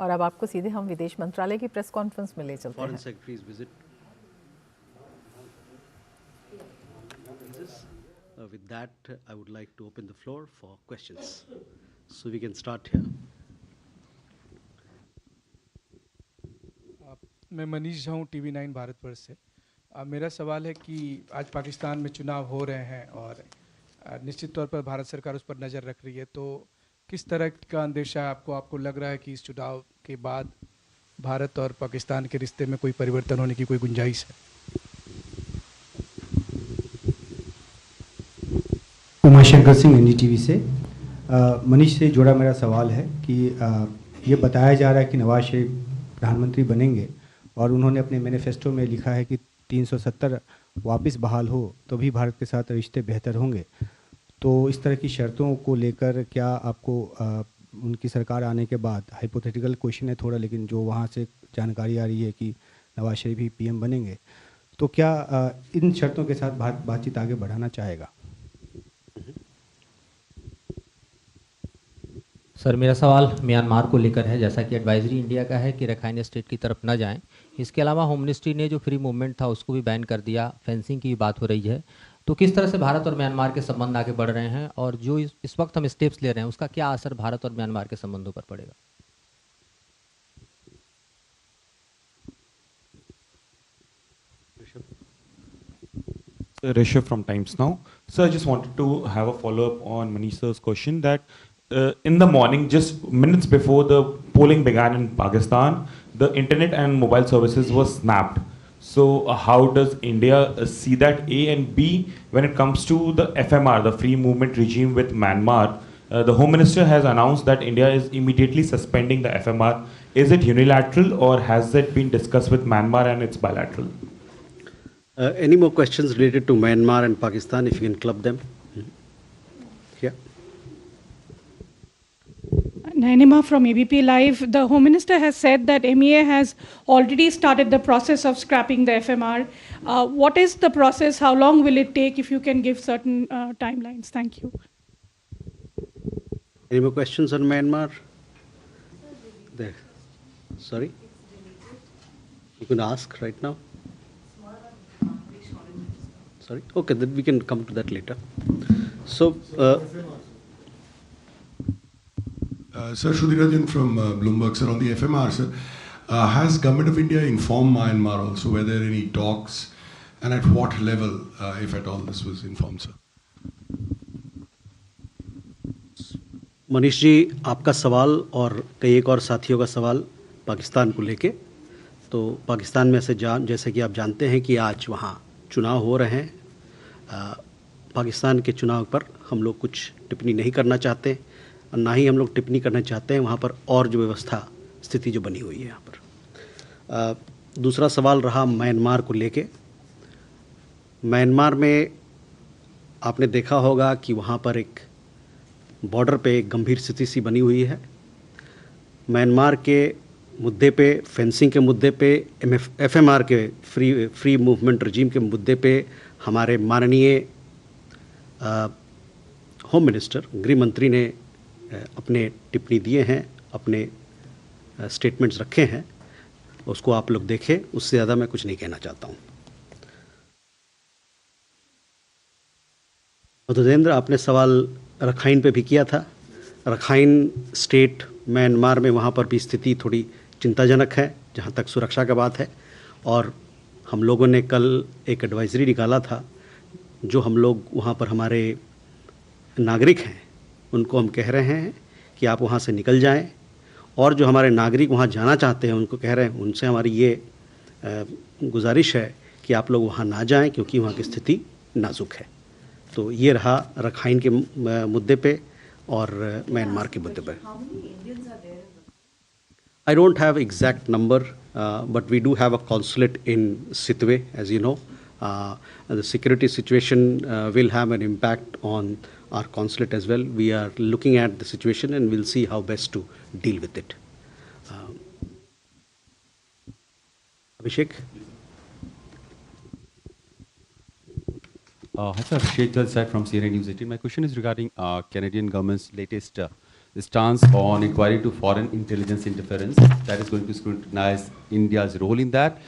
और अब आपको सीधे हम विदेश मंत्रालय की प्रेस कॉन्फ्रेंस में ले चलते हैं। With that, I would like to open the floor for questions. So we can start here. मैं मनीष झा हूँ, TV9 भारतवर्ष से। मेरा सवाल है कि आज पाकिस्तान में चुनाव हो रहे हैं और निश्चित तौर पर भारत सरकार उस पर नज़र रख रही है, तो किस तरह का अंदेशा आपको लग रहा है कि इस चुनाव के बाद भारत और पाकिस्तान के रिश्ते में कोई परिवर्तन होने की कोई गुंजाइश है? उमाशंकर सिंह, NDTV से। मनीष से जुड़ा मेरा सवाल है कि ये बताया जा रहा है कि नवाज शरीफ प्रधानमंत्री बनेंगे और उन्होंने अपने मैनिफेस्टो में लिखा है कि 370 वापस बहाल हो तो भी भारत के साथ रिश्ते बेहतर होंगे। तो इस तरह की शर्तों को लेकर क्या आपको उनकी सरकार आने के बाद, हाइपोथेटिकल क्वेश्चन है थोड़ा, लेकिन जो वहाँ से जानकारी आ रही है कि नवाज शरीफ ही PM बनेंगे, तो क्या इन शर्तों के साथ भारत बातचीत आगे बढ़ाना चाहेगा? सर, मेरा सवाल म्यांमार को लेकर है। जैसा कि एडवाइजरी इंडिया का है कि रखाइन स्टेट की तरफ ना जाएं। इसके अलावा होम मिनिस्ट्री ने जो फ्री मूवमेंट था उसको भी बैन कर दिया, फेंसिंग की भी बात हो रही है। तो किस तरह से भारत और म्यांमार के संबंध आगे बढ़ रहे हैं और जो इस वक्त हम स्टेप्स ले रहे हैं उसका क्या असर भारत और म्यांमार के संबंधों पर पड़ेगा? Rishabh from Times Now. Sir, I just wanted to have a follow-up on Manish sir's question that in the morning, just minutes before the polling began in Pakistan, the internet and mobile services were snapped. So how does India see that, A, and B, when it comes to the FMR, the free movement regime with Myanmar? The Home Minister has announced that India is immediately suspending the FMR. Is it unilateral or has it been discussed with Myanmar and it's bilateral? Any more questions related to Myanmar and Pakistan, if you can club them? Yeah. Nainima from ABP Live. The Home Minister has said that MEA has already started the process of scrapping the FMR. What is the process? How long will it take? If you can give certain timelines. Thank you. Any more questions on Myanmar? There. Sorry? You can ask right now. Sorry? Okay, then we can come to that later. So, Sir, Shudhirajan from Bloomberg, sir, on the FMR, sir, has Government of India informed Myanmar also? Were there any talks, and at what level, if at all, this was informed, sir? Manish ji, आपका सवाल और कई एक और साथियों का सवाल पाकिस्तान को लेके। तो पाकिस्तान में से जैसे कि आप जानते हैं कि आज वहाँ चुनाव हो रहे हैं। पाकिस्तान के चुनाव पर हम लोग कुछ टिप्पणी नहीं करना चाहते और ना ही हम लोग टिप्पणी करना चाहते हैं वहाँ पर और जो व्यवस्था स्थिति जो बनी हुई है यहाँ पर। दूसरा सवाल रहा म्यांमार को लेके। म्यांमार में आपने देखा होगा कि वहाँ पर एक बॉर्डर पे एक गंभीर स्थिति सी बनी हुई है। म्यांमार के मुद्दे पे, फेंसिंग के मुद्दे पे, FMR के फ्री मूवमेंट रजीम के मुद्दे पे हमारे माननीय होम मिनिस्टर, गृह मंत्री ने अपने टिप्पणी दिए हैं, अपने स्टेटमेंट्स रखे हैं। उसको आप लोग देखें, उससे ज़्यादा मैं कुछ नहीं कहना चाहता हूँ। मधुरेंद्र, आपने सवाल रखाइन पे भी किया था। रखाइन स्टेट म्यांमार में वहाँ पर भी स्थिति थोड़ी चिंताजनक है जहाँ तक सुरक्षा का बात है। और हम लोगों ने कल एक एडवाइजरी निकाला था, जो हम लोग वहाँ पर हमारे नागरिक हैं उनको हम कह रहे हैं कि आप वहाँ से निकल जाएं, और जो हमारे नागरिक वहाँ जाना चाहते हैं उनको कह रहे हैं, उनसे हमारी ये गुजारिश है कि आप लोग वहाँ ना जाएं क्योंकि वहाँ की स्थिति नाजुक है। तो ये रहा रखाइन के मुद्दे पे और म्यांमार के मुद्दे पे। I don't have exact number, but we do have a consulate in Sitwe, as you know. The security situation will have an impact on our consulate as well. We are looking at the situation and we'll see how best to deal with it. Abhishek? Hi sir, Abhishek Jalsai from CNN News 18. My question is regarding Canadian government's latest stance on inquiry to foreign intelligence interference that is going to scrutinize India's role in that.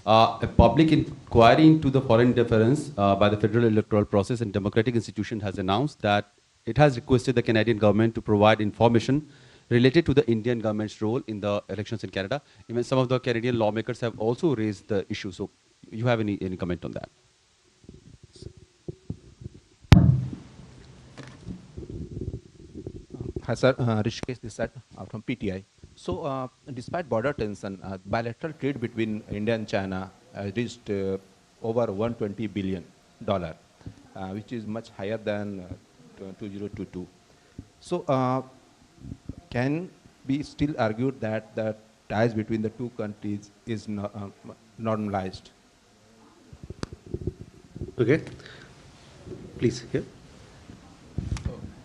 A public inquiry into the foreign interference by the Federal Electoral Process and Democratic Institution has announced that it has requested the Canadian government to provide information related to the Indian government's role in the elections in Canada. Even some of the Canadian lawmakers have also raised the issue. So you have any comment on that? Hi, sir. Rishikesh this side from PTI. So, despite border tension, bilateral trade between India and China reached over $120 billion, which is much higher than 2022. So, can we still argue that the ties between the two countries is normalized? Okay. Please, here.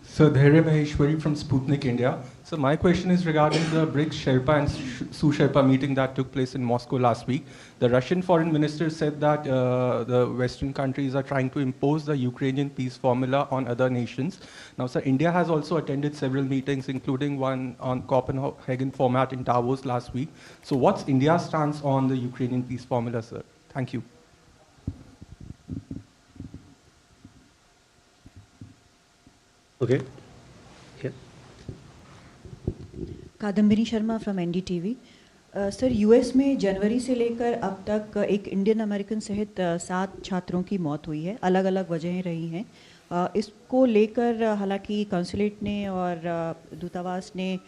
So, Dhairya Maheshwari from Sputnik India. So, my question is regarding the BRICS Sherpa and Su-Sherpa meeting that took place in Moscow last week. The Russian foreign minister said that the Western countries are trying to impose the Ukrainian peace formula on other nations. Now, sir, India has also attended several meetings, including one on Copenhagen format in Davos last week. So, what's India's stance on the Ukrainian peace formula, sir? Thank you. Okay. Here. Kadambini Sharma from NDTV. Sir, US में जनवरी से लेकर अब तक एक Indian American सहित 7 छात्रों की मौत हुई है। अलग अलग वजहें रही हैं। इसको लेकर हालांकि कॉन्सुलेट ने और दूतावास ने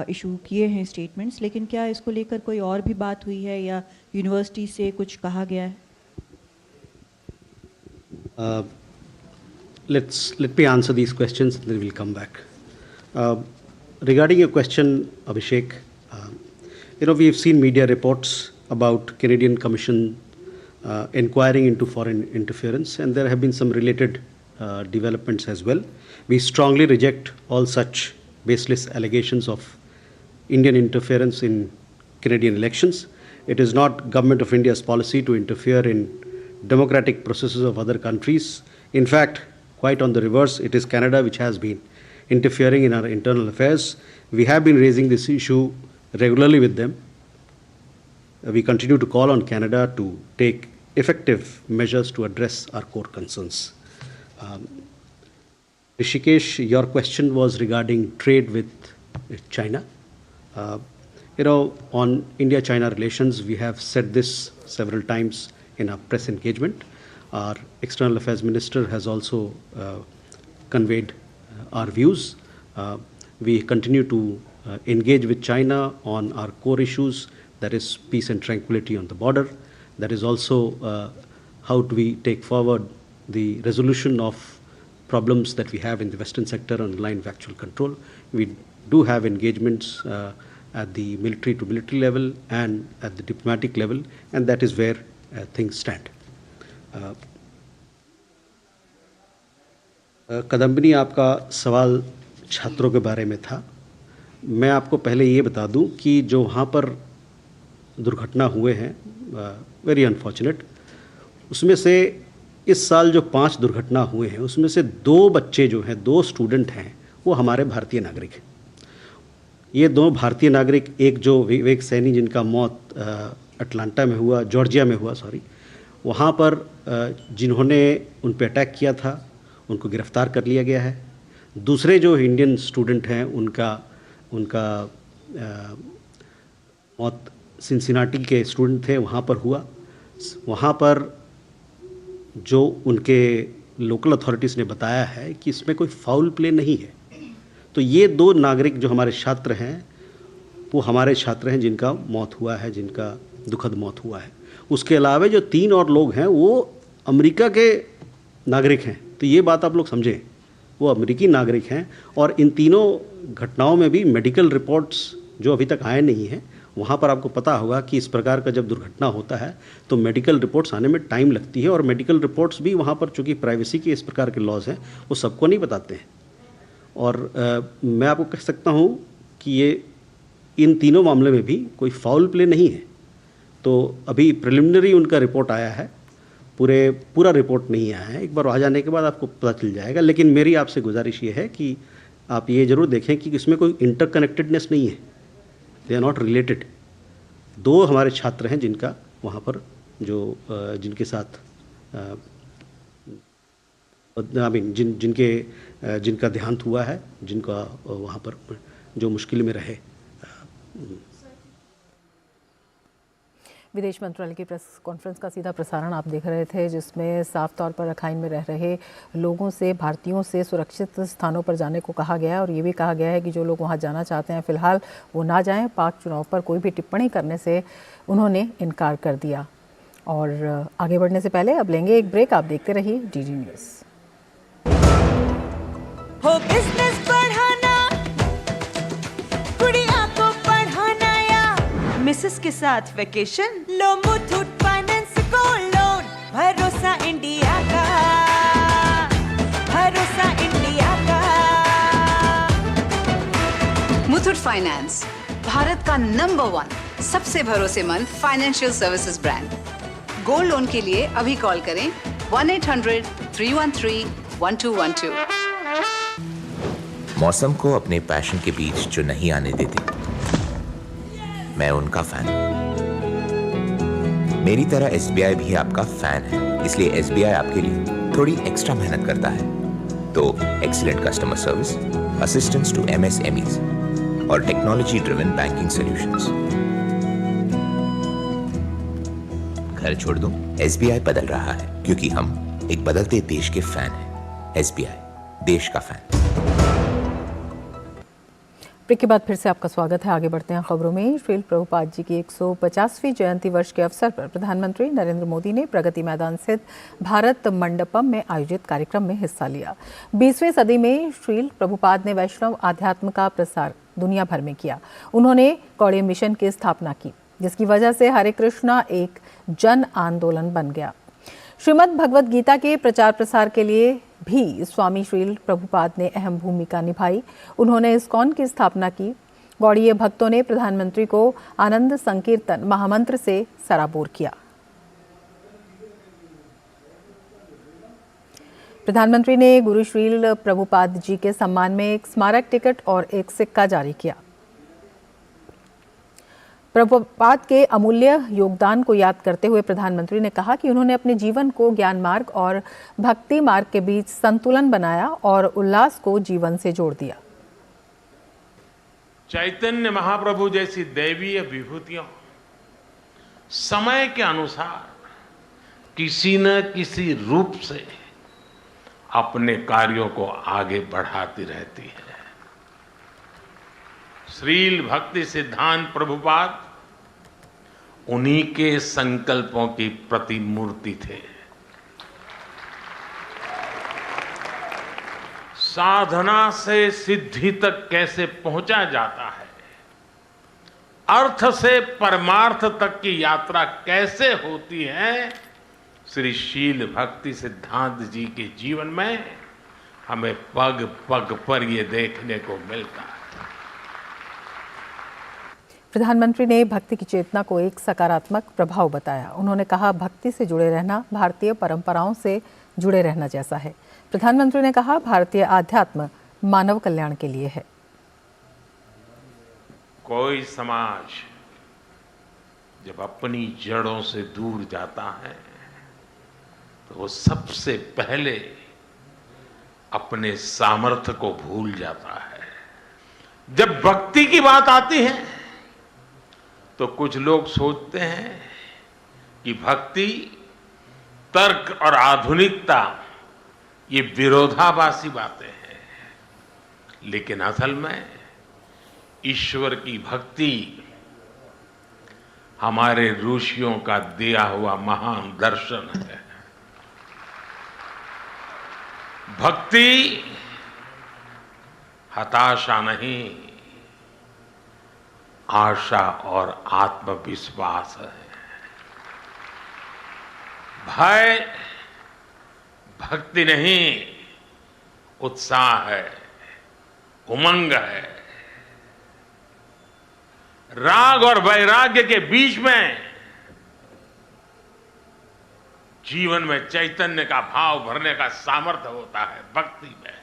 इशू किए हैं स्टेटमेंट्स, लेकिन क्या इसको लेकर कोई और भी बात हुई है या यूनिवर्सिटी से कुछ कहा गया है? Let me answer these questions and then we'll come back. Regarding your question, Abhishek, we have seen media reports about Canadian Commission inquiring into foreign interference, and there have been some related developments as well. We strongly reject all such baseless allegations of Indian interference in Canadian elections. It is not Government of India's policy to interfere in democratic processes of other countries. In fact, quite on the reverse, it is Canada which has been interfering in our internal affairs. We have been raising this issue regularly with them. We continue to call on Canada to take effective measures to address our core concerns. Rishikesh, your question was regarding trade with China. On India-China relations, we have said this several times in our press engagement. Our External Affairs Minister has also conveyed our views. We continue to engage with China on our core issues, that is peace and tranquility on the border. That is also how do we take forward the resolution of problems that we have in the Western sector on the line of actual control. We do have engagements at the military to military level and at the diplomatic level, and that is where things stand. Kadambini, आपका सवाल छात्रों के बारे में था। मैं आपको पहले ये बता दूं कि जो वहाँ पर दुर्घटना हुए हैं, वेरी अनफॉर्चुनेट, उसमें से इस साल जो 5 दुर्घटना हुए हैं उसमें से 2 बच्चे जो हैं, 2 स्टूडेंट हैं, वो हमारे भारतीय नागरिक हैं। ये 2 भारतीय नागरिक, एक जो विवेक सैनी जिनका मौत अटलांटा में हुआ, जॉर्जिया में हुआ, वहाँ पर जिन्होंने उन पे अटैक किया था उनको गिरफ्तार कर लिया गया है। दूसरे जो इंडियन स्टूडेंट हैं उनका मौत सिंसिनाटी के स्टूडेंट थे, वहाँ पर हुआ। वहाँ पर जो उनके लोकल अथॉरिटीज़ ने बताया है कि इसमें कोई फाउल प्ले नहीं है। तो ये 2 नागरिक जो हमारे छात्र हैं वो हमारे छात्र हैं जिनका मौत हुआ है, जिनका दुखद मौत हुआ है। उसके अलावा जो 3 और लोग हैं वो अमेरिका के नागरिक हैं। तो ये बात आप लोग समझें, वो अमेरिकी नागरिक हैं। और इन तीनों घटनाओं में भी मेडिकल रिपोर्ट्स जो अभी तक आए नहीं हैं, वहाँ पर आपको पता होगा कि इस प्रकार का जब दुर्घटना होता है तो मेडिकल रिपोर्ट्स आने में टाइम लगती है। और मेडिकल रिपोर्ट्स भी वहाँ पर चूँकि प्राइवेसी के इस प्रकार के लॉज हैं वो सबको नहीं बताते हैं। और मैं आपको कह सकता हूँ कि ये इन तीनों मामले में भी कोई फाउल प्ले नहीं है। तो अभी प्रिलिमिनरी उनका रिपोर्ट आया है, पूरा रिपोर्ट नहीं आया है। एक बार आ जाने के बाद आपको पता चल जाएगा। लेकिन मेरी आपसे गुजारिश ये है कि आप ये ज़रूर देखें कि इसमें कोई इंटरकनेक्टेडनेस नहीं है, दे आर नॉट रिलेटेड। 2 हमारे छात्र हैं जिनका वहाँ पर जो जिनके साथ जिनका देहांत हुआ है, जिनका वहाँ पर जो मुश्किल में रहे। विदेश मंत्रालय की प्रेस कॉन्फ्रेंस का सीधा प्रसारण आप देख रहे थे, जिसमें साफ तौर पर रखाइन में रह रहे लोगों से, भारतीयों से सुरक्षित स्थानों पर जाने को कहा गया है और ये भी कहा गया है कि जो लोग वहां जाना चाहते हैं फिलहाल वो ना जाएं। पाक चुनाव पर कोई भी टिप्पणी करने से उन्होंने इनकार कर दिया। और आगे बढ़ने से पहले अब लेंगे एक ब्रेक। आप देखते रहिए DD न्यूज़। हो बिजनेस बढ़ाना, गुड़िया को पढ़ाना या मिसेस के साथ वेकेशन, लो मुथूट फाइनेंस गोल्ड लोन। भरोसा इंडिया का, भरोसा इंडिया का। मुथूट फाइनेंस, भारत का नंबर 1 सबसे भरोसेमंद financial services brand. Gold loan के लिए अभी कॉल करें 1-800-313-1212। मौसम को अपने पैशन के बीच जो नहीं आने देते, मैं उनका फैन हूं। मेरी तरह SBI भी आपका फैन है, इसलिए SBI आपके लिए थोड़ी एक्स्ट्रा मेहनत करता है। तो excellent customer service, assistance to MSMEs और टेक्नोलॉजी ड्रिवन बैंकिंग सॉल्यूशंस। घर छोड़ दूं, SBI बदल रहा है क्योंकि हम एक बदलते देश के फैन हैं। SBI, देश का फैन। ब्रेक के बाद फिर से आपका स्वागत है। आगे बढ़ते हैं खबरों में। श्रील प्रभुपाद जी की 150वीं जयंती वर्ष के अवसर पर प्रधानमंत्री नरेंद्र मोदी ने प्रगति मैदान स्थित भारत मंडपम में आयोजित कार्यक्रम में हिस्सा लिया। 20वीं सदी में श्रील प्रभुपाद ने वैष्णव आध्यात्म का प्रसार दुनिया भर में किया। उन्होंने कौड़िय मिशन की स्थापना की, जिसकी वजह से हरे कृष्णा एक जन आंदोलन बन गया। श्रीमद् भगवद गीता के प्रचार प्रसार के लिए भी स्वामी श्रील प्रभुपाद ने अहम भूमिका निभाई। उन्होंने इस्कॉन की स्थापना की। गौड़ीय भक्तों ने प्रधानमंत्री को आनंद संकीर्तन महामंत्र से सराबोर किया। प्रधानमंत्री ने गुरु श्रील प्रभुपाद जी के सम्मान में एक स्मारक टिकट और एक सिक्का जारी किया। प्रभुपाद के अमूल्य योगदान को याद करते हुए प्रधानमंत्री ने कहा कि उन्होंने अपने जीवन को ज्ञान मार्ग और भक्ति मार्ग के बीच संतुलन बनाया और उल्लास को जीवन से जोड़ दिया। चैतन्य महाप्रभु जैसी दैवीय विभूतियां समय के अनुसार किसी न किसी रूप से अपने कार्यों को आगे बढ़ाती रहती है। श्रील भक्ति सिद्धांत प्रभुपाद उन्हीं के संकल्पों की प्रतिमूर्ति थे। साधना से सिद्धि तक कैसे पहुंचा जाता है, अर्थ से परमार्थ तक की यात्रा कैसे होती है, श्री शील भक्ति सिद्धांत जी के जीवन में हमें पग पग पर ये देखने को मिलता है। प्रधानमंत्री ने भक्ति की चेतना को एक सकारात्मक प्रभाव बताया। उन्होंने कहा, भक्ति से जुड़े रहना भारतीय परंपराओं से जुड़े रहना जैसा है। प्रधानमंत्री ने कहा, भारतीय आध्यात्म मानव कल्याण के लिए है। कोई समाज जब अपनी जड़ों से दूर जाता है तो वो सबसे पहले अपने सामर्थ्य को भूल जाता है। जब भक्ति की बात आती है तो कुछ लोग सोचते हैं कि भक्ति, तर्क और आधुनिकता ये विरोधाभासी बातें हैं, लेकिन असल में ईश्वर की भक्ति हमारे ऋषियों का दिया हुआ महान दर्शन है। भक्ति हताशा नहीं, आशा और आत्मविश्वास है। भय भक्ति नहीं, उत्साह है, उमंग है। राग और वैराग्य के बीच में जीवन में चैतन्य का भाव भरने का सामर्थ्य होता है भक्ति में।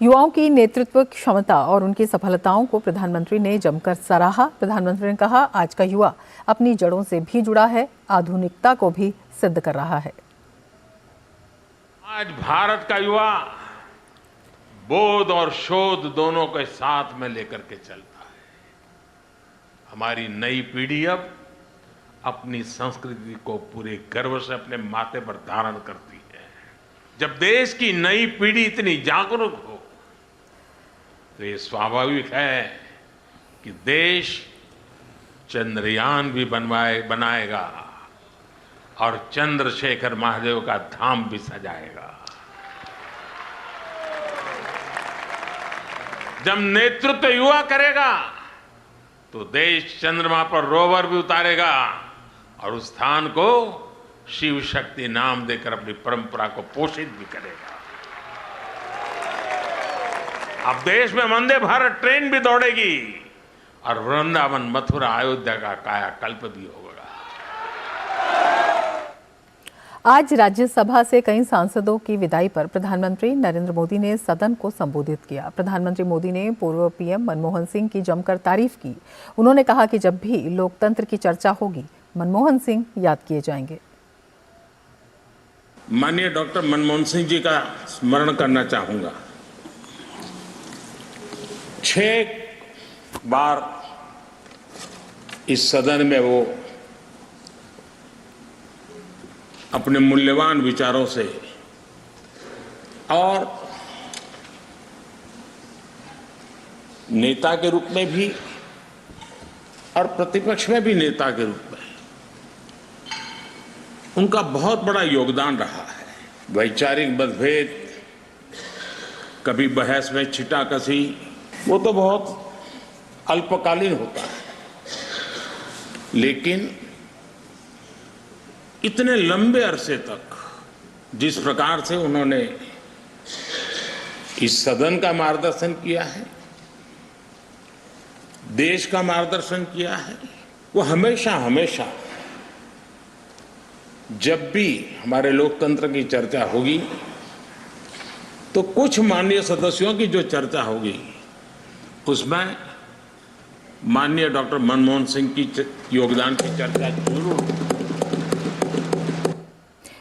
युवाओं की नेतृत्व क्षमता और उनकी सफलताओं को प्रधानमंत्री ने जमकर सराहा। प्रधानमंत्री ने कहा, आज का युवा अपनी जड़ों से भी जुड़ा है, आधुनिकता को भी सिद्ध कर रहा है। आज भारत का युवा बोध और शोध दोनों के साथ में लेकर के चलता है। हमारी नई पीढ़ी अब अपनी संस्कृति को पूरे गर्व से अपने माथे पर धारण करती है। जब देश की नई पीढ़ी इतनी जागरूक हो तो ये स्वाभाविक है कि देश चंद्रयान भी बनाएगा और चंद्रशेखर महादेव का धाम भी सजाएगा। जब नेतृत्व युवा करेगा तो देश चंद्रमा पर रोवर भी उतारेगा और उस स्थान को शिव शक्ति नाम देकर अपनी परंपरा को पोषित भी करेगा। अब देश में वंदे भारत ट्रेन भी दौड़ेगी और वृंदावन, मथुरा, अयोध्या का कायाकल्प भी होगा। आज राज्यसभा से कई सांसदों की विदाई पर प्रधानमंत्री नरेंद्र मोदी ने सदन को संबोधित किया। प्रधानमंत्री मोदी ने पूर्व पीएम मनमोहन सिंह की जमकर तारीफ की। उन्होंने कहा कि जब भी लोकतंत्र की चर्चा होगी, मनमोहन सिंह याद किए जाएंगे। माननीय डॉक्टर मनमोहन सिंह जी का स्मरण करना चाहूंगा। 6 बार इस सदन में वो अपने मूल्यवान विचारों से और नेता के रूप में भी और प्रतिपक्ष में भी नेता के रूप में उनका बहुत बड़ा योगदान रहा है। वैचारिक मतभेद, कभी बहस में छिटाकशी, वो तो बहुत अल्पकालीन होता है, लेकिन इतने लंबे अरसे तक जिस प्रकार से उन्होंने इस सदन का मार्गदर्शन किया है, देश का मार्गदर्शन किया है, वो हमेशा हमेशा जब भी हमारे लोकतंत्र की चर्चा होगी तो कुछ माननीय सदस्यों की जो चर्चा होगी उसमें माननीय डॉक्टर मनमोहन सिंह की योगदान की चर्चा जरूर।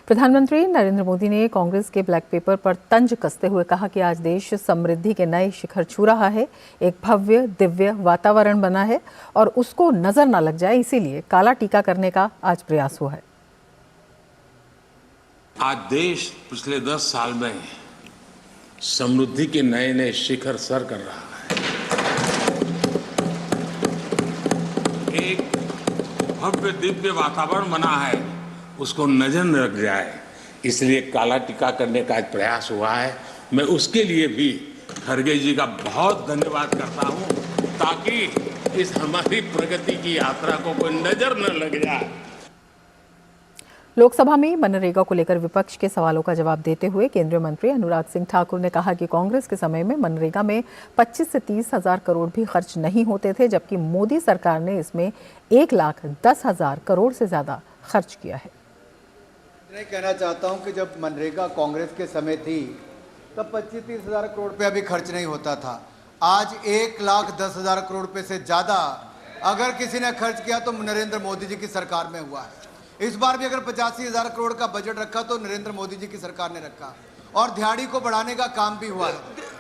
प्रधानमंत्री नरेंद्र मोदी ने कांग्रेस के ब्लैक पेपर पर तंज कसते हुए कहा कि आज देश समृद्धि के नए शिखर छू रहा है, एक भव्य दिव्य वातावरण बना है और उसको नजर न लग जाए, इसीलिए काला टीका करने का आज प्रयास हुआ है। आज देश पिछले 10 साल में समृद्धि के नए नए शिखर सर कर रहा है। एक भव्य दिव्य वातावरण बना है, उसको नजर न लग जाए, इसलिए काला टीका करने का आज प्रयास हुआ है। मैं उसके लिए भी खड़गे जी का बहुत धन्यवाद करता हूं, ताकि इस हमारी प्रगति की यात्रा को कोई नजर न लग जाए। लोकसभा में मनरेगा को लेकर विपक्ष के सवालों का जवाब देते हुए केंद्रीय मंत्री अनुराग सिंह ठाकुर ने कहा कि कांग्रेस के समय में मनरेगा में 25 से 30 हजार करोड़ भी खर्च नहीं होते थे, जबकि मोदी सरकार ने इसमें 1,10,000 करोड़ से ज्यादा खर्च किया है। मैं कहना चाहता हूं कि जब मनरेगा कांग्रेस के समय थी तब 25-30 हजार करोड़ रुपया भी खर्च नहीं होता था। आज 1,10,000 करोड़ रुपए से ज्यादा अगर किसी ने खर्च किया तो नरेंद्र मोदी जी की सरकार में हुआ है। इस बार भी अगर 85,000 करोड़ का बजट रखा तो नरेंद्र मोदी जी की सरकार ने रखा, और दिहाड़ी को बढ़ाने का काम भी हुआ है,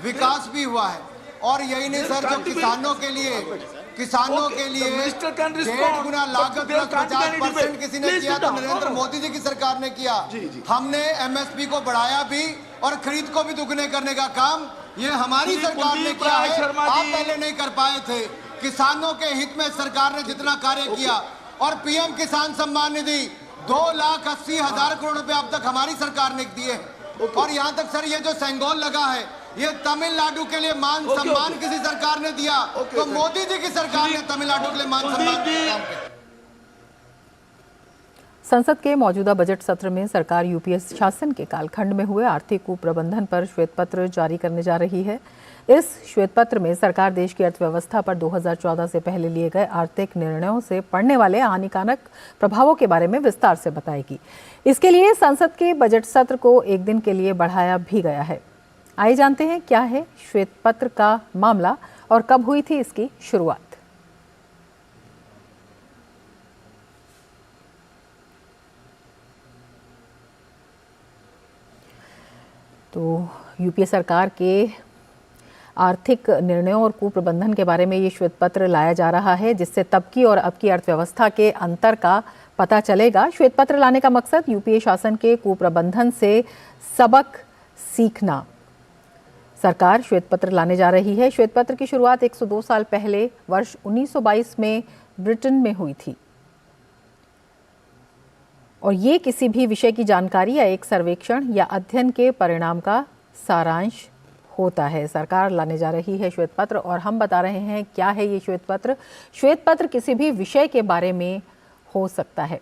विकास भी हुआ है। और यही नहीं सर, जो किसानों के लिए 1.5 गुना लागत 50% किसी ने किया तो नरेंद्र मोदी जी की सरकार ने किया। हमने MSP को बढ़ाया भी और खरीद को भी दुगने करने का काम ये हमारी सरकार ने किया है, आप पहले नहीं कर पाए थे। किसानों के हित में सरकार ने जितना कार्य किया, और PM किसान सम्मान निधि 2,80,000 करोड़ रुपए अब तक हमारी सरकार ने दिए हैं। और यहाँ तक सर, ये जो सेंगोल लगा है, ये तमिलनाडु के लिए मान सम्मान किसी सरकार ने दिया तो मोदी जी की सरकार ने तमिलनाडु के लिए मान सम्मान दिया। संसद के मौजूदा बजट सत्र में सरकार यूपीए शासन के कालखंड में हुए आर्थिक कुप्रबंधन पर श्वेत पत्र जारी करने जा रही है। इस श्वेत पत्र में सरकार देश की अर्थव्यवस्था पर 2014 से पहले लिए गए आर्थिक निर्णयों से पड़ने वाले हानिकारक प्रभावों के बारे में विस्तार से बताएगी। इसके लिए संसद के बजट सत्र को एक दिन के लिए बढ़ाया भी गया है। आइए जानते हैं क्या है श्वेत पत्र का मामला और कब हुई थी इसकी शुरुआत। तो यूपीए सरकार के आर्थिक निर्णयों और कुप्रबंधन के बारे में ये श्वेत पत्र लाया जा रहा है, जिससे तब की और अब की अर्थव्यवस्था के अंतर का पता चलेगा। श्वेत पत्र लाने का मकसद यूपीए शासन के कुप्रबंधन से सबक सीखना। सरकार श्वेत पत्र लाने जा रही है। श्वेत पत्र की शुरुआत 102 साल पहले वर्ष 1922 में ब्रिटेन में हुई थी और ये किसी भी विषय की जानकारी या एक सर्वेक्षण या अध्ययन के परिणाम का सारांश होता है। सरकार लाने जा रही है श्वेत पत्र और हम बता रहे हैं क्या है ये श्वेत पत्र। श्वेत पत्र किसी भी विषय के बारे में हो सकता है।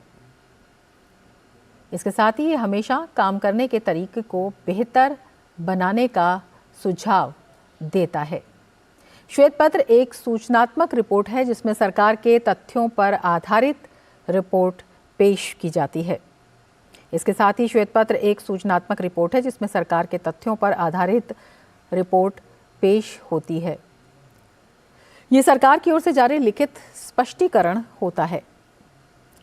इसके साथ ही ये हमेशा काम करने के तरीके को बेहतर बनाने का सुझाव देता है। श्वेत पत्र एक सूचनात्मक रिपोर्ट है जिसमें सरकार के तथ्यों पर आधारित रिपोर्ट पेश की जाती है। इसके साथ ही श्वेत पत्र एक सूचनात्मक रिपोर्ट है जिसमें सरकार के तथ्यों पर आधारित रिपोर्ट पेश होती है। ये सरकार की ओर से जारी लिखित स्पष्टीकरण होता है।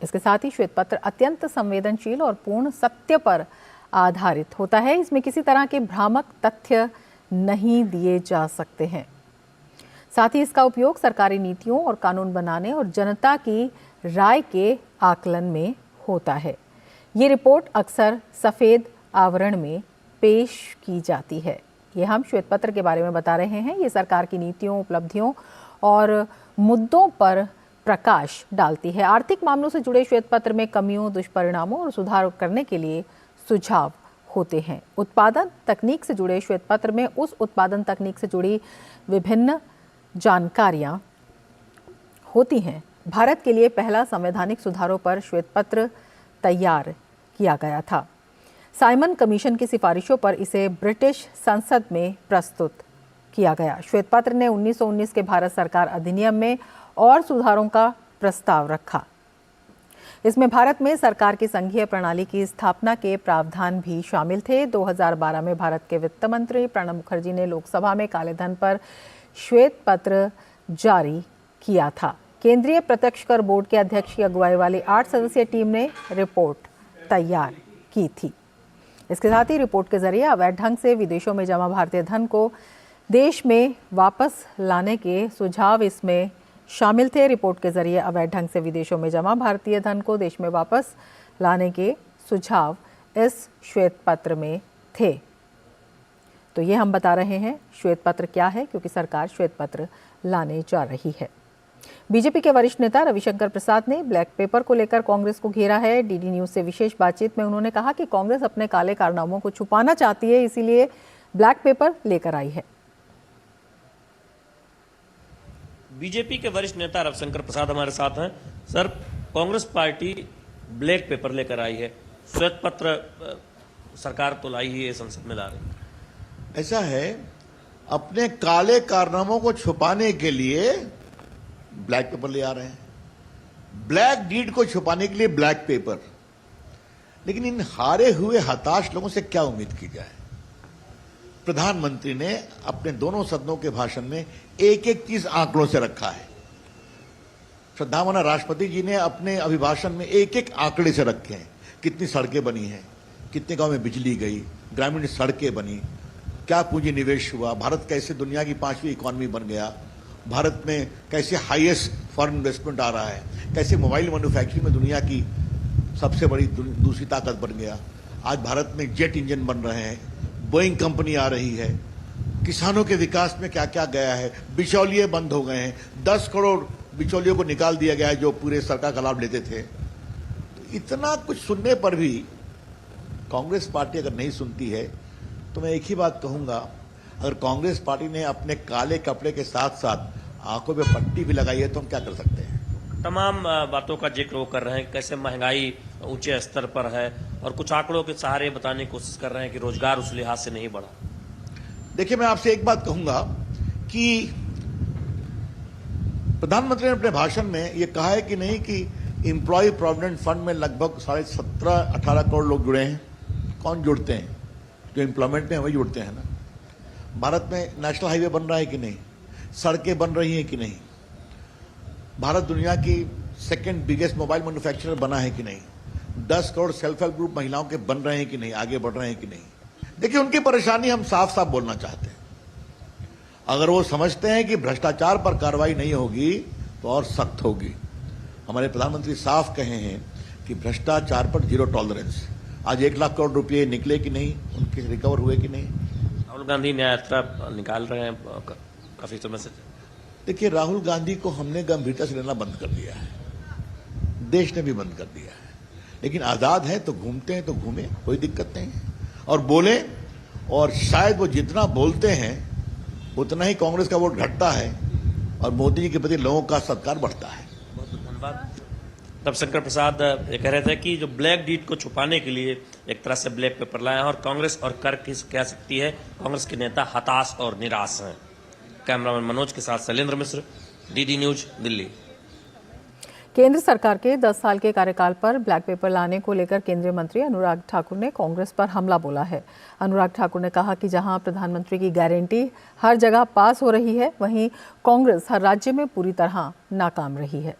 इसके साथ ही श्वेत पत्र अत्यंत संवेदनशील और पूर्ण सत्य पर आधारित होता है। इसमें किसी तरह के भ्रामक तथ्य नहीं दिए जा सकते हैं। साथ ही इसका उपयोग सरकारी नीतियों और कानून बनाने और जनता की राय के आकलन में होता है। ये रिपोर्ट अक्सर सफ़ेद आवरण में पेश की जाती है। ये हम श्वेत पत्र के बारे में बता रहे हैं। ये सरकार की नीतियों, उपलब्धियों और मुद्दों पर प्रकाश डालती है। आर्थिक मामलों से जुड़े श्वेत पत्र में कमियों, दुष्परिणामों और सुधार करने के लिए सुझाव होते हैं। उत्पादन तकनीक से जुड़े श्वेत पत्र में उस उत्पादन तकनीक से जुड़ी विभिन्न जानकारियां होती हैं। भारत के लिए पहला संवैधानिक सुधारों पर श्वेत पत्र तैयार किया गया था। साइमन कमीशन की सिफारिशों पर इसे ब्रिटिश संसद में प्रस्तुत किया गया। श्वेत पत्र ने 1919 के भारत सरकार अधिनियम में और सुधारों का प्रस्ताव रखा। इसमें भारत में सरकार की संघीय प्रणाली की स्थापना के प्रावधान भी शामिल थे। 2012 में भारत के वित्त मंत्री प्रणब मुखर्जी ने लोकसभा में काले धन पर श्वेत पत्र जारी किया था। केंद्रीय प्रत्यक्ष कर बोर्ड के अध्यक्ष की अगुवाई वाली 8 सदस्यीय टीम ने रिपोर्ट तैयार की थी। इसके साथ ही रिपोर्ट के जरिए अवैध ढंग से विदेशों में जमा भारतीय धन को देश में वापस लाने के सुझाव इसमें शामिल थे। रिपोर्ट के जरिए अवैध ढंग से विदेशों में जमा भारतीय धन को देश में वापस लाने के सुझाव इस श्वेत पत्र में थे। तो ये हम बता रहे हैं श्वेत पत्र क्या है, क्योंकि सरकार श्वेत पत्र लाने जा रही है। बीजेपी के वरिष्ठ नेता रविशंकर प्रसाद ने ब्लैक पेपर को लेकर कांग्रेस को घेरा है। डीडी न्यूज से विशेष बातचीत में उन्होंने कहा कि कांग्रेस अपने काले कारनामों को छुपाना चाहती है, इसीलिए ब्लैक पेपर लेकर आई है। बीजेपी के वरिष्ठ नेता रविशंकर प्रसाद हमारे साथ हैं। Sir, Congress party black pepper लेकर आई है, श्वेत पत्र सरकार तो लाई ही है, संसद में ला रही है। ऐसा है, अपने काले कारनामों को छुपाने के लिए ब्लैक पेपर ले आ रहे हैं, ब्लैक डीड को छुपाने के लिए ब्लैक पेपर। लेकिन इन हारे हुए हताश लोगों से क्या उम्मीद की जाए। प्रधानमंत्री ने अपने दोनों सदनों के भाषण में एक एक चीज आंकड़ों से रखा है। श्रद्धामाना राष्ट्रपति जी ने अपने अभिभाषण में एक एक आंकड़े से रखे हैं। कितनी सड़कें बनी हैं, कितने गांव में बिजली गई, ग्रामीण सड़कें बनी, क्या पूंजी निवेश हुआ, भारत कैसे दुनिया की 5वीं इकॉनमी बन गया, भारत में कैसे हाईएस्ट फॉरेन इन्वेस्टमेंट आ रहा है, कैसे मोबाइल मैन्युफैक्चरिंग में दुनिया की सबसे बड़ी दूसरी ताकत बन गया, आज भारत में जेट इंजन बन रहे हैं, बोइंग कंपनी आ रही है, किसानों के विकास में क्या क्या गया है, बिचौलिए बंद हो गए हैं, 10 करोड़ बिचौलियों को निकाल दिया गया है जो पूरे सरकार का लाभ लेते थे। तो इतना कुछ सुनने पर भी कांग्रेस पार्टी अगर नहीं सुनती है तो मैं एक ही बात कहूंगा, अगर कांग्रेस पार्टी ने अपने काले कपड़े के साथ साथ आंखों पे पट्टी भी लगाई है तो हम क्या कर सकते हैं। तमाम बातों का जिक्र वो कर रहे हैं, कैसे महंगाई ऊंचे स्तर पर है और कुछ आंकड़ों के सहारे बताने की कोशिश कर रहे हैं कि रोजगार उस लिहाज से नहीं बढ़ा। देखिए, मैं आपसे एक बात कहूंगा कि प्रधानमंत्री ने अपने भाषण में ये कहा है कि नहीं कि एम्प्लॉय प्रोविडेंट फंड में लगभग 17.5-18 करोड़ लोग जुड़े हैं। कौन जुड़ते हैं? जो एम्प्लॉयमेंट में वही जुड़ते हैं ना। भारत में नेशनल हाईवे बन रहा है कि नहीं, सड़कें बन रही हैं कि नहीं, भारत दुनिया की सेकंड बिगेस्ट मोबाइल मैन्युफैक्चरर बना है कि नहीं, 10 करोड़ सेल्फ हेल्प ग्रुप महिलाओं के बन रहे हैं कि नहीं, आगे बढ़ रहे हैं कि नहीं। देखिए, उनकी परेशानी हम साफ साफ बोलना चाहते हैं। अगर वो समझते हैं कि भ्रष्टाचार पर कार्रवाई नहीं होगी तो और सख्त होगी। हमारे प्रधानमंत्री साफ कहे हैं कि भ्रष्टाचार पर 0 टॉलरेंस। आज 1 लाख करोड़ रुपए निकले कि नहीं, उनके रिकवर हुए कि नहीं। राहुल गांधी न्याय यात्रा निकाल रहे हैं काफी समय से। देखिए, राहुल गांधी को हमने गंभीरता से लेना बंद कर दिया है, देश ने भी बंद कर दिया है। लेकिन आजाद है तो घूमते हैं तो घूमे, कोई दिक्कत नहीं है, और बोले। और शायद वो जितना बोलते हैं उतना ही कांग्रेस का वोट घटता है और मोदी जी के प्रति लोगों का सत्कार बढ़ता है। बहुत बहुत धन्यवाद। रविशंकर प्रसाद ये कह रहे थे कि जो ब्लैक डीड को छुपाने के लिए एक तरह से ब्लैक पेपर लाए हैं और कांग्रेस और कर कह सकती है कांग्रेस के नेता हताश और निराश हैं। कैमरामैन मनोज के साथ शैलेंद्र मिश्र, डीडी न्यूज, दिल्ली। केंद्र सरकार के 10 साल के कार्यकाल पर ब्लैक पेपर लाने को लेकर केंद्रीय मंत्री अनुराग ठाकुर ने कांग्रेस पर हमला बोला है। अनुराग ठाकुर ने कहा कि जहां प्रधानमंत्री की गारंटी हर जगह पास हो रही है, वहीं कांग्रेस हर राज्य में पूरी तरह नाकाम रही है।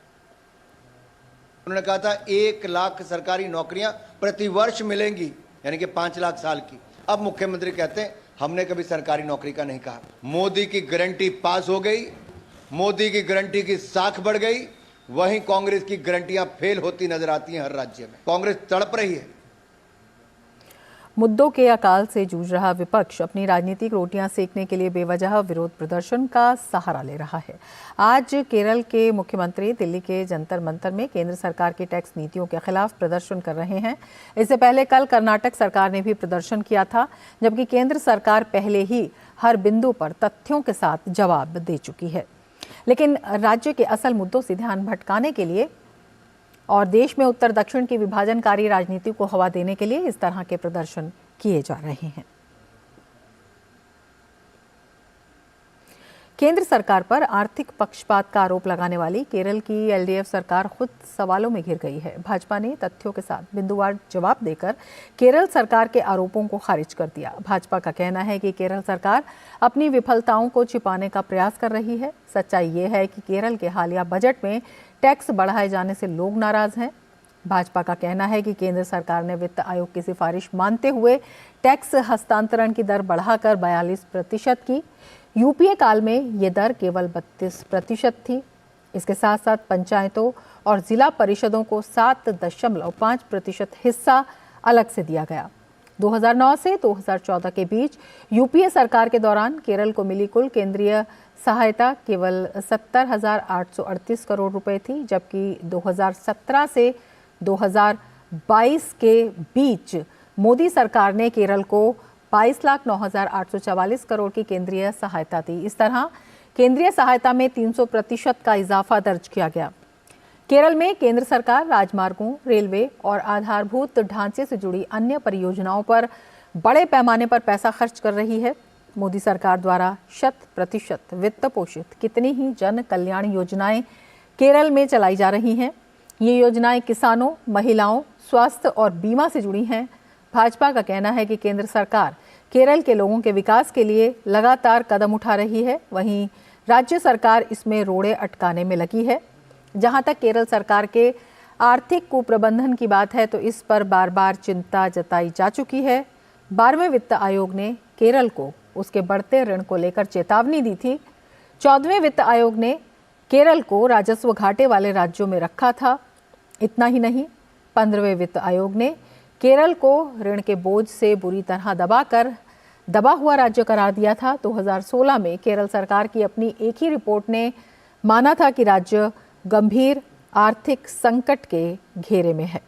उन्होंने कहा था 1 लाख सरकारी नौकरियां प्रति वर्ष मिलेंगी, यानी कि 5 लाख साल की। अब मुख्यमंत्री कहते हैं हमने कभी सरकारी नौकरी का नहीं कहा। मोदी की गारंटी पास हो गई, मोदी की गारंटी की साख बढ़ गई, वहीं कांग्रेस की गारंटियां फेल होती नजर आती हैं हर राज्य में। कांग्रेस तड़प रही है। मुद्दों के अकाल से जूझ रहा विपक्ष अपनी राजनीतिक रोटियां सेकने के लिए बेवजह विरोध प्रदर्शन का सहारा ले रहा है। आज केरल के मुख्यमंत्री दिल्ली के जंतर मंतर में केंद्र सरकार की टैक्स नीतियों के खिलाफ प्रदर्शन कर रहे हैं। इससे पहले कल कर्नाटक सरकार ने भी प्रदर्शन किया था, जबकि केंद्र सरकार पहले ही हर बिंदु पर तथ्यों के साथ जवाब दे चुकी है। लेकिन राज्य के असल मुद्दों से ध्यान भटकाने के लिए और देश में उत्तर दक्षिण की विभाजनकारी राजनीति को हवा देने के लिए इस तरह के प्रदर्शन किए जा रहे हैं। केंद्र सरकार पर आर्थिक पक्षपात का आरोप लगाने वाली केरल की एलडीएफ सरकार खुद सवालों में घिर गई है। भाजपा ने तथ्यों के साथ बिंदुवार जवाब देकर केरल सरकार के आरोपों को खारिज कर दिया। भाजपा का कहना है कि केरल सरकार अपनी विफलताओं को छिपाने का प्रयास कर रही है। सच्चाई ये है कि केरल के हालिया बजट में टैक्स बढ़ाए जाने से लोग नाराज हैं। भाजपा का कहना है कि केंद्र सरकार ने वित्त आयोग की सिफारिश मानते हुए टैक्स हस्तांतरण की दर बढ़ाकर 42% की। यूपीए काल में ये दर केवल 32% थी। इसके साथ साथ पंचायतों और जिला परिषदों को 7.5% हिस्सा अलग से दिया गया। 2009 से 2014 के बीच यूपीए सरकार के दौरान केरल को मिली कुल केंद्रीय सहायता केवल 70,838 करोड़ रुपए थी, जबकि 2017 से 2022 के बीच मोदी सरकार ने केरल को 22,09,844 करोड़ की केंद्रीय सहायता दी। इस तरह केंद्रीय सहायता में 300% का इजाफा दर्ज किया गया। केरल में केंद्र सरकार राजमार्गों, रेलवे और आधारभूत ढांचे से जुड़ी अन्य परियोजनाओं पर बड़े पैमाने पर पैसा खर्च कर रही है। मोदी सरकार द्वारा 100% वित्त पोषित कितनी ही जन कल्याण योजनाएं केरल में चलाई जा रही हैं। ये योजनाएं किसानों, महिलाओं, स्वास्थ्य और बीमा से जुड़ी हैं। भाजपा का कहना है कि केंद्र सरकार केरल के लोगों के विकास के लिए लगातार कदम उठा रही है, वहीं राज्य सरकार इसमें रोड़े अटकाने में लगी है। जहां तक केरल सरकार के आर्थिक कुप्रबंधन की बात है तो इस पर बार बार चिंता जताई जा चुकी है। 12वें वित्त आयोग ने केरल को उसके बढ़ते ऋण को लेकर चेतावनी दी थी। 14वें वित्त आयोग ने केरल को राजस्व घाटे वाले राज्यों में रखा था। इतना ही नहीं, 15वें वित्त आयोग ने केरल को ऋण के बोझ से बुरी तरह दबा हुआ राज्य करार दिया था। 2016 में केरल सरकार की अपनी एक ही रिपोर्ट ने माना था कि राज्य गंभीर आर्थिक संकट के घेरे में है।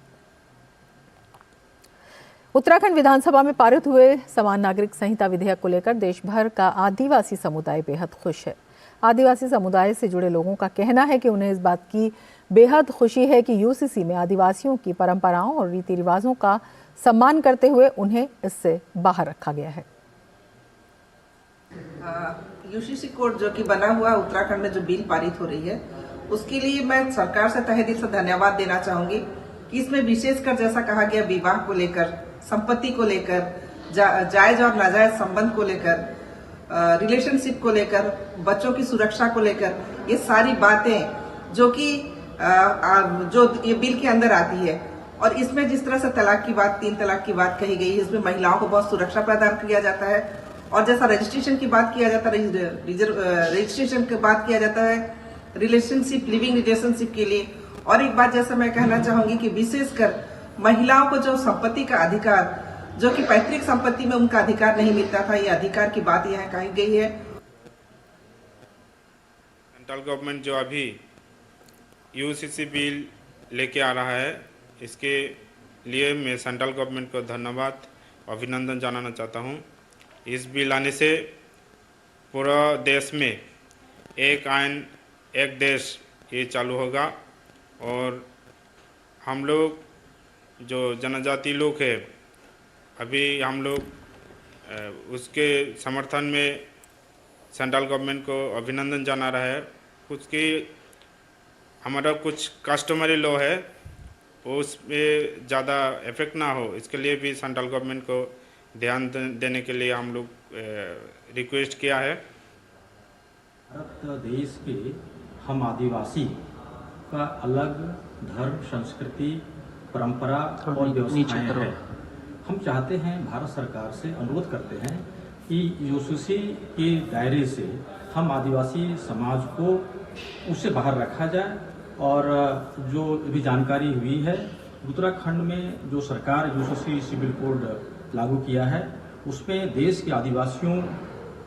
उत्तराखंड विधानसभा में पारित हुए समान नागरिक संहिता विधेयक को लेकर देश भर का आदिवासी समुदाय बेहद खुश है। आदिवासी समुदाय से जुड़े लोगों का कहना है कि उन्हें इस बात की बेहद खुशी है कि यूसीसी में आदिवासियों की परंपराओं और रीति रिवाजों का सम्मान करते हुए उन्हें इससे बाहर रखा गया है। यूसीसी कोड जो कि बना हुआ उत्तराखंड में जो बिल पारित हो रही है, उसके लिए मैं सरकार से तहे दिल से धन्यवाद देना चाहूंगी कि इसमें विशेषकर जैसा कहा गया विवाह को लेकर, संपत्ति को लेकर, जायज और नाजायज संबंध को लेकर रिलेशनशिप को लेकर, बच्चों की सुरक्षा को लेकर, ये सारी बातें जो कि जो ये बिल के अंदर आती है, और इसमें जिस तरह से तलाक की बात, 3 तलाक की बात कही गई है, इसमें महिलाओं को बहुत सुरक्षा प्रदान किया जाता है। और जैसा रजिस्ट्रेशन की बात किया जाता है, रजिस्ट्रेशन की बात किया जाता है रिलेशनशिप, लिविंग रिलेशनशिप के लिए। और एक बात जैसा मैं कहना चाहूंगी कि विशेषकर महिलाओं को जो संपत्ति का अधिकार, जो कि पैतृक संपत्ति में उनका अधिकार नहीं मिलता था, ये अधिकार की बात यहाँ कही गई है। सेंट्रल गवर्नमेंट जो अभी यूसीसी बिल लेके आ रहा है, इसके लिए मैं सेंट्रल गवर्नमेंट को धन्यवाद, अभिनंदन जनाना चाहता हूँ। इस बिल आने से पूरा देश में एक आइन एक देश ये चालू होगा, और हम लोग जो जनजाति लोग हैं, अभी हम लोग उसके समर्थन में सेंट्रल गवर्नमेंट को अभिनंदन जाना रहा है। उसकी हमारा कुछ कस्टमरी लॉ है, उसमें ज़्यादा इफेक्ट ना हो, इसके लिए भी सेंट्रल गवर्नमेंट को ध्यान देने के लिए हम लोग रिक्वेस्ट किया है। भारत देश के हम आदिवासी का अलग धर्म, संस्कृति, परंपरा और व्यवसाय है। हम चाहते हैं, भारत सरकार से अनुरोध करते हैं कि यूसीसी के दायरे से हम आदिवासी समाज को उससे बाहर रखा जाए। और जो भी जानकारी हुई है, उत्तराखंड में जो सरकार यूसीसी सिविल कोड लागू किया है, उसमें देश के आदिवासियों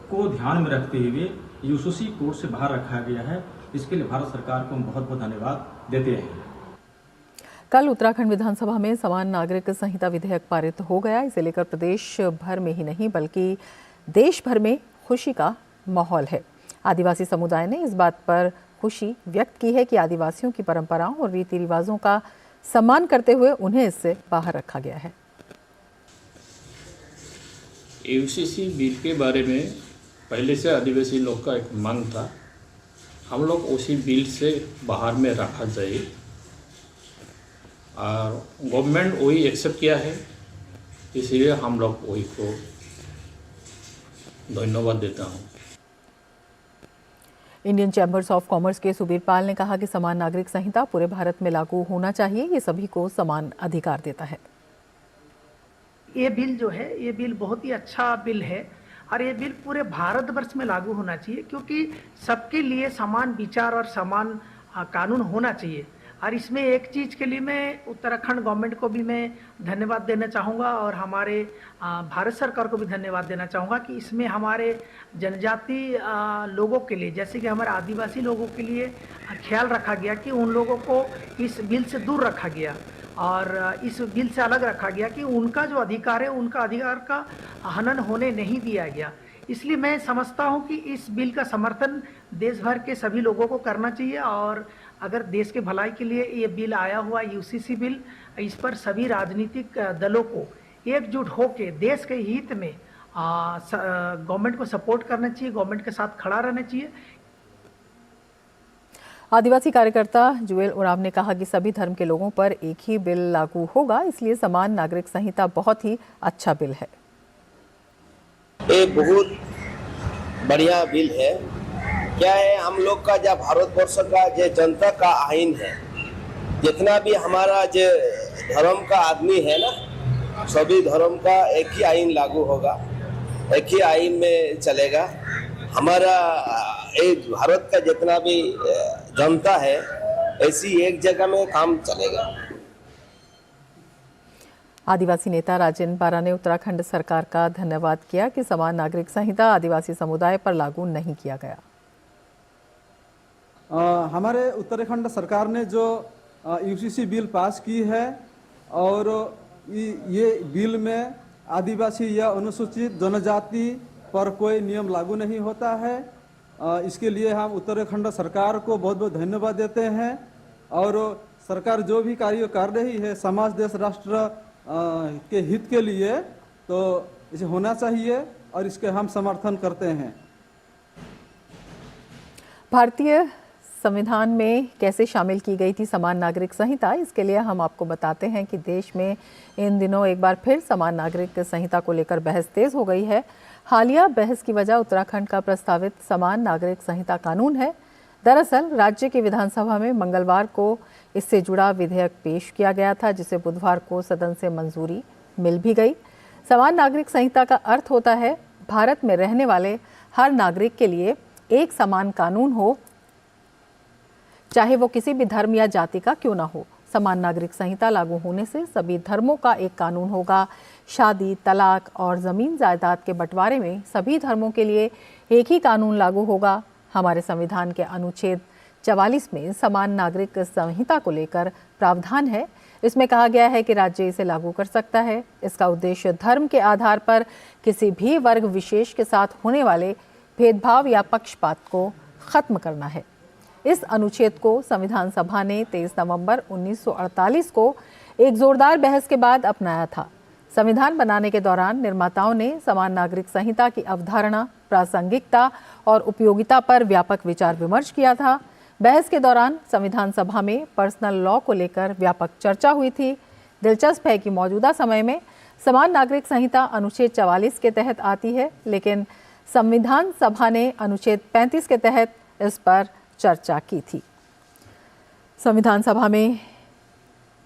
को ध्यान में रखते हुए यूसीसी कोड से बाहर रखा गया है। इसके लिए भारत सरकार को हम बहुत बहुत धन्यवाद देते हैं। कल उत्तराखंड विधानसभा में समान नागरिक संहिता विधेयक पारित हो गया। इसे लेकर प्रदेश भर में ही नहीं बल्कि देश भर में खुशी का माहौल है। आदिवासी समुदाय ने इस बात पर खुशी व्यक्त की है कि आदिवासियों की परंपराओं और रीति रिवाजों का सम्मान करते हुए उन्हें इससे बाहर रखा गया है। यूसीसी बिल के बारे में पहले से आदिवासी लोग का एक मांग था, हम लोग उसी बिल से बाहर में रखा जाए, और गवर्नमेंट वही एक्सेप्ट किया है, इसलिए हम लोग वही को धन्यवाद देता हूँ। इंडियन चैम्बर्स ऑफ कॉमर्स के सुबीर पाल ने कहा कि समान नागरिक संहिता पूरे भारत में लागू होना चाहिए, ये सभी को समान अधिकार देता है। ये बिल जो है, ये बिल बहुत ही अच्छा बिल है, और ये बिल पूरे भारतवर्ष में लागू होना चाहिए, क्योंकि सबके लिए समान विचार और समान कानून होना चाहिए। और इसमें एक चीज़ के लिए मैं उत्तराखंड गवर्नमेंट को भी मैं धन्यवाद देना चाहूँगा, और हमारे भारत सरकार को भी धन्यवाद देना चाहूँगा कि इसमें हमारे जनजाति लोगों के लिए, जैसे कि हमारे आदिवासी लोगों के लिए ख्याल रखा गया कि उन लोगों को इस बिल से दूर रखा गया, और इस बिल से अलग रखा गया कि उनका जो अधिकार है, उनका अधिकार का हनन होने नहीं दिया गया। इसलिए मैं समझता हूं कि इस बिल का समर्थन देश भर के सभी लोगों को करना चाहिए, और अगर देश के भलाई के लिए ये बिल आया हुआ यूसीसी बिल, इस पर सभी राजनीतिक दलों को एकजुट होकर देश के हित में गवर्नमेंट को सपोर्ट करना चाहिए, गवर्नमेंट के साथ खड़ा रहना चाहिए। आदिवासी कार्यकर्ता जुएल उराव ने कहा कि सभी धर्म के लोगों पर एक ही बिल लागू होगा, इसलिए समान नागरिक संहिता बहुत ही अच्छा बिल है। ये बहुत बढ़िया बिल है। क्या है, हम लोग का जो भारतवर्ष का जो जनता का आइन है, जितना भी हमारा जो धर्म का आदमी है ना, सभी धर्म का एक ही आइन लागू होगा, एक ही आइन में चलेगा। हमारा एक भारत का जितना भी जनता है, ऐसी एक जगह में काम चलेगा। आदिवासी नेता राजेंद्र बारा ने उत्तराखंड सरकार का धन्यवाद किया कि समान नागरिक संहिता आदिवासी समुदाय पर लागू नहीं किया गया। हमारे उत्तराखंड सरकार ने जो यूसीसी बिल पास की है, और ये बिल में आदिवासी या अनुसूचित जनजाति पर कोई नियम लागू नहीं होता है। इसके लिए हम उत्तराखंड सरकार को बहुत बहुत धन्यवाद देते हैं, और सरकार जो भी कार्य कर रही है समाज, देश, राष्ट्र के हित के लिए, तो इसे होना चाहिए, और इसके हम समर्थन करते हैं। भारतीय संविधान में कैसे शामिल की गई थी समान नागरिक संहिता, इसके लिए हम आपको बताते हैं कि देश में इन दिनों एक बार फिर समान नागरिक संहिता को लेकर बहस तेज हो गई है। हालिया बहस की वजह उत्तराखंड का प्रस्तावित समान नागरिक संहिता कानून है। दरअसल राज्य की विधानसभा में मंगलवार को इससे जुड़ा विधेयक पेश किया गया था, जिसे बुधवार को सदन से मंजूरी मिल भी गई। समान नागरिक संहिता का अर्थ होता है भारत में रहने वाले हर नागरिक के लिए एक समान कानून हो, चाहे वो किसी भी धर्म या जाति का क्यों ना हो। समान नागरिक संहिता लागू होने से सभी धर्मों का एक कानून होगा। शादी, तलाक और जमीन जायदाद के बंटवारे में सभी धर्मों के लिए एक ही कानून लागू होगा। हमारे संविधान के अनुच्छेद 44 में समान नागरिक संहिता को लेकर प्रावधान है। इसमें कहा गया है कि राज्य इसे लागू कर सकता है। इसका उद्देश्य धर्म के आधार पर किसी भी वर्ग विशेष के साथ होने वाले भेदभाव या पक्षपात को खत्म करना है। इस अनुच्छेद को संविधान सभा ने 23 नवंबर 1948 को एक जोरदार बहस के बाद अपनाया था। संविधान बनाने के दौरान निर्माताओं ने समान नागरिक संहिता की अवधारणा, प्रासंगिकता और उपयोगिता पर व्यापक विचार विमर्श किया था। बहस के दौरान संविधान सभा में पर्सनल लॉ को लेकर व्यापक चर्चा हुई थी। दिलचस्प है कि मौजूदा समय में समान नागरिक संहिता अनुच्छेद 44 के तहत आती है, लेकिन संविधान सभा ने अनुच्छेद 35 के तहत इस पर चर्चा की थी। संविधान सभा में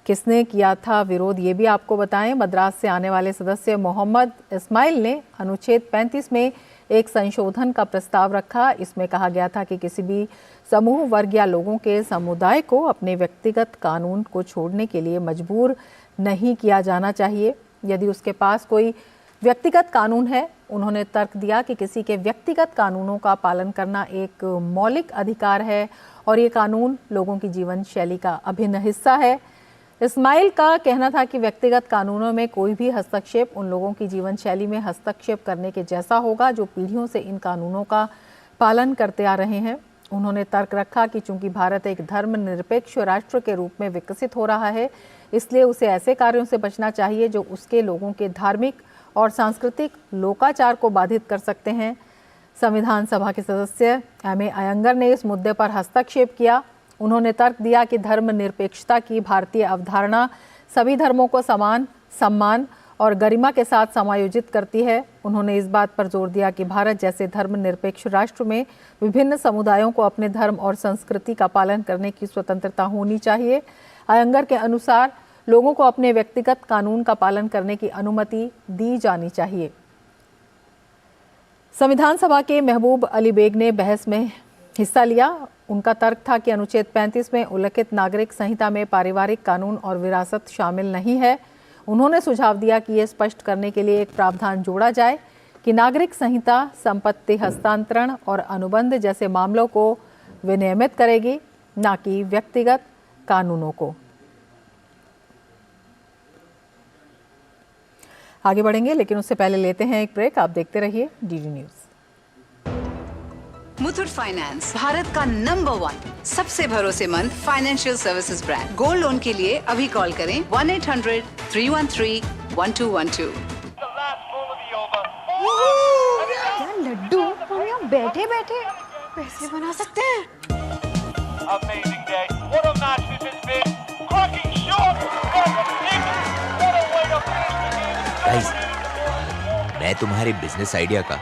किसने किया था विरोध, ये भी आपको बताएं। मद्रास से आने वाले सदस्य मोहम्मद इस्माइल ने अनुच्छेद 35 में एक संशोधन का प्रस्ताव रखा। इसमें कहा गया था कि किसी भी समूह, वर्ग या लोगों के समुदाय को अपने व्यक्तिगत कानून को छोड़ने के लिए मजबूर नहीं किया जाना चाहिए यदि उसके पास कोई व्यक्तिगत कानून है। उन्होंने तर्क दिया कि किसी के व्यक्तिगत कानूनों का पालन करना एक मौलिक अधिकार है और ये कानून लोगों की जीवन शैली का अभिन्न हिस्सा है। इस्माइल का कहना था कि व्यक्तिगत कानूनों में कोई भी हस्तक्षेप उन लोगों की जीवन शैली में हस्तक्षेप करने के जैसा होगा जो पीढ़ियों से इन कानूनों का पालन करते आ रहे हैं। उन्होंने तर्क रखा कि चूंकि भारत एक धर्मनिरपेक्ष राष्ट्र के रूप में विकसित हो रहा है, इसलिए उसे ऐसे कार्यों से बचना चाहिए जो उसके लोगों के धार्मिक और सांस्कृतिक लोकाचार को बाधित कर सकते हैं। संविधान सभा के सदस्य एम.ए. अयंगर ने इस मुद्दे पर हस्तक्षेप किया। उन्होंने तर्क दिया कि धर्मनिरपेक्षता की भारतीय अवधारणा सभी धर्मों को समान सम्मान और गरिमा के साथ समायोजित करती है। उन्होंने इस बात पर जोर दिया कि भारत जैसे धर्मनिरपेक्ष राष्ट्र में विभिन्न समुदायों को अपने धर्म और संस्कृति का पालन करने की स्वतंत्रता होनी चाहिए। अयंगर के अनुसार लोगों को अपने व्यक्तिगत कानून का पालन करने की अनुमति दी जानी चाहिए। संविधान सभा के महबूब अली बेग ने बहस में हिस्सा लिया। उनका तर्क था कि अनुच्छेद 35 में उल्लिखित नागरिक संहिता में पारिवारिक कानून और विरासत शामिल नहीं है। उन्होंने सुझाव दिया कि ये स्पष्ट करने के लिए एक प्रावधान जोड़ा जाए कि नागरिक संहिता संपत्ति हस्तांतरण और अनुबंध जैसे मामलों को विनियमित करेगी, न कि व्यक्तिगत कानूनों को। आगे बढ़ेंगे, लेकिन उससे पहले लेते हैं एक ब्रेक। आप देखते रहिए DD news. Muthoot finance Bharat का नंबर 1 सबसे भरोसेमंद financial services brand. Gold loan के लिए अभी कॉल करें 1-800-313-1212। क्या लड्डू, हम यहाँ बैठे बैठे पैसे बना सकते हैं। गाइस, मैं तुम्हारे बिजनेस आइडिया का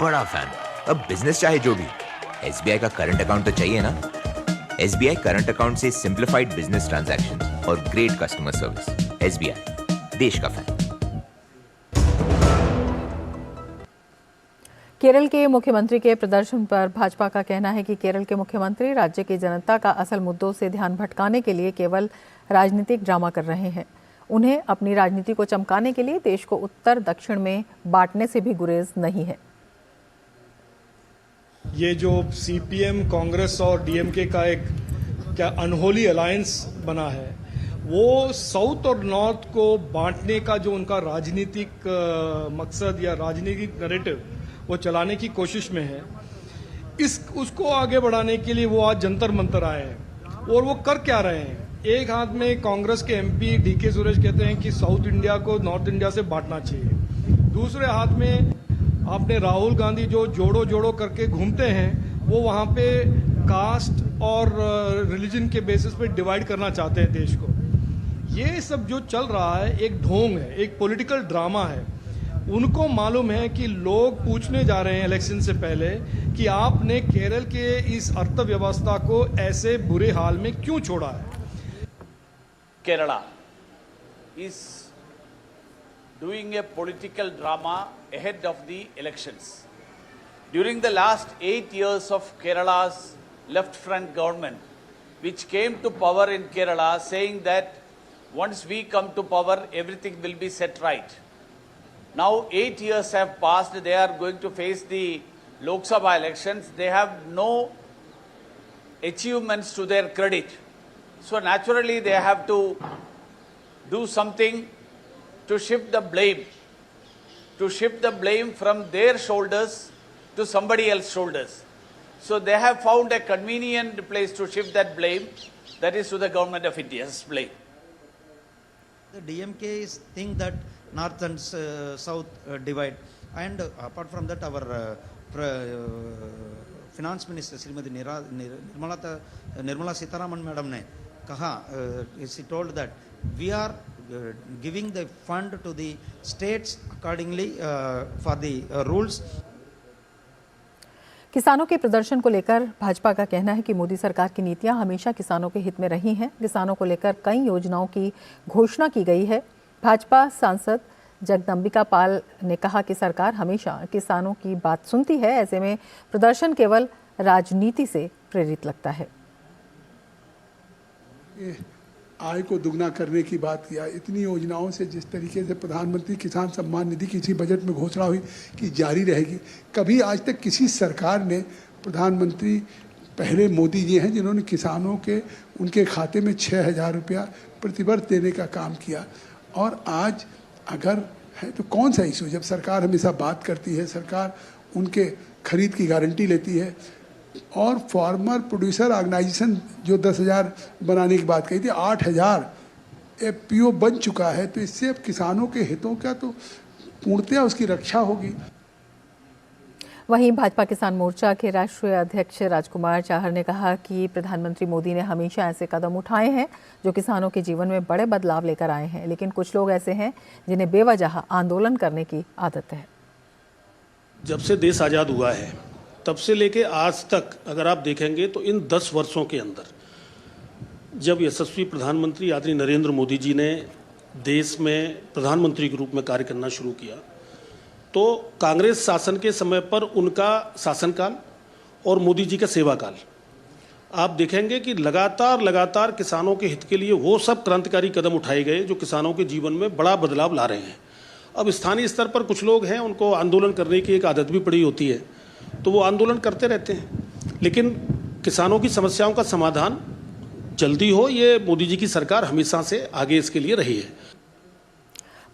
बड़ा फैन हूं। अब बिजनेस चाहे जो भी, SBI का करंट अकाउंट तो चाहिए ना। SBI करंट अकाउंट से सिंप्लीफाइड बिजनेस ट्रांजैक्शंस और ग्रेट कस्टमर सर्विस। SBI, देश का फैन। केरल के मुख्यमंत्री के प्रदर्शन पर भाजपा का कहना है कि केरल के मुख्यमंत्री राज्य की जनता का असल मुद्दों से ध्यान भटकाने के लिए केवल राजनीतिक ड्रामा कर रहे हैं। उन्हें अपनी राजनीति को चमकाने के लिए देश को उत्तर दक्षिण में बांटने से भी गुरेज नहीं है। ये जो CPM, कांग्रेस और DMK का एक क्या अनहोली अलायंस बना है, वो साउथ और नॉर्थ को बांटने का जो उनका राजनीतिक मकसद या राजनीतिक नैरेटिव वो चलाने की कोशिश में है, उसको आगे बढ़ाने के लिए वो आज जंतर मंतर आए हैं। और वो कर क्या रहे हैं? एक हाथ में कांग्रेस के MP DK सुरेश कहते हैं कि साउथ इंडिया को नॉर्थ इंडिया से बांटना चाहिए, दूसरे हाथ में आपने राहुल गांधी जो जोड़ो जोड़ो करके घूमते हैं, वो वहाँ पे कास्ट और रिलीजन के बेसिस पे डिवाइड करना चाहते हैं देश को। ये सब जो चल रहा है एक ढोंग है, एक पॉलिटिकल ड्रामा है। उनको मालूम है कि लोग पूछने जा रहे हैं इलेक्शन से पहले कि आपने केरल के इस अर्थव्यवस्था को ऐसे बुरे हाल में क्यों छोड़ा है। Kerala is doing a political drama ahead of the elections. During the last 8 years of Kerala's left front government, which came to power in Kerala saying that once we come to power, everything will be set right. Now 8 years have passed, they are going to face the Lok Sabha elections. They have no achievements to their credit. So naturally they have to do something to shift the blame from their shoulders to somebody else's shoulders. So they have found a convenient place to shift that blame, that is to the government of India's blame. The DMK is think that north and south divide, and apart from that our finance minister Srimati Nirmala Sitharaman madam ने कहा, she told that we are giving the fund to the states accordingly for the rules. किसानों के प्रदर्शन को लेकर भाजपा का कहना है कि मोदी सरकार की नीतियां हमेशा किसानों के हित में रही हैं। किसानों को लेकर कई योजनाओं की घोषणा की गई है। भाजपा सांसद जगदम्बिका पाल ने कहा कि सरकार हमेशा किसानों की बात सुनती है, ऐसे में प्रदर्शन केवल राजनीति से प्रेरित लगता है। आय को दुगना करने की बात किया, इतनी योजनाओं से जिस तरीके से प्रधानमंत्री किसान सम्मान निधि की इसी बजट में घोषणा हुई कि जारी रहेगी, कभी आज तक किसी सरकार ने, प्रधानमंत्री पहले मोदी जी हैं जिन्होंने किसानों के उनके खाते में 6,000 रुपया प्रतिवर्ष देने का काम किया, और आज अगर है तो कौन सा इशू, जब सरकार हमेशा बात करती है, सरकार उनके खरीद की गारंटी लेती है, और फार्मर प्रोड्यूसर ऑर्गेनाइजेशन जो 10,000 बनाने की बात कही थी, 8,000 एफपीओ बन चुका है, तो इससे अब किसानों के हितों का तो पूर्णतया उसकी रक्षा होगी। वहीं भाजपा किसान मोर्चा के राष्ट्रीय अध्यक्ष राजकुमार चाहर ने कहा कि प्रधानमंत्री मोदी ने हमेशा ऐसे कदम उठाए हैं जो किसानों के जीवन में बड़े बदलाव लेकर आए हैं, लेकिन कुछ लोग ऐसे हैं जिन्हें बेवजह आंदोलन करने की आदत है। जब से देश आज़ाद हुआ है तब से लेके आज तक अगर आप देखेंगे तो इन 10 वर्षों के अंदर जब यशस्वी प्रधानमंत्री आदरणीय नरेंद्र मोदी जी ने देश में प्रधानमंत्री के रूप में कार्य करना शुरू किया, तो कांग्रेस शासन के समय पर उनका शासनकाल और मोदी जी का सेवाकाल आप देखेंगे कि लगातार किसानों के हित के लिए वो सब क्रांतिकारी कदम उठाए गए जो किसानों के जीवन में बड़ा बदलाव ला रहे हैं। अब स्थानीय स्तर पर कुछ लोग हैं, उनको आंदोलन करने की एक आदत भी पड़ी होती है, तो वो आंदोलन करते रहते हैं, लेकिन किसानों की समस्याओं का समाधान जल्दी हो, ये मोदी जी की सरकार हमेशा से आगे इसके लिए रही है।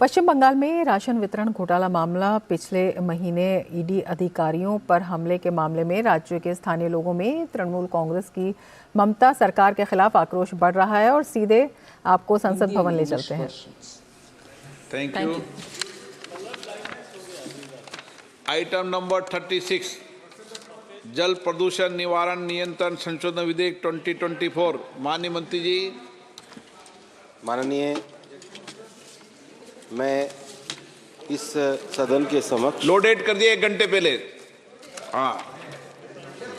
पश्चिम बंगाल में राशन वितरण घोटाला मामला, पिछले महीने ईडी अधिकारियों पर हमले के मामले में राज्य के स्थानीय लोगों में तृणमूल कांग्रेस की ममता सरकार के खिलाफ आक्रोश बढ़ रहा है और सीधे आपको संसद भवन ले चलते हैं। Thank you. आइटम नंबर 36, जल प्रदूषण निवारण नियंत्रण संशोधन विधेयक 2024। माननीय मंत्री जी। माननीय, मैं इस सदन के समक्ष लोडेट कर दिए 1 घंटे पहले। हाँ,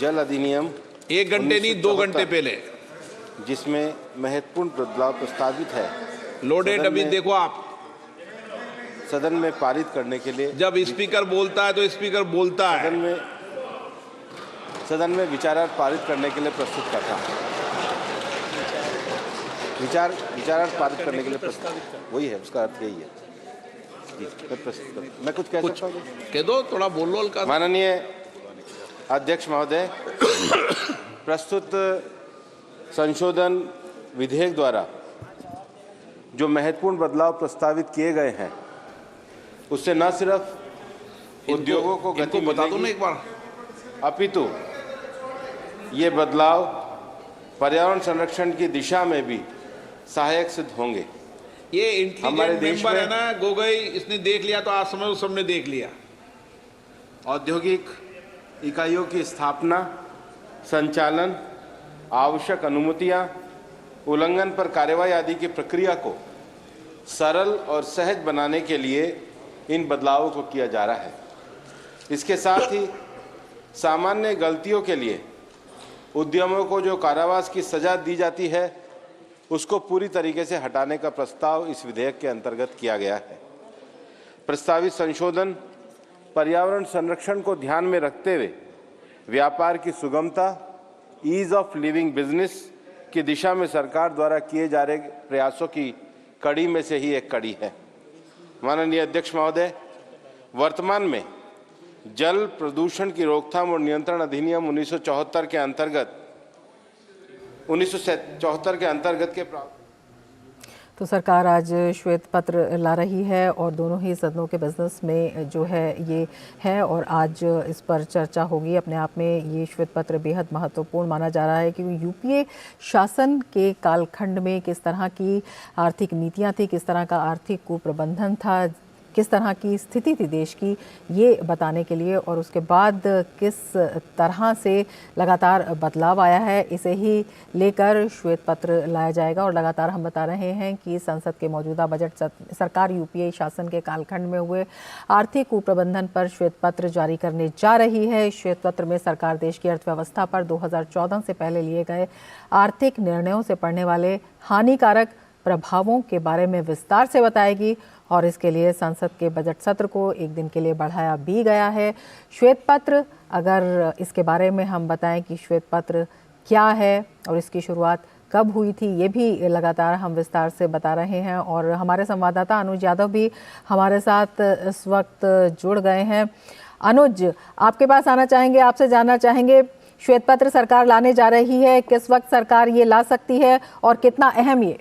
जल अधिनियम 1 घंटे नहीं 2 घंटे पहले, जिसमें महत्वपूर्ण बदलाव प्रस्तावित है, लोडेट अभी देखो आप सदन में पारित करने के लिए। जब स्पीकर बोलता है तो स्पीकर बोलता है। सदन में विचारार्थ पारित करने के लिए प्रस्तुत करता हूँ। विचारार्थ पारित करने के लिए प्रस्तुत, वही है, उसका अर्थ यही है। मैं कुछ कह सकता हूँ? कह दो, थोड़ा बोल लो हल्का। माननीय अध्यक्ष महोदय, प्रस्तुत संशोधन विधेयक द्वारा जो महत्वपूर्ण बदलाव प्रस्तावित किए गए हैं, उससे न सिर्फ उद्योगों को गति बता दो ना एक बार, अपितु ये बदलाव पर्यावरण संरक्षण की दिशा में भी सहायक सिद्ध होंगे। ये इंटेलिजेंट मेंबर है ना गोगोई, इसने देख लिया तो आज समझो सबने देख लिया। औद्योगिक इकाइयों की स्थापना, संचालन, आवश्यक अनुमतियां, उल्लंघन पर कार्रवाई आदि की प्रक्रिया को सरल और सहज बनाने के लिए इन बदलावों को किया जा रहा है। इसके साथ ही सामान्य गलतियों के लिए उद्यमों को जो कारावास की सजा दी जाती है उसको पूरी तरीके से हटाने का प्रस्ताव इस विधेयक के अंतर्गत किया गया है। प्रस्तावित संशोधन पर्यावरण संरक्षण को ध्यान में रखते हुए व्यापार की सुगमता, ईज ऑफ लिविंग बिजनेस की दिशा में सरकार द्वारा किए जा रहे प्रयासों की कड़ी में से ही एक कड़ी है। माननीय अध्यक्ष महोदय, वर्तमान में जल प्रदूषण की रोकथाम और नियंत्रण अधिनियम 1974 के अंतर्गत के तो सरकार आज श्वेत पत्र ला रही है और दोनों ही सदनों के बिजनेस में जो है ये है और आज इस पर चर्चा होगी। अपने आप में ये श्वेत पत्र बेहद महत्वपूर्ण माना जा रहा है क्योंकि यूपीए शासन के कालखंड में किस तरह की आर्थिक नीतियां थी, किस तरह का आर्थिक कुप्रबंधन था, किस तरह की स्थिति थी देश की, ये बताने के लिए और उसके बाद किस तरह से लगातार बदलाव आया है, इसे ही लेकर श्वेत पत्र लाया जाएगा। और लगातार हम बता रहे हैं कि संसद के मौजूदा बजट सरकार यूपीए शासन के कालखंड में हुए आर्थिक कुप्रबंधन पर श्वेत पत्र जारी करने जा रही है। श्वेत पत्र में सरकार देश की अर्थव्यवस्था पर 2014 से पहले लिए गए आर्थिक निर्णयों से पड़ने वाले हानिकारक प्रभावों के बारे में विस्तार से बताएगी और इसके लिए संसद के बजट सत्र को एक दिन के लिए बढ़ाया भी गया है। श्वेत पत्र, अगर इसके बारे में हम बताएं कि श्वेत पत्र क्या है और इसकी शुरुआत कब हुई थी, ये भी लगातार हम विस्तार से बता रहे हैं और हमारे संवाददाता अनुज यादव भी हमारे साथ इस वक्त जुड़ गए हैं। अनुज, आपके पास आना चाहेंगे, आपसे जानना चाहेंगे श्वेत पत्र सरकार लाने जा रही है, किस वक्त सरकार ये ला सकती है और कितना अहम ये?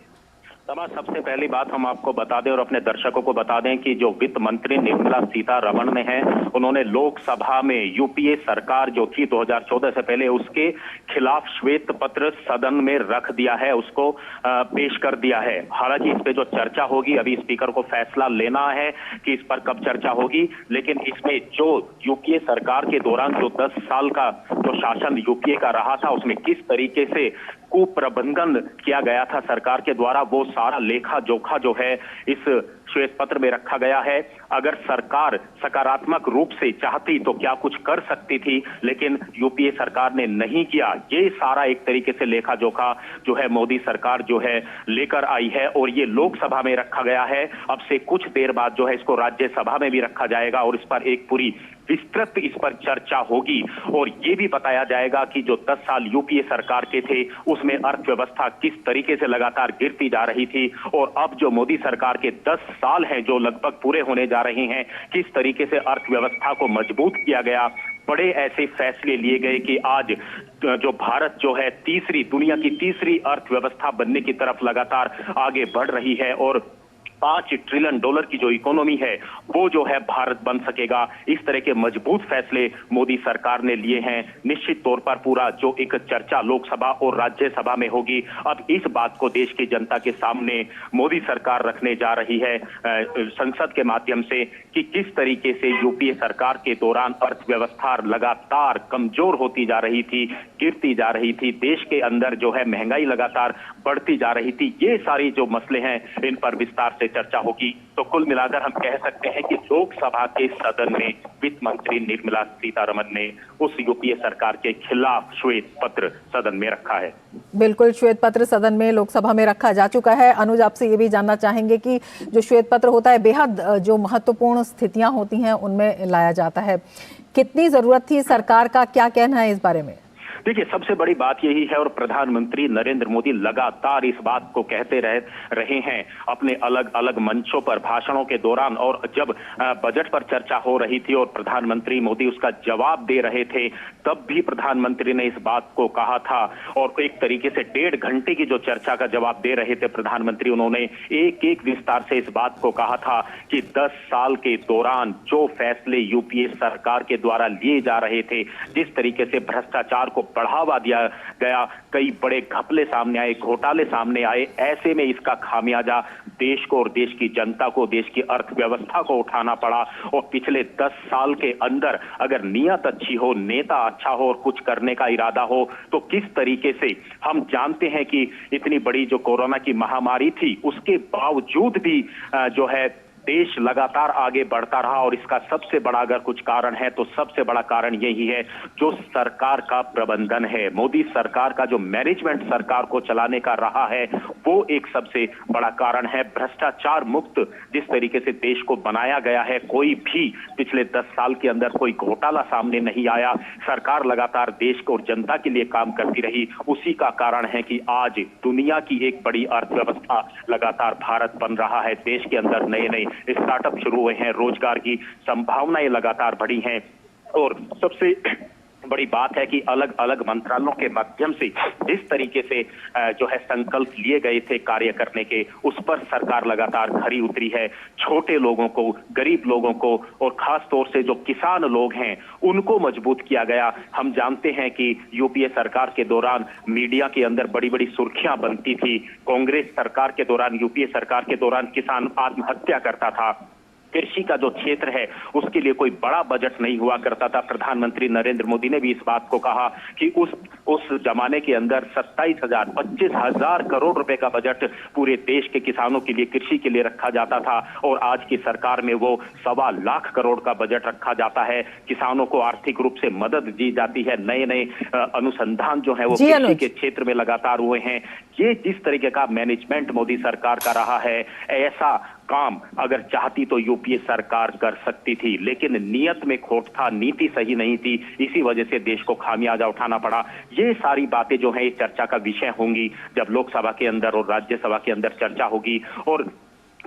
सबसे पहली बात हम आपको बता दें और अपने दर्शकों को बता दें कि जो वित्त मंत्री निर्मला सीतारमण ने है, उन्होंने लोकसभा में यूपीए सरकार जो थी 2014 से पहले उसके खिलाफ श्वेत पत्र सदन में रख दिया है, उसको पेश कर दिया है। हालांकि इस पे जो चर्चा होगी, अभी स्पीकर को फैसला लेना है कि इस पर कब चर्चा होगी, लेकिन इसमें जो यूपीए सरकार के दौरान जो 10 साल का जो शासन यूपीए का रहा था उसमें किस तरीके से कुप्रबंधन किया गया था सरकार के द्वारा, वो सारा लेखा जोखा जो है इस श्वेत पत्र में रखा गया है। अगर सरकार सकारात्मक रूप से चाहती तो क्या कुछ कर सकती थी, लेकिन यूपीए सरकार ने नहीं किया। ये सारा एक तरीके से लेखा जोखा जो है मोदी सरकार जो है लेकर आई है और ये लोकसभा में रखा गया है। अब से कुछ देर बाद जो है इसको राज्यसभा में भी रखा जाएगा और इस पर एक पूरी विस्तृत इस पर चर्चा होगी और ये भी बताया जाएगा कि जो 10 साल यूपीए सरकार के थे उसमें अर्थव्यवस्था किस तरीके से लगातार गिरती जा रही थी और अब जो मोदी सरकार के 10 साल हैं जो लगभग पूरे होने जा रहे हैं, किस तरीके से अर्थव्यवस्था को मजबूत किया गया। बड़े ऐसे फैसले लिए गए कि आज जो भारत जो है दुनिया की तीसरी अर्थव्यवस्था बनने की तरफ लगातार आगे बढ़ रही है और $5 ट्रिलियन की जो इकोनॉमी है वो जो है भारत बन सकेगा। इस तरह के मजबूत फैसले मोदी सरकार ने लिए हैं। निश्चित तौर पर पूरा जो एक चर्चा लोकसभा और राज्यसभा में होगी। अब इस बात को देश की जनता के सामने मोदी सरकार रखने जा रही है संसद के माध्यम से कि किस तरीके से यूपीए सरकार के दौरान अर्थव्यवस्था लगातार कमजोर होती जा रही थी, गिरती जा रही थी, देश के अंदर जो है महंगाई लगातार बढ़ती जा रही थी। ये सारी जो मसले हैं इन पर विस्तार से चर्चा होगी। तो कुल मिलाकर हम कह सकते हैं कि लोकसभा के सदन में वित्त मंत्री निर्मला सीतारमण ने उस यूपीए सरकार के खिलाफ श्वेत पत्र सदन में रखा है। बिल्कुल, श्वेत पत्र सदन में लोकसभा में रखा जा चुका है। अनुज, आपसे ये भी जानना चाहेंगे कि जो श्वेत पत्र होता है बेहद जो महत्वपूर्ण स्थितियां होती हैं उनमें लाया जाता है, कितनी जरूरत थी, सरकार का क्या कहना है इस बारे में? देखिए, सबसे बड़ी बात यही है और प्रधानमंत्री नरेंद्र मोदी लगातार इस बात को कहते रहे हैं अपने अलग अलग मंचों पर, भाषणों के दौरान, और जब बजट पर चर्चा हो रही थी और प्रधानमंत्री मोदी उसका जवाब दे रहे थे तब भी प्रधानमंत्री ने इस बात को कहा था और एक तरीके से 1.5 घंटे की जो चर्चा का जवाब दे रहे थे प्रधानमंत्री, उन्होंने एक एक विस्तार से इस बात को कहा था कि 10 साल के दौरान जो फैसले यूपीए सरकार के द्वारा लिए जा रहे थे, जिस तरीके से भ्रष्टाचार को बढ़ावा दिया गया, कई बड़े घपले सामने आए, घोटाले सामने आए, ऐसे में इसका खामियाजा देश को और देश की जनता को, देश की अर्थव्यवस्था को उठाना पड़ा। और पिछले 10 साल के अंदर अगर नीयत अच्छी हो, नेता अच्छा हो और कुछ करने का इरादा हो तो किस तरीके से, हम जानते हैं कि इतनी बड़ी जो कोरोना की महामारी थी उसके बावजूद भी जो है देश लगातार आगे बढ़ता रहा और इसका सबसे बड़ा अगर कुछ कारण है तो सबसे बड़ा कारण यही है जो सरकार का प्रबंधन है। मोदी सरकार का जो मैनेजमेंट सरकार को चलाने का रहा है वो एक सबसे बड़ा कारण है। भ्रष्टाचार मुक्त जिस तरीके से देश को बनाया गया है, कोई भी पिछले 10 साल के अंदर कोई घोटाला सामने नहीं आया। सरकार लगातार देश को और जनता के लिए काम करती रही। उसी का कारण है कि आज दुनिया की एक बड़ी अर्थव्यवस्था लगातार भारत बन रहा है। देश के अंदर नए नए स्टार्टअप शुरू हुए हैं, रोजगार की संभावनाएं लगातार बढ़ी हैं और सबसे बड़ी बात है कि अलग अलग मंत्रालयों के माध्यम से जिस तरीके से जो है संकल्प लिए गए थे कार्य करने के, उस पर सरकार लगातार खरी उतरी है। छोटे लोगों को, गरीब लोगों को और खास तौर से जो किसान लोग हैं उनको मजबूत किया गया। हम जानते हैं कि यूपीए सरकार के दौरान मीडिया के अंदर बड़ी बड़ी सुर्खियां बनती थी। कांग्रेस सरकार के दौरान, यूपीए सरकार के दौरान किसान आत्महत्या करता था। कृषि का जो क्षेत्र है उसके लिए कोई बड़ा बजट नहीं हुआ करता था। प्रधानमंत्री नरेंद्र मोदी ने भी इस बात को कहा कि उस जमाने के अंदर 27,000 25,000 करोड़ रुपए का बजट पूरे देश के किसानों के लिए, कृषि के लिए रखा जाता था और आज की सरकार में वो 1.25 लाख करोड़ का बजट रखा जाता है। किसानों को आर्थिक रूप से मदद दी जाती है। नए नए अनुसंधान जो है वो कृषि के क्षेत्र में लगातार हुए हैं। ये जिस तरीके का मैनेजमेंट मोदी सरकार का रहा है, ऐसा काम अगर चाहती तो यूपीए सरकार कर सकती थी, लेकिन नियत में खोट था, नीति सही नहीं थी। इसी वजह से देश को खामियाजा उठाना पड़ा। ये सारी बातें जो है चर्चा का विषय होंगी जब लोकसभा के अंदर और राज्यसभा के अंदर चर्चा होगी और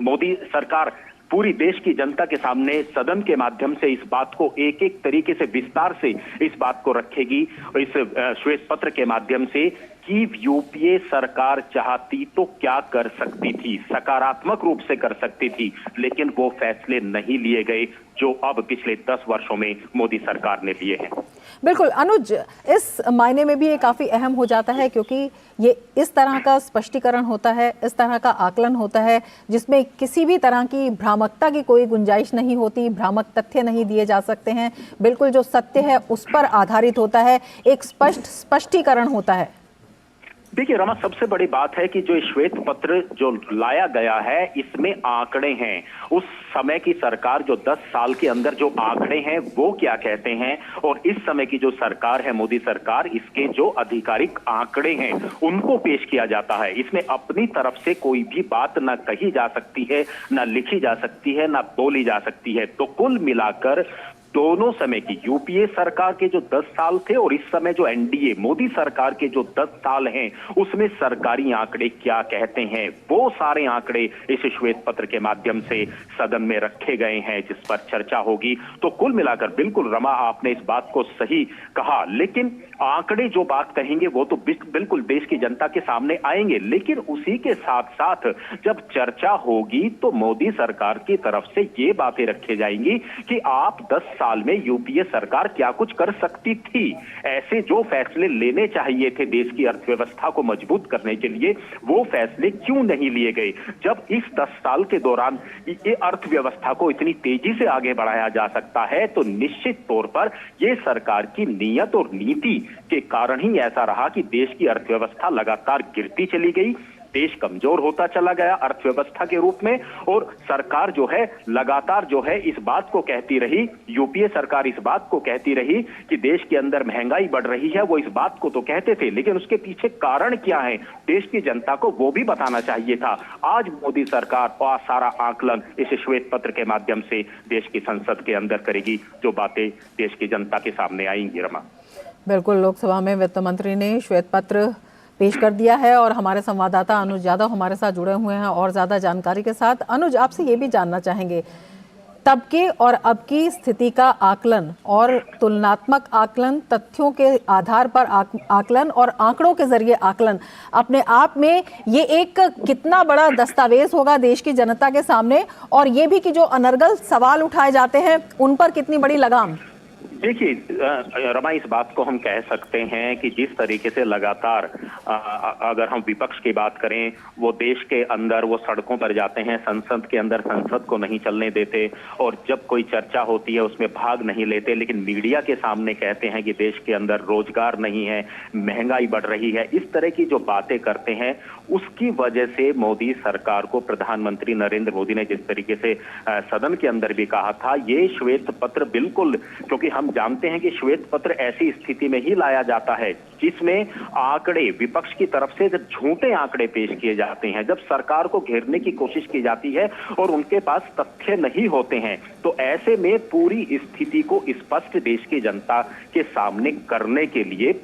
मोदी सरकार पूरी देश की जनता के सामने सदन के माध्यम से इस बात को एक एक तरीके से विस्तार से इस बात को रखेगी इस श्वेत पत्र के माध्यम से कि यूपीए सरकार चाहती तो क्या कर सकती थी, सकारात्मक रूप से कर सकती थी, लेकिन वो फैसले नहीं लिए गए जो अब पिछले 10 वर्षों में मोदी सरकार ने लिए हैं। बिल्कुल अनुज, इस मायने में भी ये काफी अहम हो जाता है क्योंकि ये इस तरह का स्पष्टीकरण होता है, इस तरह का आकलन होता है जिसमें किसी भी तरह की भ्रामकता की कोई गुंजाइश नहीं होती, भ्रामक तथ्य नहीं दिए जा सकते हैं। बिल्कुल जो सत्य है उस पर आधारित होता है, एक स्पष्टीकरण होता है। देखिए रमा, सबसे बड़ी बात है कि जो श्वेत पत्र जो लाया गया है इसमें आंकड़े हैं। उस समय की सरकार जो 10 साल के अंदर जो आंकड़े हैं वो क्या कहते हैं और इस समय की जो सरकार है मोदी सरकार, इसके जो आधिकारिक आंकड़े हैं उनको पेश किया जाता है। इसमें अपनी तरफ से कोई भी बात ना कही जा सकती है, ना लिखी जा सकती है, ना बोली जा सकती है। तो कुल मिलाकर दोनों समय की यूपीए सरकार के जो 10 साल थे और इस समय जो एनडीए मोदी सरकार के जो 10 साल हैं उसमें सरकारी आंकड़े क्या कहते हैं, वो सारे आंकड़े इस श्वेत पत्र के माध्यम से सदन में रखे गए हैं जिस पर चर्चा होगी। तो कुल मिलाकर बिल्कुल रमा, आपने इस बात को सही कहा, लेकिन आंकड़े जो बात कहेंगे वो तो बिल्कुल देश की जनता के सामने आएंगे, लेकिन उसी के साथ साथ जब चर्चा होगी तो मोदी सरकार की तरफ से ये बातें रखी जाएंगी कि आप 10 साल में यूपीए सरकार क्या कुछ कर सकती थी, ऐसे जो फैसले लेने चाहिए थे देश की अर्थव्यवस्था को मजबूत करने के लिए, वो फैसले क्यों नहीं लिए गए। जब इस 10 साल के दौरान ये अर्थव्यवस्था को इतनी तेजी से आगे बढ़ाया जा सकता है तो निश्चित तौर पर ये सरकार की नीयत और नीति के कारण ही ऐसा रहा कि देश की अर्थव्यवस्था लगातार गिरती चली गई, देश कमजोर होता चला गया अर्थव्यवस्था के रूप में और सरकार जो है लगातार जो है इस बात को कहती रही, यूपीए सरकार इस बात को कहती रही कि देश के अंदर महंगाई बढ़ रही है। वो इस बात को तो कहते थे, लेकिन उसके पीछे कारण क्या है देश की जनता को वो भी बताना चाहिए था। आज मोदी सरकार और सारा आकलन इस श्वेत पत्र के माध्यम से देश की संसद के अंदर करेगी, जो बातें देश की जनता के सामने आएंगी। रमा, बिल्कुल, लोकसभा में वित्त मंत्री ने श्वेत पत्र पेश कर दिया है और हमारे संवाददाता अनुज यादव हमारे साथ जुड़े हुए हैं और ज्यादा जानकारी के साथ। अनुज, आपसे ये भी जानना चाहेंगे, तब के और अब की स्थिति का आकलन और तुलनात्मक आकलन, तथ्यों के आधार पर आकलन और आंकड़ों के जरिए आकलन, अपने आप में ये एक कितना बड़ा दस्तावेज होगा देश की जनता के सामने, और ये भी कि जो अनर्गल सवाल उठाए जाते हैं उन पर कितनी बड़ी लगाम। देखिए रमा, इस बात को हम कह सकते हैं कि जिस तरीके से लगातार अगर हम विपक्ष की बात करें, वो देश के अंदर वो सड़कों पर जाते हैं, संसद के अंदर संसद को नहीं चलने देते और जब कोई चर्चा होती है उसमें भाग नहीं लेते, लेकिन मीडिया के सामने कहते हैं कि देश के अंदर रोजगार नहीं है, महंगाई बढ़ रही है, इस तरह की जो बातें करते हैं उसकी वजह से मोदी सरकार को प्रधानमंत्री नरेंद्र मोदी ने जिस तरीके से सदन के अंदर भी कहा था, ये श्वेत पत्र बिल्कुल, क्योंकि हम जानते हैं कि श्वेत पत्र ऐसी स्थिति में ही लाया जाता है जिसमें आंकड़े विपक्ष की तरफ से जब झूठे आंकड़े पेश किए जाते हैं, जब सरकार को घेरने की कोशिश की जाती है और उनके पास तथ्य नहीं होते हैं, तो ऐसे में पूरी स्थिति को स्पष्ट देश की जनता के सामने करने के लिए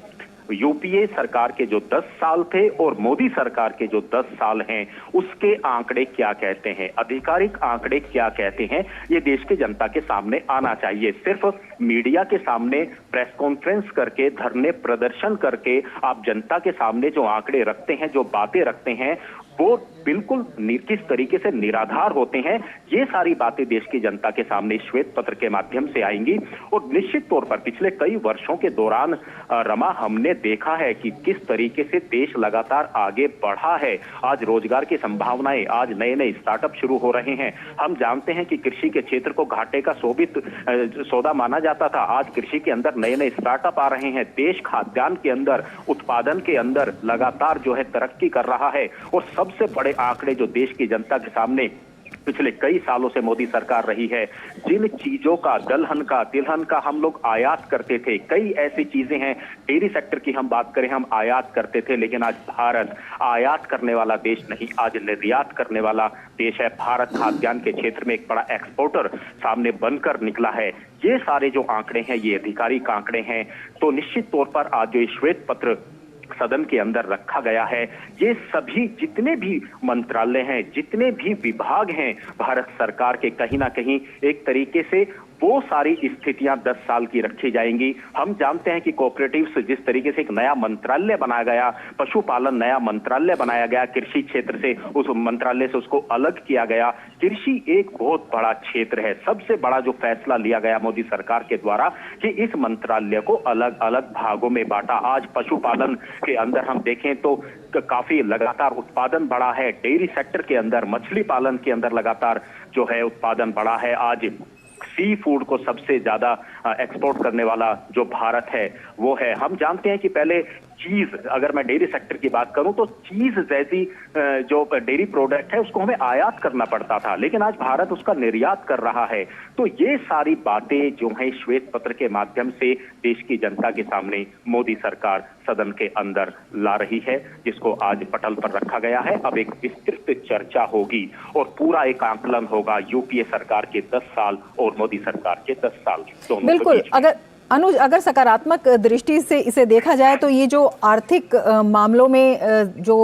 यूपीए सरकार के जो 10 साल थे और मोदी सरकार के जो 10 साल हैं उसके आंकड़े क्या कहते हैं, आधिकारिक आंकड़े क्या कहते हैं, ये देश की जनता के सामने आना चाहिए। सिर्फ मीडिया के सामने प्रेस कॉन्फ्रेंस करके, धरने प्रदर्शन करके आप जनता के सामने जो आंकड़े रखते हैं, जो बातें रखते हैं, वो बिल्कुल किस तरीके से निराधार होते हैं, ये सारी बातें देश की जनता के सामने श्वेत पत्र के माध्यम से आएंगी। और निश्चित तौर पर पिछले कई वर्षों के दौरान रमा, हमने देखा है कि किस तरीके से देश लगातार आगे बढ़ा है। आज रोजगार की संभावनाएं, आज नए नए स्टार्टअप शुरू हो रहे हैं। हम जानते हैं कि कृषि के क्षेत्र को घाटे का सौदा माना जाता था, आज कृषि के अंदर नए नए स्टार्टअप आ रहे हैं। देश खाद्यान्न के अंदर, उत्पादन के अंदर लगातार जो है तरक्की कर रहा है। और सबसे बड़े आंकड़े जो देश की जनता के सामने पिछले कई सालों से मोदी सरकार रही है, जिन चीजों का, दलहन का, तिलहन का हम लोग आयात करते थे, कई ऐसी चीजें हैं, डेयरी सेक्टर की हम बात करें, हम आयात करते थे, लेकिन आज भारत आयात करने वाला देश नहीं, आज निर्यात करने वाला देश है। भारत खाद्यान्न के क्षेत्र में एक बड़ा एक्सपोर्टर सामने बनकर निकला है। ये सारे जो आंकड़े हैं, ये आधिकारिक आंकड़े हैं। तो निश्चित तौर पर आज जो श्वेत पत्र सदन के अंदर रखा गया है, ये सभी जितने भी मंत्रालय हैं, जितने भी विभाग हैं भारत सरकार के, कहीं ना कहीं एक तरीके से वो सारी स्थितियां 10 साल की रखी जाएंगी। हम जानते हैं कि कोऑपरेटिव्स, जिस तरीके से एक नया मंत्रालय बनाया गया, पशुपालन नया मंत्रालय बनाया गया, कृषि क्षेत्र से उस मंत्रालय से उसको अलग किया गया। कृषि एक बहुत बड़ा क्षेत्र है। सबसे बड़ा जो फैसला लिया गया मोदी सरकार के द्वारा कि इस मंत्रालय को अलग अलग भागों में बांटा। आज पशुपालन के अंदर हम देखें तो काफी लगातार उत्पादन बढ़ा है। डेयरी सेक्टर के अंदर, मछली पालन के अंदर लगातार जो है उत्पादन बढ़ा है। आज सी फूड को सबसे ज्यादा एक्सपोर्ट करने वाला जो भारत है वो है। हम जानते हैं कि पहले चीज, अगर मैं डेयरी सेक्टर की बात करूं तो चीज जैसी जो डेयरी प्रोडक्ट है उसको हमें आयात करना पड़ता था, लेकिन आज भारत उसका निर्यात कर रहा है। तो ये सारी बातें जो हैं श्वेत पत्र के माध्यम से देश की जनता के सामने मोदी सरकार सदन के अंदर ला रही है, जिसको आज पटल पर रखा गया है। अब एक विस्तृत चर्चा होगी और पूरा एक आकलन होगा यूपीए सरकार के 10 साल और मोदी सरकार के 10 साल दोनों। बिल्कुल, अगर सकारात्मक दृष्टि से इसे देखा जाए तो ये जो आर्थिक मामलों में जो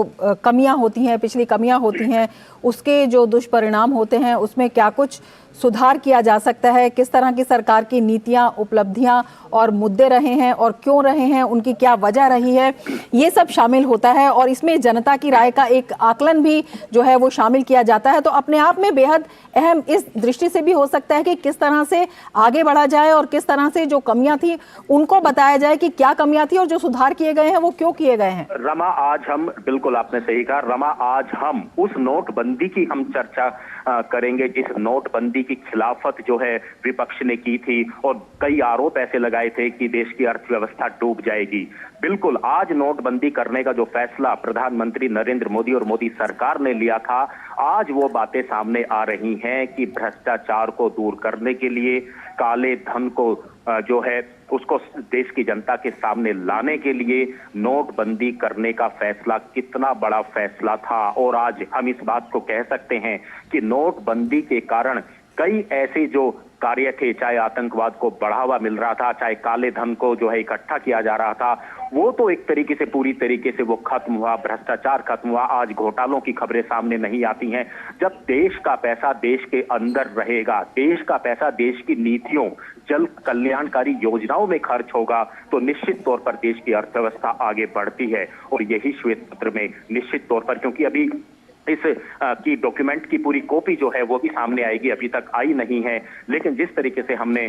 कमियां होती हैं, पिछली कमियां होती हैं, उसके जो दुष्परिणाम होते हैं, उसमें क्या कुछ सुधार किया जा सकता है, किस तरह की सरकार की नीतियां, उपलब्धियां और मुद्दे रहे हैं और क्यों रहे हैं, उनकी क्या वजह रही है, ये सब शामिल होता है। और इसमें जनता की राय का एक आकलन भी जो है वो शामिल किया जाता है। तो अपने आप में बेहद अहम इस दृष्टि से भी हो सकता है कि किस तरह से आगे बढ़ा जाए और किस तरह से जो कमियां थी उनको बताया जाए कि क्या कमियां थी और जो सुधार किए गए हैं वो क्यों किए गए हैं। रमा, आज हम, बिल्कुल आपने सही कहा रमा, आज हम उस नोटबंदी की हम चर्चा करेंगे जिस नोटबंदी की खिलाफत जो है विपक्ष ने की थी और कई आरोप ऐसे लगाए थे कि देश की अर्थव्यवस्था डूब जाएगी। बिल्कुल, आज नोटबंदी करने का जो फैसला प्रधानमंत्री नरेंद्र मोदी और मोदी सरकार ने लिया था, आज वो बातें सामने आ रही हैं कि भ्रष्टाचार को दूर करने के लिए, काले धन को जो है उसको देश की जनता के सामने लाने के लिए नोटबंदी करने का फैसला कितना बड़ा फैसला था। और आज हम इस बात को कह सकते हैं कि नोटबंदी के कारण कई ऐसे जो कार्य थे, चाहे आतंकवाद को बढ़ावा मिल रहा था, चाहे काले धन को जो है इकट्ठा किया जा रहा था, वो तो एक तरीके से, पूरी तरीके से वो खत्म हुआ, भ्रष्टाचार खत्म हुआ। आज घोटालों की खबरें सामने नहीं आती हैं। जब देश का पैसा देश के अंदर रहेगा, देश का पैसा देश की नीतियों, जन कल्याणकारी योजनाओं में खर्च होगा, तो निश्चित तौर पर देश की अर्थव्यवस्था आगे बढ़ती है। और यही श्वेत पत्र में निश्चित तौर पर, क्योंकि अभी इस की डॉक्यूमेंट की पूरी कॉपी जो है वो भी सामने आएगी, अभी तक आई नहीं है। लेकिन जिस तरीके से हमने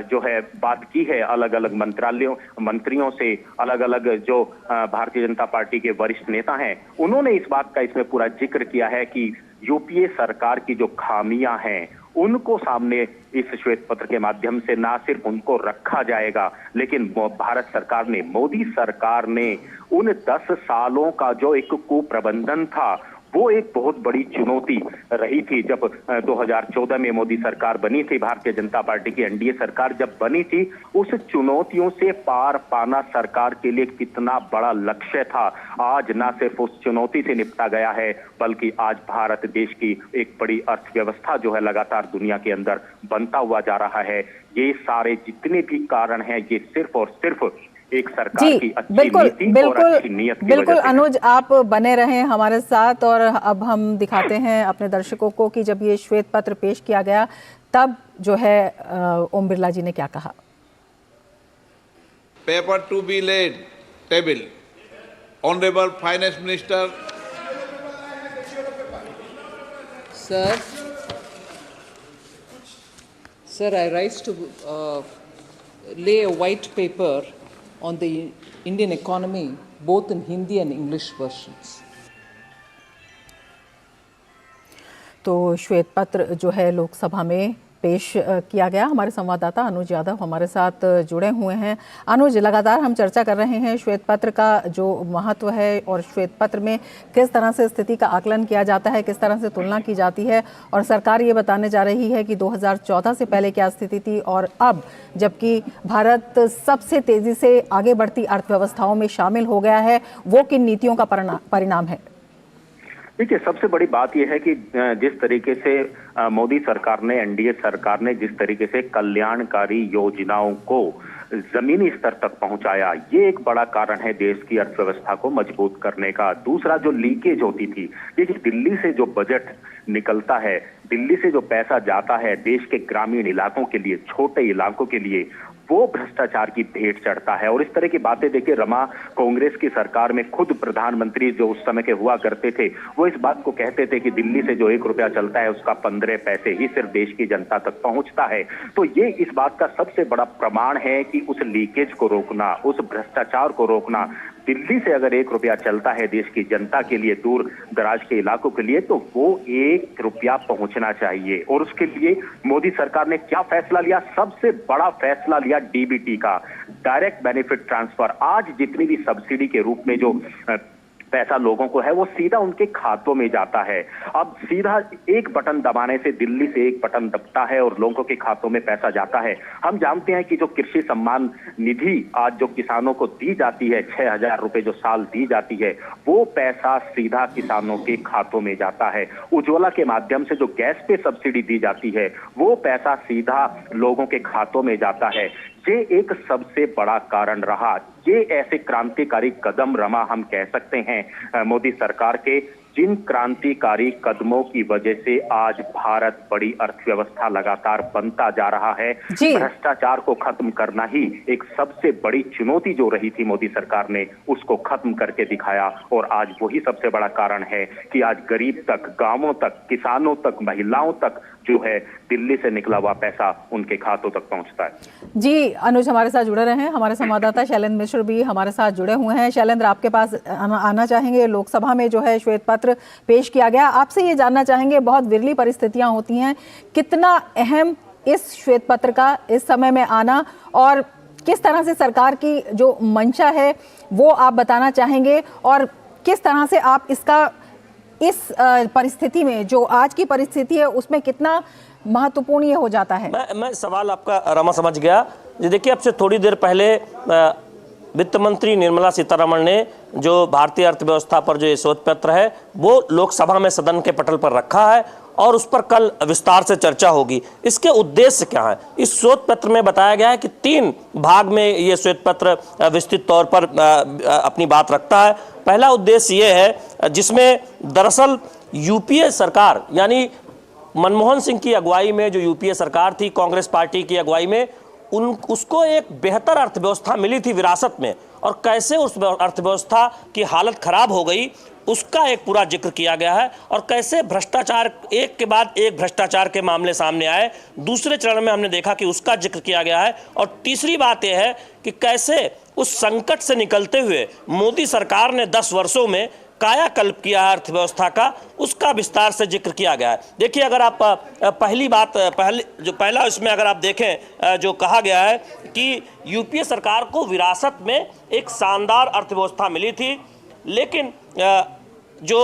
जो है बात की है अलग अलग मंत्रियों से, अलग अलग जो भारतीय जनता पार्टी के वरिष्ठ नेता हैं, उन्होंने इस बात का इसमें पूरा जिक्र किया है कि यूपीए सरकार की जो खामियां हैं उनको सामने इस श्वेत पत्र के माध्यम से ना सिर्फ उनको रखा जाएगा, लेकिन भारत सरकार ने, मोदी सरकार ने उन 10 सालों का जो एक कुप्रबंधन था वो एक बहुत बड़ी चुनौती रही थी। जब 2014 में मोदी सरकार बनी थी, भारतीय जनता पार्टी की एनडीए सरकार जब बनी थी, उस चुनौतियों से पार पाना सरकार के लिए कितना बड़ा लक्ष्य था। आज ना सिर्फ उस चुनौती से निपटा गया है, बल्कि आज भारत देश की एक बड़ी अर्थव्यवस्था जो है लगातार दुनिया के अंदर बनता हुआ जा रहा है। ये सारे जितने भी कारण हैं, ये सिर्फ और सिर्फ एक सरकार की अच्छी नीति और अच्छी नियत की बिल्कुल वजह से। अनुज, आप बने रहें हमारे साथ और अब हम दिखाते हैं अपने दर्शकों को कि जब ये श्वेत पत्र पेश किया गया तब जो है ओम बिरला जी ने क्या कहा। Paper to be laid table honourable finance minister. Sir, I rise to lay a white paper on the Indian economy, both in Hindi and English versions. तो श्वेत पत्र जो है लोकसभा में पेश किया गया। हमारे संवाददाता अनुज यादव हमारे साथ जुड़े हुए हैं। अनुज, लगातार हम चर्चा कर रहे हैं श्वेत पत्र का जो महत्व है और श्वेत पत्र में किस तरह से स्थिति का आकलन किया जाता है, किस तरह से तुलना की जाती है, और सरकार ये बताने जा रही है कि 2014 से पहले क्या स्थिति थी और अब, जबकि भारत सबसे तेजी से आगे बढ़ती अर्थव्यवस्थाओं में शामिल हो गया है, वो किन नीतियों का परिणाम है? देखिए, सबसे बड़ी बात यह है कि जिस तरीके से मोदी सरकार ने, एनडीए सरकार ने जिस तरीके से कल्याणकारी योजनाओं को जमीनी स्तर तक पहुंचाया, ये एक बड़ा कारण है देश की अर्थव्यवस्था को मजबूत करने का। दूसरा, जो लीकेज होती थी, ये दिल्ली से जो बजट निकलता है, दिल्ली से जो पैसा जाता है देश के ग्रामीण इलाकों के लिए, छोटे इलाकों के लिए, वो भ्रष्टाचार की भेंट चढ़ता है। और इस तरह की बातें देखिए, रमा कांग्रेस की सरकार में खुद प्रधानमंत्री जो उस समय के हुआ करते थे, वो इस बात को कहते थे कि दिल्ली से जो 1 रुपया चलता है उसका 15 पैसे ही सिर्फ देश की जनता तक पहुंचता है। तो ये इस बात का सबसे बड़ा प्रमाण है कि उस लीकेज को रोकना, उस भ्रष्टाचार को रोकना, दिल्ली से अगर 1 रुपया चलता है देश की जनता के लिए, दूर दराज के इलाकों के लिए, तो वो 1 रुपया पहुंचना चाहिए। और उसके लिए मोदी सरकार ने क्या फैसला लिया? सबसे बड़ा फैसला लिया डीबीटी का, डायरेक्ट बेनिफिट ट्रांसफर। आज जितनी भी सब्सिडी के रूप में जो पैसा लोगों को है वो सीधा उनके खातों में जाता है। अब सीधा एक बटन दबाने से, दिल्ली से एक बटन दबता है और लोगों के खातों में पैसा जाता है। हम जानते हैं कि जो कृषि सम्मान निधि आज जो किसानों को दी जाती है, 6,000 रुपए जो साल दी जाती है, वो पैसा सीधा किसानों के खातों में जाता है। उज्ज्वला के माध्यम से जो गैस पे सब्सिडी दी जाती है, वो पैसा सीधा लोगों के खातों में जाता है। ये एक सबसे बड़ा कारण रहा। ये ऐसे क्रांतिकारी कदम, रमा, हम कह सकते हैं मोदी सरकार के, जिन क्रांतिकारी कदमों की वजह से आज भारत बड़ी अर्थव्यवस्था लगातार बनता जा रहा है। भ्रष्टाचार को खत्म करना ही एक सबसे बड़ी चुनौती जो रही थी मोदी सरकार ने, उसको खत्म करके दिखाया। और आज वही सबसे बड़ा कारण है कि आज गरीब तक, गांवों तक, किसानों तक, महिलाओं तक जो है दिल्ली से निकला हुआ पैसा उनके खातों तक पहुंचता है। जी अनुज, हमारे साथ जुड़े रहे हैं। हमारे संवाददाता शैलेंद्र मिश्र भी हमारे साथ जुड़े हुए हैं। शैलेंद्र, आपके पास आना चाहेंगे। लोकसभा में जो है श्वेत पत्र पेश किया गया, आपसे ये जानना चाहेंगे, बहुत विरली परिस्थितियां होती हैं, कितना अहम इस श्वेत पत्र का इस समय में आना, और किस तरह से सरकार की जो मंशा है वो आप बताना चाहेंगे, और किस तरह से आप इसका इस परिस्थिति में, जो आज की परिस्थिति है, उसमें कितना महत्वपूर्ण ये हो जाता है? मैं सवाल आपका रमा समझ गया। देखिए, अब से थोड़ी देर पहले वित्त मंत्री निर्मला सीतारमण ने जो भारतीय अर्थव्यवस्था पर जो ये शोध पत्र है वो लोकसभा में सदन के पटल पर रखा है और उस पर कल विस्तार से चर्चा होगी। इसके उद्देश्य क्या है? इस शोध पत्र में बताया गया है कि 3 भाग में ये श्वेत पत्र विस्तृत तौर पर अपनी बात रखता है। पहला उद्देश्य ये है जिसमें दरअसल यूपीए सरकार, यानी मनमोहन सिंह की अगुवाई में जो यूपीए सरकार थी, कांग्रेस पार्टी की अगुवाई में, उसको एक बेहतर अर्थव्यवस्था मिली थी विरासत में, और कैसे उस अर्थव्यवस्था की हालत खराब हो गई उसका एक पूरा जिक्र किया गया है और कैसे भ्रष्टाचार एक के बाद एक भ्रष्टाचार के मामले सामने आए, दूसरे चरण में हमने देखा कि उसका जिक्र किया गया है। और तीसरी बात यह है कि कैसे उस संकट से निकलते हुए मोदी सरकार ने 10 वर्षों में कायाकल्प किया है अर्थव्यवस्था का, उसका विस्तार से जिक्र किया गया है। देखिए, अगर आप पहला इसमें अगर आप देखें, जो कहा गया है कि यूपीए सरकार को विरासत में एक शानदार अर्थव्यवस्था मिली थी, लेकिन जो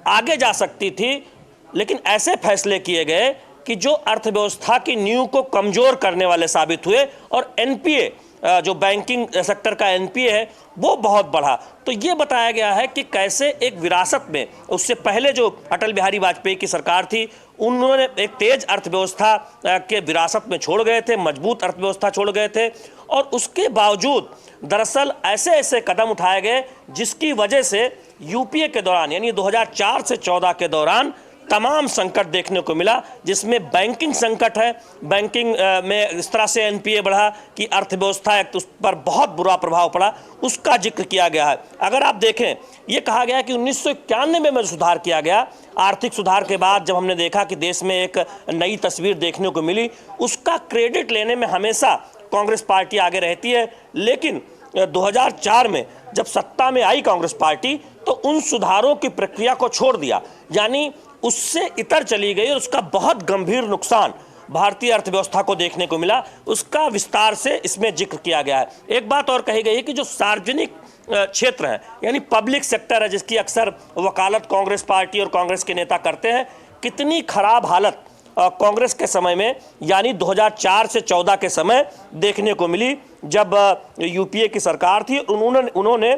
आगे जा सकती थी, लेकिन ऐसे फैसले किए गए कि जो अर्थव्यवस्था की नींव को कमजोर करने वाले साबित हुए और एनपीए, जो बैंकिंग सेक्टर का एनपीए है, वो बहुत बढ़ा। तो ये बताया गया है कि कैसे एक विरासत में, उससे पहले जो अटल बिहारी वाजपेयी की सरकार थी, उन्होंने एक तेज अर्थव्यवस्था के विरासत में छोड़ गए थे, मजबूत अर्थव्यवस्था छोड़ गए थे, और उसके बावजूद दरअसल ऐसे ऐसे कदम उठाए गए जिसकी वजह से यूपीए के दौरान, यानी 2004 से 14 के दौरान तमाम संकट देखने को मिला, जिसमें बैंकिंग संकट है। बैंकिंग में इस तरह से एनपीए बढ़ा कि अर्थव्यवस्था उस पर बहुत बुरा प्रभाव पड़ा, उसका जिक्र किया गया है। अगर आप देखें, ये कहा गया कि 1991 में सुधार किया गया। आर्थिक सुधार के बाद जब हमने देखा कि देश में एक नई तस्वीर देखने को मिली, उसका क्रेडिट लेने में हमेशा कांग्रेस पार्टी आगे रहती है। लेकिन 2004 में जब सत्ता में आई कांग्रेस पार्टी, तो उन सुधारों की प्रक्रिया को छोड़ दिया, यानी उससे इतर चली गई और उसका बहुत गंभीर नुकसान भारतीय अर्थव्यवस्था को देखने को मिला। उसका विस्तार से इसमें जिक्र किया गया है। एक बात और कही गई है कि जो सार्वजनिक क्षेत्र है, यानी पब्लिक सेक्टर है, जिसकी अक्सर वकालत कांग्रेस पार्टी और कांग्रेस के नेता करते हैं, कितनी खराब हालत कांग्रेस के समय में, यानी 2004 से 14 के समय देखने को मिली, जब यूपीए की सरकार थी। उन्होंने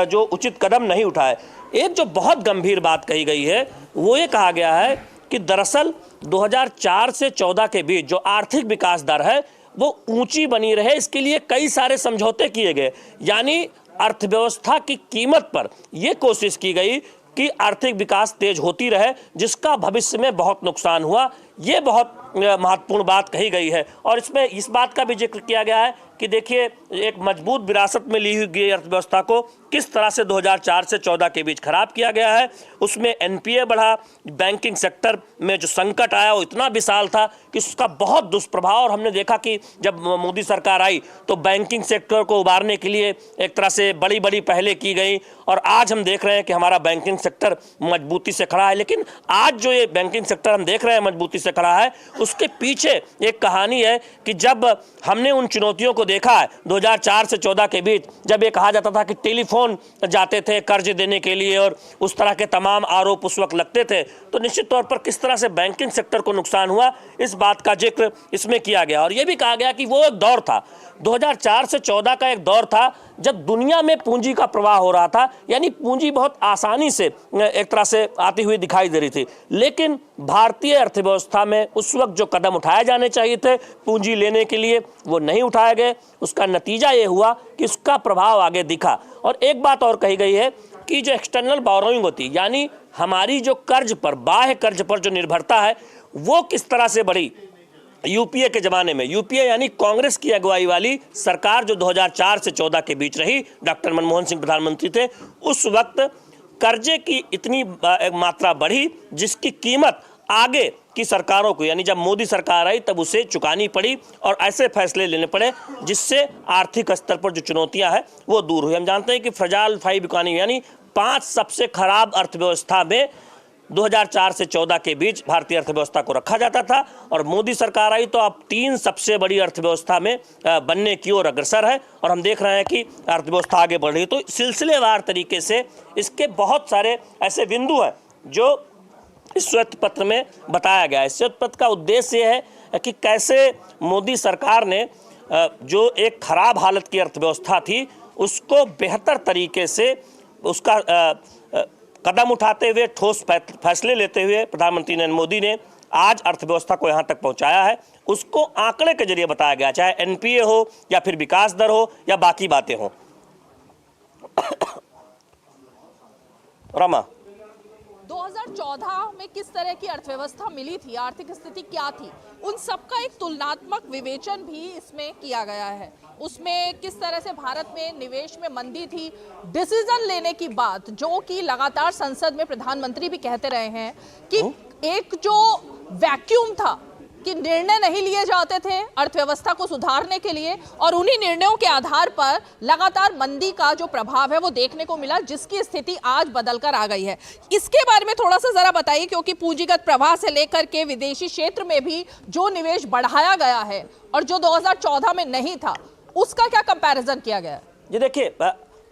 जो उचित कदम नहीं उठाए। एक जो बहुत गंभीर बात कही गई है, वो ये कहा गया है कि दरअसल 2004 से 14 के बीच जो आर्थिक विकास दर है, वो ऊंची बनी रहे, इसके लिए कई सारे समझौते किए गए। यानी अर्थव्यवस्था की कीमत पर यह कोशिश की गई कि आर्थिक विकास तेज होती रहे, जिसका भविष्य में बहुत नुकसान हुआ। ये बहुत महत्वपूर्ण बात कही गई है। और इसमें इस बात का भी जिक्र किया गया है कि देखिए, एक मजबूत विरासत में ली हुई गई अर्थव्यवस्था को किस तरह से 2004 से 14 के बीच खराब किया गया है। उसमें एनपीए बढ़ा, बैंकिंग सेक्टर में जो संकट आया वो इतना विशाल था कि उसका बहुत दुष्प्रभाव। और हमने देखा कि जब मोदी सरकार आई तो बैंकिंग सेक्टर को उबारने के लिए एक तरह से बड़ी बड़ी पहलें की गई, और आज हम देख रहे हैं कि हमारा बैंकिंग सेक्टर मजबूती से खड़ा है। लेकिन आज जो ये बैंकिंग सेक्टर हम देख रहे हैं मजबूती से खड़ा है, उसके पीछे एक कहानी है कि जब हमने उन चुनौतियों को देखा है 2004 से 14 के बीच, जब ये कहा जाता था कि टेलीफोन जाते थे कर्ज देने के लिए और उस तरह के तमाम आरोप उस वक्त लगते थे, तो निश्चित तौर पर किस तरह से बैंकिंग सेक्टर को नुकसान हुआ, इस बात का जिक्र इसमें किया गया। और यह भी कहा गया कि वो एक दौर था, 2004 से 14 का एक दौर था जब दुनिया में पूंजी का प्रवाह हो रहा था, यानी पूंजी बहुत आसानी से एक तरह से आती हुई दिखाई दे रही थी। लेकिन भारतीय अर्थव्यवस्था में उस वक्त जो कदम उठाए जाने चाहिए थे पूंजी लेने के लिए, वो नहीं उठाए गए। उसका नतीजा ये हुआ कि उसका प्रभाव आगे दिखा। और एक बात और कही गई है कि जो एक्सटर्नल बोरोइंग होती, यानी हमारी जो कर्ज पर, बाह्य कर्ज पर जो निर्भरता है, वो किस तरह से बढ़ी यूपीए के जमाने में। यूपीए यानी कांग्रेस की अगुवाई वाली सरकार जो 2004 से 14 के बीच रही, डॉक्टर मनमोहन सिंह प्रधानमंत्री थे, उस वक्त कर्जे की इतनी मात्रा बढ़ी जिसकी कीमत आगे की सरकारों को, यानी जब मोदी सरकार आई तब उसे चुकानी पड़ी और ऐसे फैसले लेने पड़े जिससे आर्थिक स्तर पर जो चुनौतियां हैं वो दूर हुई। हम जानते हैं कि फ्रजाइल 5 इकोनॉमी, यानी 5 सबसे खराब अर्थव्यवस्था में 2004 से 14 के बीच भारतीय अर्थव्यवस्था को रखा जाता था, और मोदी सरकार आई तो अब 3 सबसे बड़ी अर्थव्यवस्था में बनने की ओर अग्रसर है। और हम देख रहे हैं कि अर्थव्यवस्था आगे बढ़ रही है। तो सिलसिलेवार तरीके से इसके बहुत सारे ऐसे बिंदु हैं जो इस श्वेत पत्र में बताया गया है। श्वेत पत्र का उद्देश्य यह है कि कैसे मोदी सरकार ने जो एक खराब हालत की अर्थव्यवस्था थी उसको बेहतर तरीके से उसका कदम उठाते हुए, ठोस फैसले लेते हुए प्रधानमंत्री नरेंद्र मोदी ने आज अर्थव्यवस्था को यहाँ तक पहुँचाया है। उसको आंकड़े के जरिए बताया गया, चाहे एनपीए हो या फिर विकास दर हो या बाकी बातें हो। रमा, 2014 में किस तरह की अर्थव्यवस्था मिली थी, आर्थिक स्थिति क्या थी, उन सबका एक तुलनात्मक विवेचन भी इसमें किया गया है। उसमें किस तरह से भारत में निवेश में मंदी थी, डिसीजन लेने की बात जो कि लगातार संसद में प्रधानमंत्री भी कहते रहे हैं कि एक जो वैक्यूम था कि निर्णय नहीं लिए जाते थे अर्थव्यवस्था को सुधारने के लिए, और उन्हीं निर्णयों के आधार पर लगातार मंदी का जो प्रभाव है वो देखने को मिला, जिसकी स्थिति आज बदलकर आ गई है। इसके बारे में थोड़ा सा जरा बताइए, क्योंकि पूंजीगत प्रवाह से लेकर के विदेशी क्षेत्र में भी जो निवेश बढ़ाया गया है और जो 2014 में नहीं था, उसका क्या कंपैरिजन किया गया? जी देखिए,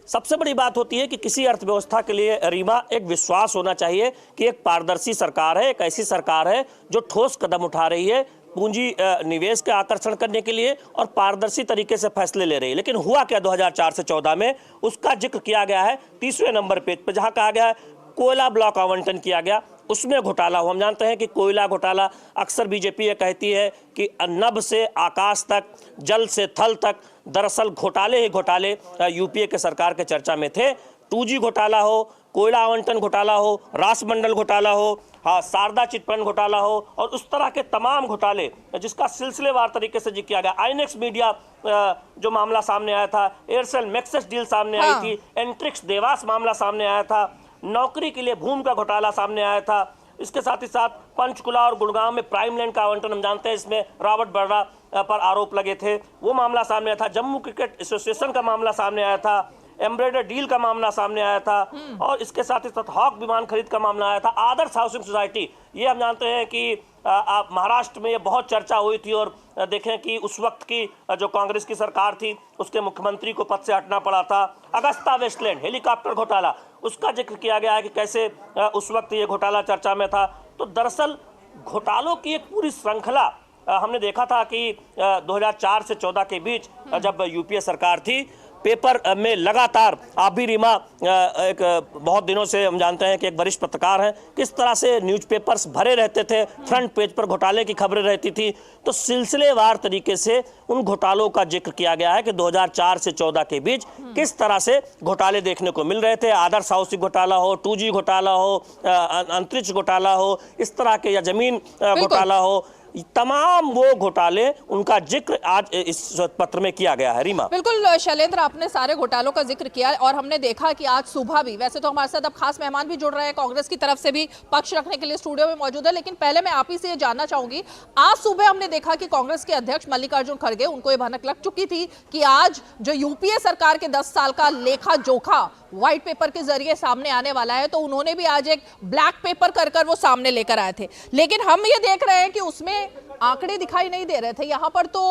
सबसे बड़ी बात होती है कि किसी अर्थव्यवस्था के लिए रीमा एक विश्वास होना चाहिए कि एक पारदर्शी सरकार है, एक ऐसी सरकार है जो ठोस कदम उठा रही है पूंजी निवेश के आकर्षण करने के लिए और पारदर्शी तरीके से फैसले ले रही है। लेकिन हुआ क्या 2004 से 14 में, उसका जिक्र किया गया है 30वें नंबर पेज पर, जहां कहा गया है कोयला ब्लॉक आवंटन किया गया, उसमें घोटाला हो। हम जानते हैं कि कोयला घोटाला, अक्सर बीजेपी ये कहती है कि नभ से आकाश तक, जल से थल तक, दरअसल घोटाले ही घोटाले यूपीए के सरकार के चर्चा में थे। 2G घोटाला हो, कोयला आवंटन घोटाला हो, राष्ट्रमंडल घोटाला हो, हाँ शारदा चिटफंड घोटाला हो, और उस तरह के तमाम घोटाले जिसका सिलसिलेवार तरीके से जिक्र किया गया। आईनेक्स मीडिया जो मामला सामने आया था, एयरसेल मैक्सिस डील सामने आई थी, एंट्रिक्स देवास मामला सामने आया था, नौकरी के लिए भूमि का घोटाला सामने आया था। इसके साथ ही साथ पंचकुला और गुड़गांव में प्राइम लैंड का आवंटन, हम जानते हैं इसमें रॉबर्ट बर्रा पर आरोप लगे थे, वो मामला सामने आया था। जम्मू क्रिकेट एसोसिएशन का मामला सामने आया था, एम्ब्रॉयडर डील का मामला सामने आया था, और इसके साथ ही साथ हॉक विमान खरीद का मामला आया था। आदर्श हाउसिंग सोसाइटी, ये हम जानते हैं कि महाराष्ट्र में ये बहुत चर्चा हुई थी, और देखें कि उस वक्त की जो कांग्रेस की सरकार थी उसके मुख्यमंत्री को पद से हटना पड़ा था। अगस्ता वेस्टलैंड हेलीकॉप्टर घोटाला, उसका जिक्र किया गया है कि कैसे उस वक्त ये घोटाला चर्चा में था। तो दरअसल घोटालों की एक पूरी श्रृंखला हमने देखा था कि 2004 से 14 के बीच जब यूपीए सरकार थी, पेपर में लगातार, आप भी रीमा एक बहुत दिनों से हम जानते हैं कि एक वरिष्ठ पत्रकार हैं, किस तरह से न्यूज़पेपर्स भरे रहते थे, फ्रंट पेज पर घोटाले की खबरें रहती थी। तो सिलसिलेवार तरीके से उन घोटालों का जिक्र किया गया है कि 2004 से 14 के बीच किस तरह से घोटाले देखने को मिल रहे थे। आदर्श हाउसिंग घोटाला हो, 2G घोटाला हो, अंतरिक्ष घोटाला हो, इस तरह के, या जमीन घोटाला हो, तमाम वो घोटाले, उनका जिक्र आज इस पत्र में किया गया है। रीमा, बिल्कुल शैलेंद्र, आपने सारे घोटालों का जिक्र किया, और हमने देखा कि आज सुबह भी, वैसे तो हमारे साथ अब खास मेहमान भी जुड़ रहे हैं, कांग्रेस की तरफ से भी पक्ष रखने के लिए स्टूडियो में मौजूद है, लेकिन पहले मैं आप ही से ये जानना चाहूंगी, आज सुबह हमने देखा कि कांग्रेस के अध्यक्ष मल्लिकार्जुन खड़गे, उनको ये भनक लग चुकी थी कि आज जो यूपीए सरकार के 10 साल का लेखा जोखा व्हाइट पेपर के जरिए सामने आने वाला है, तो उन्होंने भी आज एक ब्लैक पेपर कर वो सामने लेकर आए थे। लेकिन हम ये देख रहे हैं कि उसमें आंकड़े दिखाई नहीं दे रहे थे। यहाँ पर तो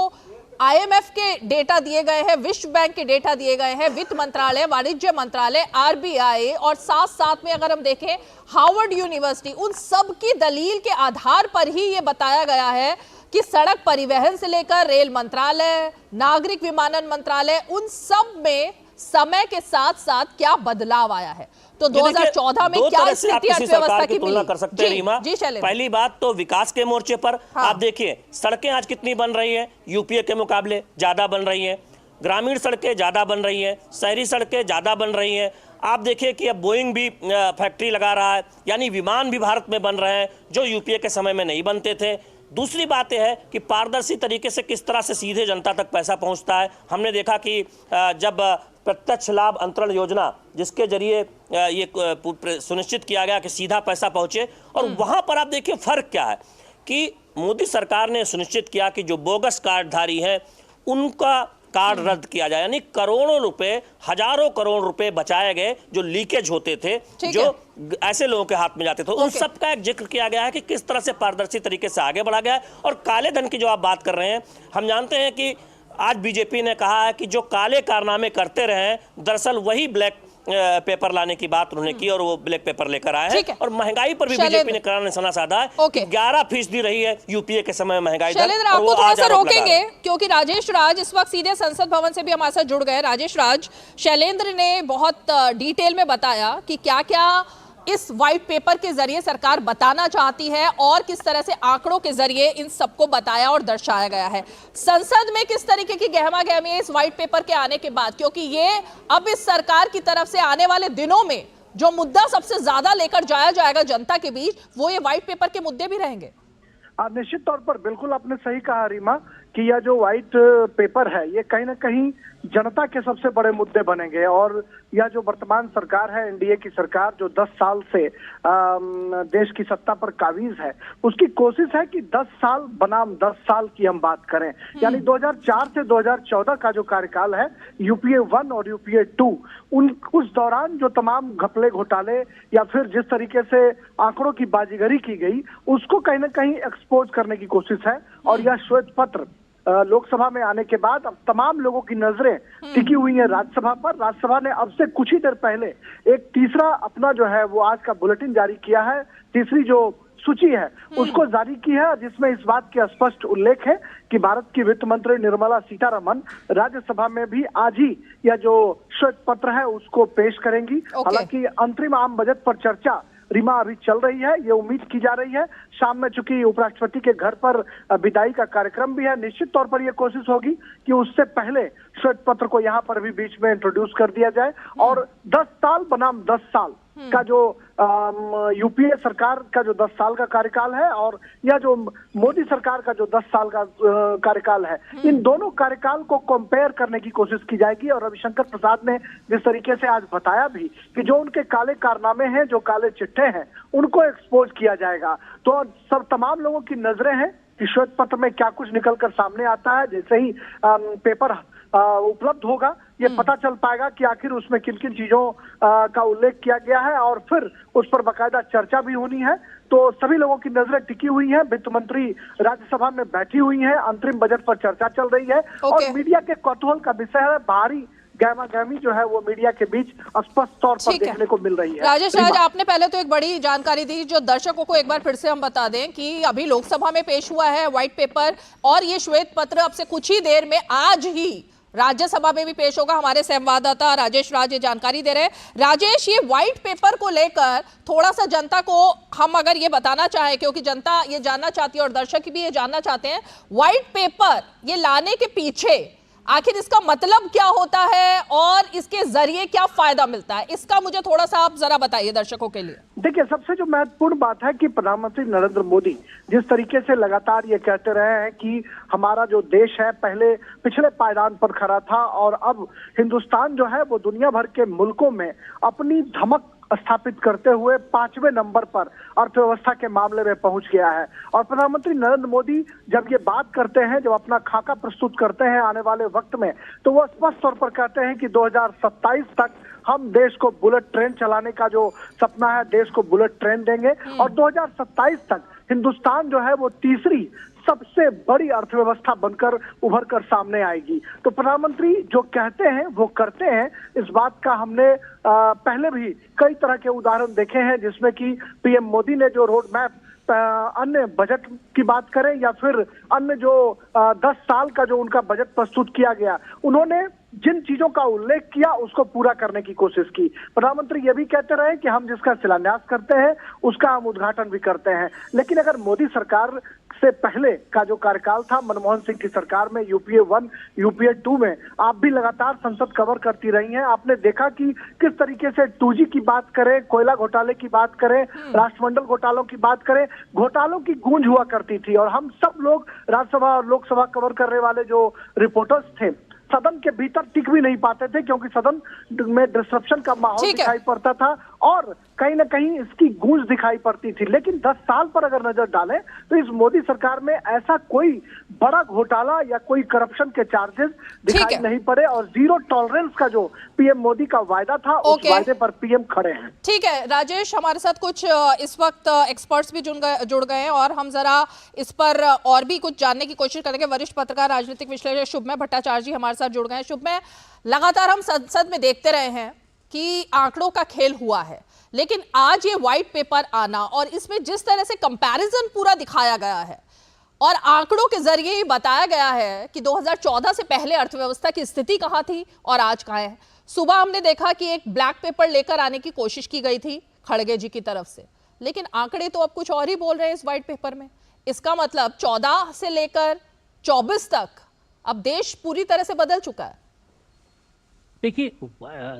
IMF के डेटा दिए गए हैं, विश्व बैंक के डेटा दिए गए हैं, वित्त मंत्रालय, वाणिज्य मंत्रालय, RBI, और साथ साथ में अगर हम देखें हार्वर्ड यूनिवर्सिटी, उन सब की दलील के आधार पर ही ये बताया गया है कि सड़क परिवहन से लेकर रेल मंत्रालय, नागरिक विमानन मंत्रालय, उन सब में समय के साथ साथ क्या बदलाव आया है। तो 2014 में क्या स्थिति अर्थव्यवस्था की तुलना कर सकते हैं रीमा। पहली बात तो विकास के मोर्चे पर आप देखिए, सड़कें आज कितनी बन रही हैं, यूपीए के मुकाबले ज्यादा बन रही हैं। ग्रामीण सड़कें ज्यादा बन रही हैं, शहरी सड़कें ज्यादा बन रही हैं। आप देखिए कि अब बोइंग भी फैक्ट्री लगा रहा है, यानी विमान भी भारत में बन रहे हैं जो यूपीए के समय में नहीं बनते थे। दूसरी बात यह है कि पारदर्शी तरीके से किस तरह से सीधे जनता तक पैसा पहुंचता है। हमने देखा कि जब प्रत्यक्ष लाभ अंतरण योजना, जिसके जरिए ये सुनिश्चित किया गया कि सीधा पैसा पहुंचे, और वहां पर आप देखिए फर्क क्या है कि मोदी सरकार ने सुनिश्चित किया कि जो बोगस कार्डधारी हैं उनका कार्ड रद्द किया जाए, यानी करोड़ों रुपए, हजारों करोड़ रुपए बचाए गए जो लीकेज होते थे, जो ऐसे लोगों के हाथ में जाते थे। उन सब का एक जिक्र किया गया है कि किस तरह से पारदर्शी तरीके से आगे बढ़ा गया है। और काले धन की जो आप बात कर रहे हैं, हम जानते हैं कि आज बीजेपी ने कहा है कि जो काले कारनामे करते रहे, दरअसल वही ब्लैक पेपर लाने की बात उन्होंने की, और वो ब्लैक पेपर लेकर आए हैं। और महंगाई पर भी बीजेपी ने करार निशाना साधा है। 11% रही है यूपीए के समय महंगाई दर। आपको थोड़ा सा रोकेंगे क्योंकि राजेश राज इस वक्त सीधे संसद भवन से भी हमारे साथ जुड़ गए। राजेश राज, शैलेंद्र ने बहुत डिटेल में बताया कि क्या क्या इस व्हाइट पेपर के जरिए सरकार बताना चाहती है, और किस तरह से आंकड़ों के जरिए इन सबको बताया और दर्शाया गया है। संसद में किस तरीके की गहमा गहमी है इस व्हाइट पेपर के आने के बाद, क्योंकि ये अब इस सरकार की तरफ से आने वाले दिनों में जो मुद्दा सबसे ज्यादा लेकर जाया जाएगा जनता के बीच वो ये व्हाइट पेपर के मुद्दे भी रहेंगे। निश्चित तौर पर बिल्कुल आपने सही कहा रीमा कि यह जो व्हाइट पेपर है ये कहीं ना कहीं जनता के सबसे बड़े मुद्दे बनेंगे। और यह जो वर्तमान सरकार है, एनडीए की सरकार, जो 10 साल से देश की सत्ता पर काबिज है, उसकी कोशिश है कि 10 साल बनाम 10 साल की हम बात करें, यानी 2004 से 2014 का जो कार्यकाल है, यूपीए 1 और यूपीए 2, उस दौरान जो तमाम घपले घोटाले या फिर जिस तरीके से आंकड़ों की बाजीगरी की गई, उसको कहीं ना कहीं एक्सपोज करने की कोशिश है। और यह श्वेत पत्र लोकसभा में आने के बाद अब तमाम लोगों की नजरें टिकी हुई हैं राज्यसभा पर। राज्यसभा ने अब से कुछ ही देर पहले एक तीसरा अपना जो है वो आज का बुलेटिन जारी किया है, तीसरी जो सूची है उसको जारी की है, जिसमें इस बात के स्पष्ट उल्लेख है कि भारत की वित्त मंत्री निर्मला सीतारमण राज्यसभा में भी आज ही यह जो श्वेत पत्र है उसको पेश करेंगी। हालांकि अंतरिम आम बजट पर चर्चा रीमा अभी चल रही है। ये उम्मीद की जा रही है शाम में, चूंकि उपराष्ट्रपति के घर पर विदाई का कार्यक्रम भी है, निश्चित तौर पर यह कोशिश होगी कि उससे पहले श्वेत पत्र को यहाँ पर भी बीच में इंट्रोड्यूस कर दिया जाए। और 10 साल बनाम 10 साल का जो यूपीए सरकार का जो 10 साल का कार्यकाल है और यह जो मोदी सरकार का जो 10 साल का कार्यकाल है, इन दोनों कार्यकाल को कंपेयर करने की कोशिश की जाएगी। और रविशंकर प्रसाद ने जिस तरीके से आज बताया भी कि जो उनके काले कारनामे हैं, जो काले चिट्ठे हैं, उनको एक्सपोज किया जाएगा। तो सब तमाम लोगों की नजरें हैं कि श्वेत पत्र में क्या कुछ निकलकर सामने आता है। जैसे ही पेपर उपलब्ध होगा, ये पता चल पाएगा कि आखिर उसमें किन किन चीजों का उल्लेख किया गया है और फिर उस पर बाकायदा चर्चा भी होनी है। तो सभी लोगों की नजरें टिकी हुई हैं, वित्त मंत्री राज्यसभा में बैठी हुई हैं, अंतरिम बजट पर चर्चा चल रही है और मीडिया के कौतूहल का विषय है। बाहरी गहमा-गहमी जो है वो मीडिया के बीच स्पष्ट तौर पर देखने को मिल रही है। राजेश राज, आपने पहले तो एक बड़ी जानकारी दी, जो दर्शकों को एक बार फिर से हम बता दें कि अभी लोकसभा में पेश हुआ है व्हाइट पेपर और ये श्वेत पत्र अब से कुछ ही देर में आज ही राज्यसभा में भी पेश होगा। हमारे संवाददाता राजेश राज ये जानकारी दे रहे हैं। राजेश, ये व्हाइट पेपर को लेकर थोड़ा सा जनता को हम अगर ये बताना चाहें, क्योंकि जनता ये जानना चाहती है और दर्शक भी ये जानना चाहते हैं, व्हाइट पेपर ये लाने के पीछे आखिर इसका मतलब क्या होता है और इसके जरिए क्या फायदा मिलता है, इसका मुझे थोड़ा सा आप जरा बताइए दर्शकों के लिए। देखिए, सबसे जो महत्वपूर्ण बात है कि प्रधानमंत्री नरेंद्र मोदी जिस तरीके से लगातार ये कहते रहे हैं कि हमारा जो देश है पहले पिछले पायदान पर खड़ा था और अब हिंदुस्तान जो है वो दुनिया भर के मुल्कों में अपनी धमक स्थापित करते हुए 5वें नंबर पर अर्थव्यवस्था के मामले में पहुंच गया है। और प्रधानमंत्री नरेंद्र मोदी जब ये बात करते हैं, जब अपना खाका प्रस्तुत करते हैं आने वाले वक्त में, तो वो स्पष्ट तौर पर कहते हैं कि 2027 तक हम देश को बुलेट ट्रेन चलाने का जो सपना है, देश को बुलेट ट्रेन देंगे और 2027 तक हिंदुस्तान जो है वो तीसरी सबसे बड़ी अर्थव्यवस्था बनकर उभर कर सामने आएगी। तो प्रधानमंत्री जो कहते हैं वो करते हैं। इस बात का हमने पहले भी कई तरह के उदाहरण देखे हैं, जिसमें कि पीएम मोदी ने जो रोड मैप अन्य बजट की बात करें या फिर अन्य जो 10 साल का जो उनका बजट प्रस्तुत किया गया, उन्होंने जिन चीजों का उल्लेख किया उसको पूरा करने की कोशिश की। प्रधानमंत्री ये भी कहते रहे कि हम जिसका शिलान्यास करते हैं उसका हम उद्घाटन भी करते हैं। लेकिन अगर मोदी सरकार से पहले का जो कार्यकाल था, मनमोहन सिंह की सरकार में, यूपीए 1 यूपीए 2 में आप भी लगातार संसद कवर करती रही हैं, आपने देखा कि किस तरीके से 2G की बात करें, कोयला घोटाले की बात करें, राष्ट्रमंडल घोटालों की बात करें, घोटालों की गूंज हुआ करती थी। और हम सब लोग राज्यसभा और लोकसभा कवर करने वाले जो रिपोर्टर्स थे, सदन के भीतर टिक भी नहीं पाते थे क्योंकि सदन में डिस्ट्रप्शन का माहौल दिखाई पड़ता था और कहीं ना कहीं इसकी गूंज दिखाई पड़ती थी। लेकिन 10 साल पर अगर नजर डालें तो इस मोदी सरकार में ऐसा कोई बड़ा घोटाला या कोई करप्शन के चार्जेस दिखाई नहीं पड़े और जीरो टॉलरेंस का जो पीएम मोदी का वायदा था उस वायदे पर पीएम खड़े हैं। ठीक है राजेश, हमारे साथ कुछ इस वक्त एक्सपर्ट्स भी जुड़ गए हैं और हम जरा इस पर और भी कुछ जानने की कोशिश करेंगे। वरिष्ठ पत्रकार राजनीतिक विश्लेषक शुभमय भट्टाचार्य जी हमारे साथ जुड़ गए हैं। शुभमय, लगातार हम संसद में देखते रहे हैं कि आंकड़ों का खेल हुआ है, लेकिन आज ये व्हाइट पेपर आना और इसमें जिस तरह से कंपैरिजन पूरा दिखाया गया है और आंकड़ों के जरिए ही बताया गया है कि 2014 से पहले अर्थव्यवस्था की स्थिति कहां थी और आज कहां है। सुबह हमने देखा कि एक ब्लैक पेपर लेकर आने की कोशिश की गई थी खड़गे जी की तरफ से, लेकिन आंकड़े तो अब कुछ और ही बोल रहे हैं इस व्हाइट पेपर में। इसका मतलब 14 से लेकर 24 तक अब देश पूरी तरह से बदल चुका है। देखिए,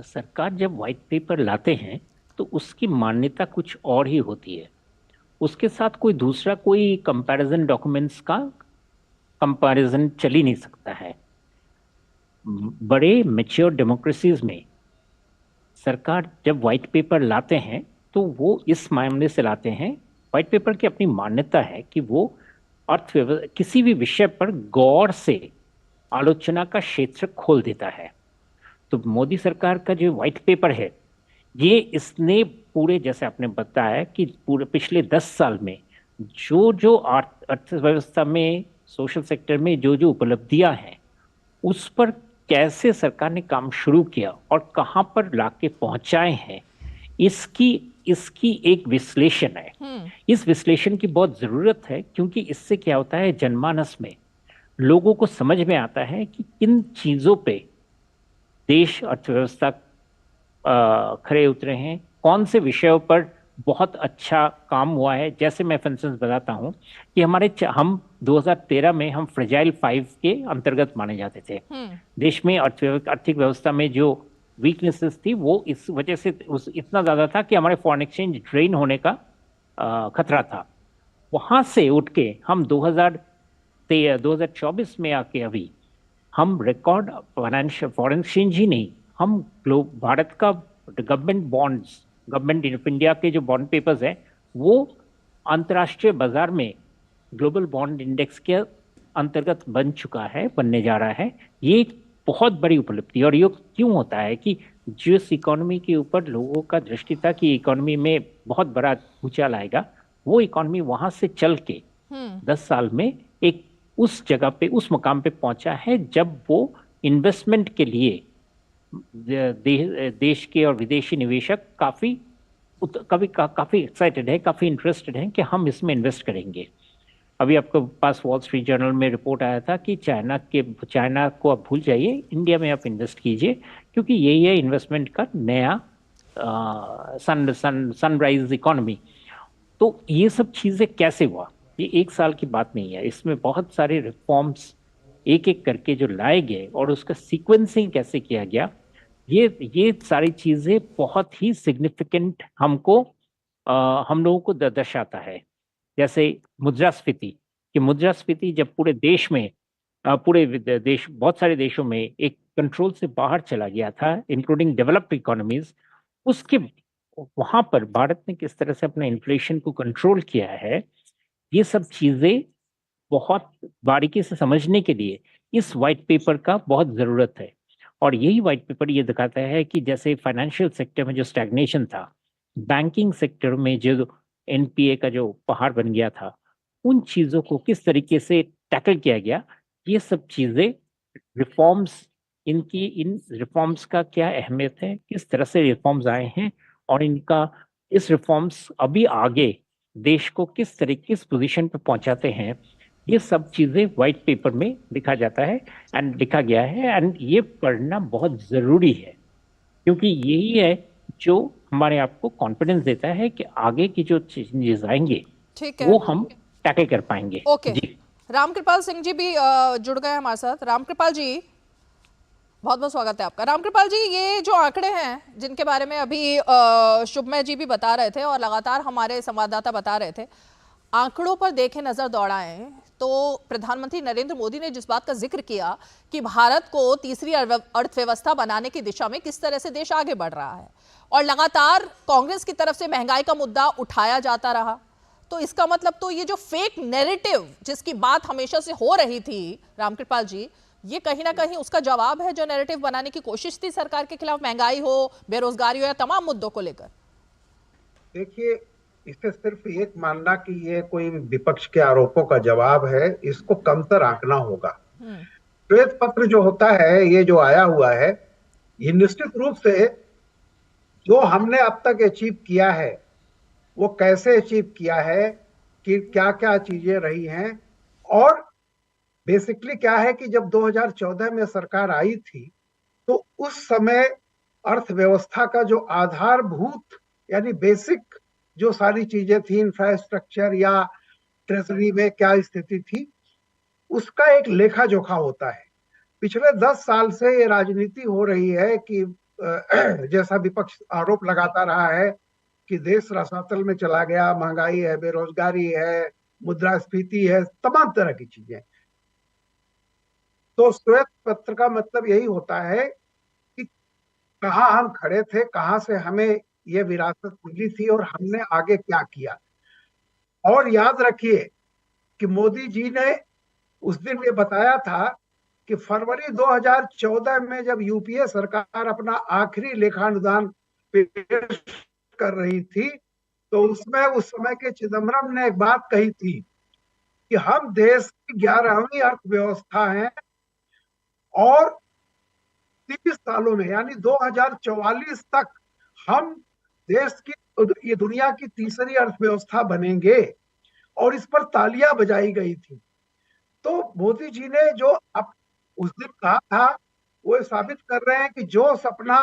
सरकार जब व्हाइट पेपर लाते हैं तो उसकी मान्यता कुछ और ही होती है। उसके साथ कोई दूसरा कोई कंपैरिजन डॉक्यूमेंट्स का कंपैरिजन चल ही नहीं सकता है। बड़े मैच्योर डेमोक्रेसीज में सरकार जब व्हाइट पेपर लाते हैं तो वो इस मामले से लाते हैं, व्हाइट पेपर की अपनी मान्यता है कि वो अर्थव्यवस्था किसी भी विषय पर गौर से आलोचना का क्षेत्र खोल देता है। तो मोदी सरकार का जो व्हाइट पेपर है ये इसने पूरे, जैसे आपने बताया कि पूरे पिछले 10 साल में जो जो अर्थव्यवस्था में, सोशल सेक्टर में जो जो उपलब्धियां हैं उस पर कैसे सरकार ने काम शुरू किया और कहां पर लाके पहुंचाए हैं, इसकी एक विश्लेषण है। इस विश्लेषण की बहुत जरूरत है, क्योंकि इससे क्या होता है, जनमानस में लोगों को समझ में आता है कि किन चीजों पे देश अर्थव्यवस्था खड़े उतरे हैं, कौन से विषयों पर बहुत अच्छा काम हुआ है। जैसे मैं फॉर इंस्टेंस बताता हूं कि हम 2013 में हम फ्रेजाइल 5 के अंतर्गत माने जाते थे। देश में आर्थिक व्यवस्था में जो वीकनेसेस थी वो इस वजह से इतना ज्यादा था कि हमारे फॉरेन एक्सचेंज ड्रेन होने का खतरा था। वहां से उठ के हम 2024 में आके अभी हम रिकॉर्ड फाइनेंशियल फॉरेन एक्सचेंज ही नहीं, हम भारत का government bonds, government of India के जो बॉन्ड पेपर्स हैं वो अंतर्राष्ट्रीय बाजार में ग्लोबल बॉन्ड इंडेक्स के अंतर्गत बनने जा रहा है। ये एक बहुत बड़ी उपलब्धि। और ये क्यों होता है कि जिस इकोनॉमी के ऊपर लोगों का दृष्टि था कि इकोनॉमी में बहुत बड़ा भूचाल आएगा, वो इकोनॉमी वहां से चल के 10 साल में एक उस जगह पे, उस मुकाम पे पहुंचा है जब वो इन्वेस्टमेंट के लिए देश के और विदेशी निवेशक काफी एक्साइटेड है, काफी इंटरेस्टेड हैं कि हम इसमें इन्वेस्ट करेंगे। अभी आपके पास वॉल स्ट्रीट जर्नल में रिपोर्ट आया था कि चाइना को आप भूल जाइए, इंडिया में आप इन्वेस्ट कीजिए, क्योंकि यही है इन्वेस्टमेंट का नया सनराइज इकोनॉमी। तो ये सब चीजें कैसे हुआ, ये एक साल की बात नहीं है। इसमें बहुत सारे रिफॉर्म्स एक एक करके जो लाए गए और उसका सीक्वेंसिंग कैसे किया गया, ये सारी चीजें बहुत ही सिग्निफिकेंट हमको हम लोगों को दर्शाता है। जैसे मुद्रास्फीति, कि मुद्रास्फीति जब पूरे देश में बहुत सारे देशों में एक कंट्रोल से बाहर चला गया था, इंक्लूडिंग डेवलप्ड इकोनॉमीज, उसके वहां पर भारत ने किस तरह से अपने इन्फ्लेशन को कंट्रोल किया है, ये सब चीजें बहुत बारीकी से समझने के लिए इस व्हाइट पेपर का बहुत जरूरत है। और यही व्हाइट पेपर ये दिखाता है कि जैसे फाइनेंशियल सेक्टर में जो स्टैग्नेशन था, बैंकिंग सेक्टर में जो एनपीए का जो पहाड़ बन गया था, उन चीजों को किस तरीके से टैकल किया गया, ये सब चीजें रिफॉर्म्स, इन रिफॉर्म्स का क्या अहमियत है, किस तरह से रिफॉर्म्स आए हैं और इस रिफॉर्म्स अभी आगे देश को किस पोजीशन पे पहुंचाते हैं, ये सब चीजें व्हाइट पेपर में लिखा गया है। एंड ये पढ़ना बहुत जरूरी है, क्योंकि यही है जो हमारे आप को कॉन्फिडेंस देता है कि आगे की जो चीजें आएंगे वो हम टैकल कर पाएंगे। ओके, रामकृपाल सिंह जी भी जुड़ गए हमारे साथ। रामकृपाल जी, बहुत बहुत स्वागत है आपका। रामकृपाल जी, ये जो आंकड़े हैं जिनके बारे में अभी शुभमय जी भी बता रहे थे और लगातार हमारे संवाददाता बता रहे थे, आंकड़ों पर देखें, नजर दौड़ाएं तो प्रधानमंत्री नरेंद्र मोदी ने जिस बात का जिक्र किया कि भारत को तीसरी अर्थव्यवस्था बनाने की दिशा में किस तरह से देश आगे बढ़ रहा है, और लगातार कांग्रेस की तरफ से महंगाई का मुद्दा उठाया जाता रहा, तो इसका मतलब तो ये जो फेक नैरेटिव जिसकी बात हमेशा से हो रही थी रामकृपाल जी, ये कहीं ना कहीं उसका जवाब है जो नैरेटिव बनाने की कोशिश थी सरकार के खिलाफ, महंगाई हो, बेरोजगारी हो या तमाम मुद्दों को लेकर। देखिए, इससे सिर्फ एक मानना कि ये कोई विपक्ष के आरोपों का जवाब है, इसको कमतर आंकना होगा। श्वेत पत्र जो होता है, ये जो आया हुआ है, ये निश्चित रूप से जो हमने अब तक अचीव किया है वो कैसे अचीव किया है, कि क्या क्या चीजें रही हैं, और बेसिकली क्या है कि जब 2014 में सरकार आई थी तो उस समय अर्थव्यवस्था का जो आधारभूत यानी बेसिक जो सारी चीजें थी, इंफ्रास्ट्रक्चर या ट्रेजरी में क्या स्थिति थी, उसका एक लेखा जोखा होता है। पिछले 10 साल से ये राजनीति हो रही है कि जैसा विपक्ष आरोप लगाता रहा है कि देश रसातल में चला गया, महंगाई है, बेरोजगारी है, मुद्रास्फीति है, तमाम तरह की चीजें। तो श्वेत पत्र का मतलब यही होता है कि कहाँ हम खड़े थे, कहाँ से हमें ये विरासत मिली थी और हमने आगे क्या किया। और याद रखिए कि मोदी जी ने उस दिन ये बताया था कि फरवरी 2014 में जब यूपीए सरकार अपना आखिरी लेखानुदान पेश कर रही थी, तो उसमें उस समय के चिदम्बरम ने एक बात कही थी कि हम देश की 11वीं अर्थव्यवस्था हैं और 30 सालों में यानी 2044 तक हम देश की, ये दुनिया की तीसरी अर्थव्यवस्था बनेंगे, और इस पर तालियां बजाई गई थी। तो मोदी जी ने जो अब उस दिन कहा था वो साबित कर रहे हैं कि जो सपना,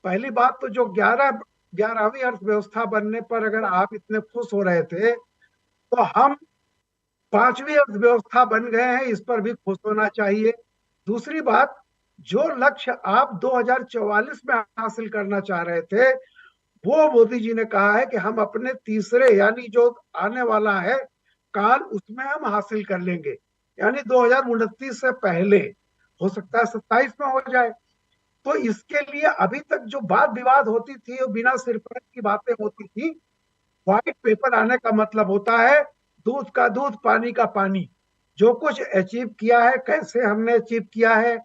पहली बात तो जो 11वीं अर्थव्यवस्था बनने पर अगर आप इतने खुश हो रहे थे, तो हम 5वीं अर्थव्यवस्था बन गए हैं, इस पर भी खुश होना चाहिए। दूसरी बात, जो लक्ष्य आप 2044 में हासिल करना चाह रहे थे, वो मोदी जी ने कहा है कि हम अपने तीसरे यानी जो आने वाला है काल, उसमें हम हासिल कर लेंगे, यानी 2029 से पहले, हो सकता है 27 में हो जाए। तो इसके लिए अभी तक जो वाद विवाद होती थी, वो बिना सिरफर्क की बातें होती थी। व्हाइट पेपर आने का मतलब होता है दूध का दूध, पानी का पानी। जो कुछ अचीव किया है, कैसे हमने अचीव किया है,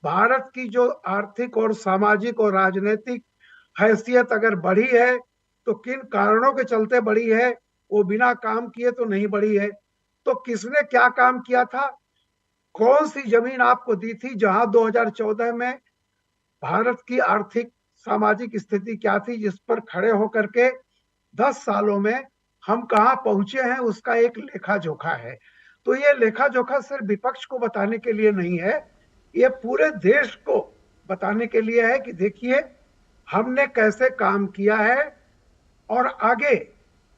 भारत की जो आर्थिक और सामाजिक और राजनीतिक हैसियत अगर बढ़ी है तो किन कारणों के चलते बढ़ी है, वो बिना काम किए तो नहीं बढ़ी है। तो किसने क्या काम किया था, कौन सी जमीन आपको दी थी, जहां 2014 में भारत की आर्थिक सामाजिक स्थिति क्या थी, जिस पर खड़े होकर के 10 सालों में हम कहां पहुंचे हैं, उसका एक लेखा जोखा है। तो ये लेखा जोखा सिर्फ विपक्ष को बताने के लिए नहीं है, ये पूरे देश को बताने के लिए है कि देखिए हमने कैसे काम किया है, और आगे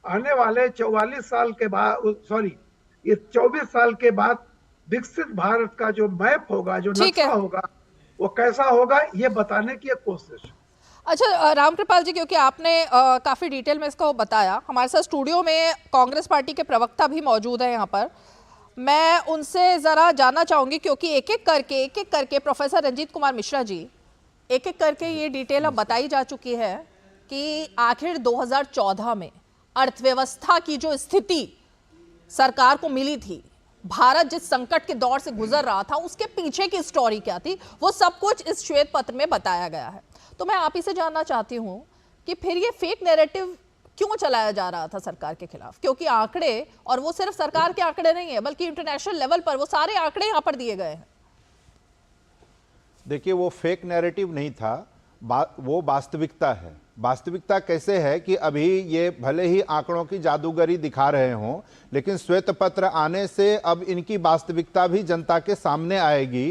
आने वाले 44 साल के बाद, सॉरी ये 24 साल के बाद विकसित भारत का जो मैप होगा, जो नक्शा होगा, वो कैसा होगा, ये बताने की एक कोशिश। अच्छा रामकृपाल जी, क्योंकि आपने काफ़ी डिटेल में इसको बताया, हमारे साथ स्टूडियो में कांग्रेस पार्टी के प्रवक्ता भी मौजूद है यहाँ पर। मैं उनसे ज़रा जानना चाहूँगी, क्योंकि एक एक करके प्रोफेसर रंजीत कुमार मिश्रा जी, एक एक करके ये डिटेल अब बताई जा चुकी है कि आखिर 2014 में अर्थव्यवस्था की जो स्थिति सरकार को मिली थी, भारत जिस संकट के दौर से गुजर रहा था, उसके पीछे की स्टोरी क्या थी, वो सब कुछ इस श्वेत पत्र में बताया गया है। तो मैं आप ही से जानना चाहती हूँ कि फिर ये फेक नैरेटिव क्यों चलाया जा रहा था सरकार के खिलाफ, क्योंकि आंकड़े, और वो सिर्फ सरकार के आंकड़े नहीं है बल्कि इंटरनेशनल लेवल पर वो सारे आंकड़े यहाँ पर दिए गए हैं। देखिए, वो फेक नैरेटिव नहीं था, वो वास्तविकता है। वास्तविकता कैसे है कि अभी ये भले ही आंकड़ों की जादूगरी दिखा रहे हों, लेकिन श्वेत पत्र आने से अब इनकी वास्तविकता भी जनता के सामने आएगी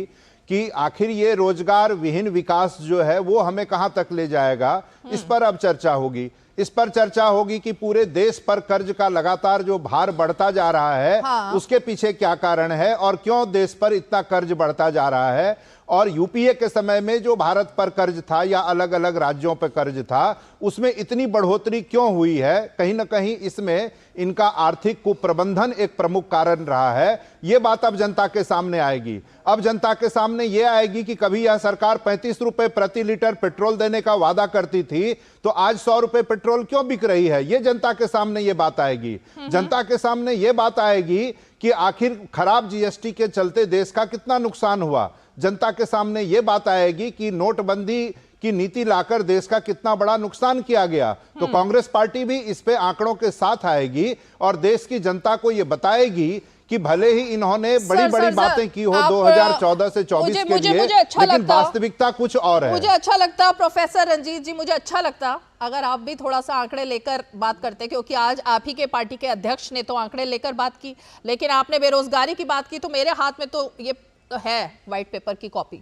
कि आखिर ये रोजगार विहीन विकास जो है वो हमें कहां तक ले जाएगा। इस पर अब चर्चा होगी। इस पर चर्चा होगी कि पूरे देश पर कर्ज का लगातार जो भार बढ़ता जा रहा है, उसके पीछे क्या कारण है और क्यों देश पर इतना कर्ज बढ़ता जा रहा है, और यूपीए के समय में जो भारत पर कर्ज था या अलग अलग राज्यों पर कर्ज था, उसमें इतनी बढ़ोतरी क्यों हुई है। कहीं ना कहीं इसमें इनका आर्थिक कुप्रबंधन एक प्रमुख कारण रहा है। यह बात अब जनता के सामने आएगी। अब जनता के सामने यह आएगी कि कभी यह सरकार 35 रुपए प्रति लीटर पेट्रोल देने का वादा करती थी, तो आज 100 रुपए पेट्रोल क्यों बिक रही है, यह जनता के सामने यह बात आएगी। जनता के सामने यह बात आएगी कि आखिर खराब जीएसटी के चलते देश का कितना नुकसान हुआ। जनता के सामने यह बात आएगी कि नोटबंदी की नीति लाकर देश का कितना बड़ा नुकसान किया गया। तो कांग्रेस पार्टी भी इस पे आंकड़ों के साथ आएगी और देश की जनता को यह बताएगी कि भले ही इन्होंने बड़ी बड़ी बातें की हो 2014 से 24 के लिए, लेकिन वास्तविकता कुछ और है। मुझे अच्छा लगता प्रोफेसर रंजीत जी, मुझे अच्छा लगता अगर आप भी थोड़ा सा आंकड़े लेकर बात करते, क्योंकि आज आप ही के पार्टी के अध्यक्ष ने तो आंकड़े लेकर बात की, लेकिन आपने बेरोजगारी की बात की। तो मेरे हाथ में तो ये है व्हाइट पेपर की कॉपी।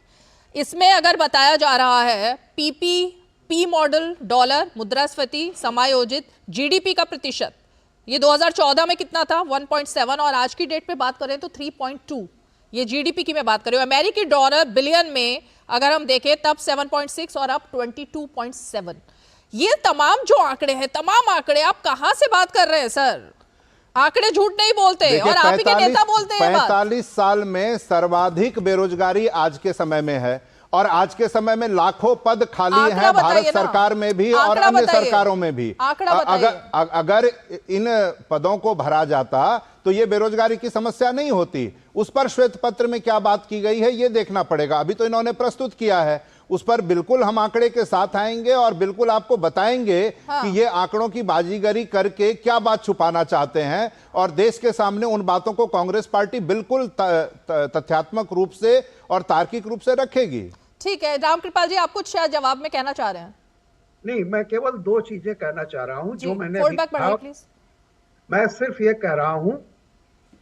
इसमें अगर बताया जा रहा है पी मॉडल, डॉलर, मुद्रास्फीति, समायोजित जीडीपी का प्रतिशत, ये 2014 में कितना था 1.7, और आज की डेट पे बात करें तो 3.2। ये जीडीपी की मैं बात कर रही हूँ। अमेरिकी डॉलर बिलियन में अगर हम देखें तब 7.6 और अब 22.7। ये तमाम जो आंकड़े हैं, तमाम आंकड़े आप कहां से बात कर रहे हैं सर? आंकड़े झूठ नहीं बोलते और आप ही के नेता बोलते हैं। 45 साल में सर्वाधिक बेरोजगारी आज के समय में है और आज के समय में लाखों पद खाली हैं भारत सरकार में भी और अन्य सरकारों में भी। अगर इन पदों को भरा जाता तो ये बेरोजगारी की समस्या नहीं होती। उस पर श्वेत पत्र में क्या बात की गई है ये देखना पड़ेगा। अभी तो इन्होंने प्रस्तुत किया है, उस पर बिल्कुल हम आंकड़े के साथ आएंगे और बिल्कुल आपको बताएंगे कि ये आंकड़ों की बाजीगरी करके क्या बात छुपाना चाहते हैं और देश के सामने उन बातों को कांग्रेस पार्टी बिल्कुल तथ्यात्मक रूप से और तार्किक रूप से रखेगी। ठीक है, रामकृपाल जी आप कुछ शायद जवाब में कहना चाह रहे हैं? नहीं, मैं केवल दो चीजें कहना चाह रहा हूं जो मैंने मैं सिर्फ ये कह रहा हूं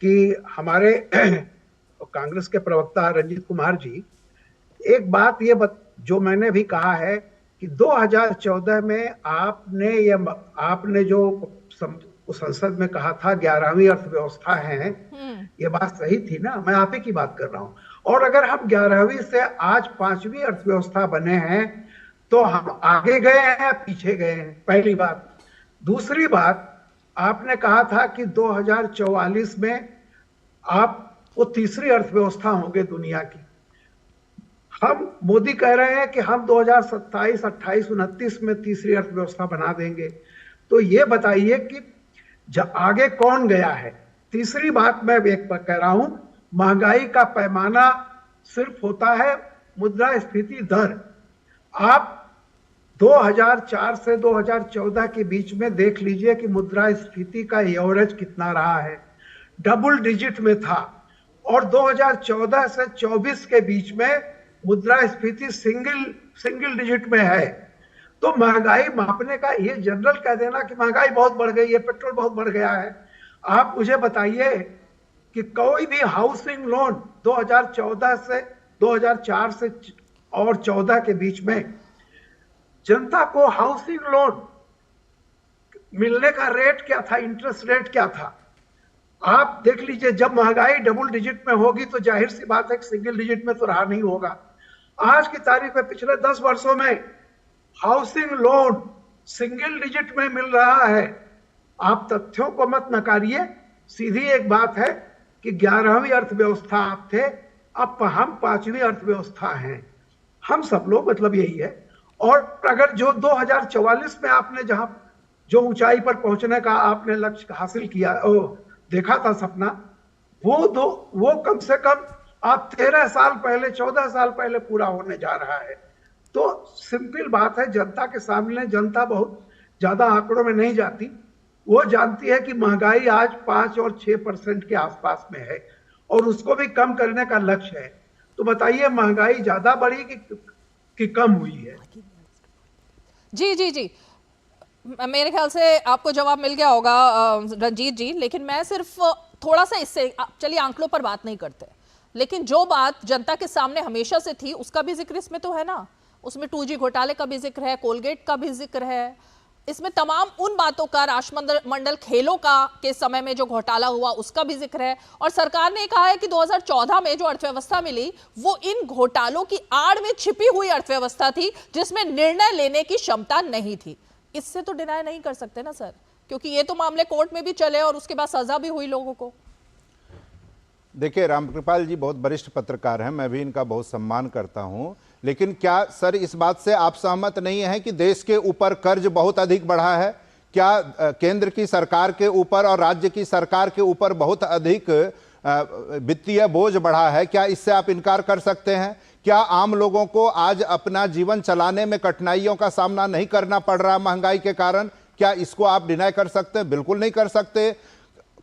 कि हमारे कांग्रेस के प्रवक्ता रंजीत कुमार जी, एक बात ये जो मैंने भी कहा है कि 2014 में आपने जो संसद में कहा था 11वीं अर्थव्यवस्था है, ये बात सही थी ना? मैं आप ही की बात कर रहा हूं। और अगर हम 11वीं से आज 5वीं अर्थव्यवस्था बने हैं तो हम आगे गए हैं या पीछे गए हैं? पहली बात। दूसरी बात, आपने कहा था कि 2044 में आप वो तीसरी अर्थव्यवस्था होंगे दुनिया की। हम मोदी कह रहे हैं कि हम 2027, 28, 29 में तीसरी अर्थव्यवस्था बना देंगे। तो ये बताइए कि आगे कौन गया है? तीसरी बात मैं एक कह रहा हूं, महंगाई का पैमाना सिर्फ होता है मुद्रास्फीति दर। आप 2004 से 2014 के बीच में देख लीजिए कि मुद्रास्फीति का एवरेज कितना रहा है, डबल डिजिट में था। और 2014 से 24 के बीच में मुद्रास्फीति सिंगल डिजिट में है। तो महंगाई मापने का ये जनरल कह देना कि महंगाई बहुत बढ़ गई है, पेट्रोल बहुत बढ़ गया है। आप मुझे बताइए कि कोई भी हाउसिंग लोन 2014 से 2004 से और 14 के बीच में जनता को हाउसिंग लोन मिलने का रेट क्या था, इंटरेस्ट रेट क्या था? आप देख लीजिए, जब महंगाई डबल डिजिट में होगी तो जाहिर सी बात है कि सिंगल डिजिट में तो रहा नहीं होगा। आज की तारीख में पिछले 10 वर्षों में हाउसिंग लोन सिंगल डिजिट में मिल रहा है। आप तथ्यों को मत नकारिए। सीधी एक बात है कि 11वीं अर्थव्यवस्था आप थे, अब हम 5वीं अर्थव्यवस्था हैं। हम सब लोग, मतलब यही है। और अगर जो 2044 में आपने जहां जो ऊंचाई पर पहुंचने का आपने लक्ष्य हासिल किया, देखा था सपना, वो कम से कम आप 13 साल पहले, 14 साल पहले पूरा होने जा रहा है। तो सिंपल बात है, जनता के सामने जनता बहुत ज्यादा आंकड़ों में नहीं जाती। वो जानती है कि महंगाई आज 5 और 6% के आसपास में है और उसको भी कम करने का लक्ष्य है। तो बताइए, महंगाई ज्यादा बढ़ी कि कम हुई है? जी, मेरे ख्याल से आपको जवाब मिल गया होगा रंजीत जी। लेकिन मैं सिर्फ थोड़ा सा इससे, चलिए आंकड़ों पर बात नहीं करते, लेकिन जो बात जनता के सामने हमेशा से थी उसका भी जिक्र इसमें तो है ना। उसमें 2G घोटाले का भी जिक्र है, कोलगेट का भी जिक्र है, इसमें तमाम उन बातों का, राष्ट्रमंडल खेलों का के समय में जो घोटाला हुआ उसका भी जिक्र है। और सरकार ने कहा है कि 2014 में जो अर्थव्यवस्था मिली वो इन घोटालों की आड़ में छिपी हुई अर्थव्यवस्था थी जिसमें निर्णय लेने की क्षमता नहीं थी। इससे तो डिनाई नहीं कर सकते ना सर, क्योंकि ये तो मामले कोर्ट में भी चले और उसके बाद सजा भी हुई लोगों को। देखिए, रामकृपाल जी बहुत वरिष्ठ पत्रकार हैं, मैं भी इनका बहुत सम्मान करता हूं, लेकिन क्या सर इस बात से आप सहमत नहीं हैं कि देश के ऊपर कर्ज बहुत अधिक बढ़ा है? क्या केंद्र की सरकार के ऊपर और राज्य की सरकार के ऊपर बहुत अधिक वित्तीय बोझ बढ़ा है? क्या इससे आप इनकार कर सकते हैं? क्या आम लोगों को आज अपना जीवन चलाने में कठिनाइयों का सामना नहीं करना पड़ रहा महंगाई के कारण? क्या इसको आप डिनाई कर सकते हैं? बिल्कुल नहीं कर सकते।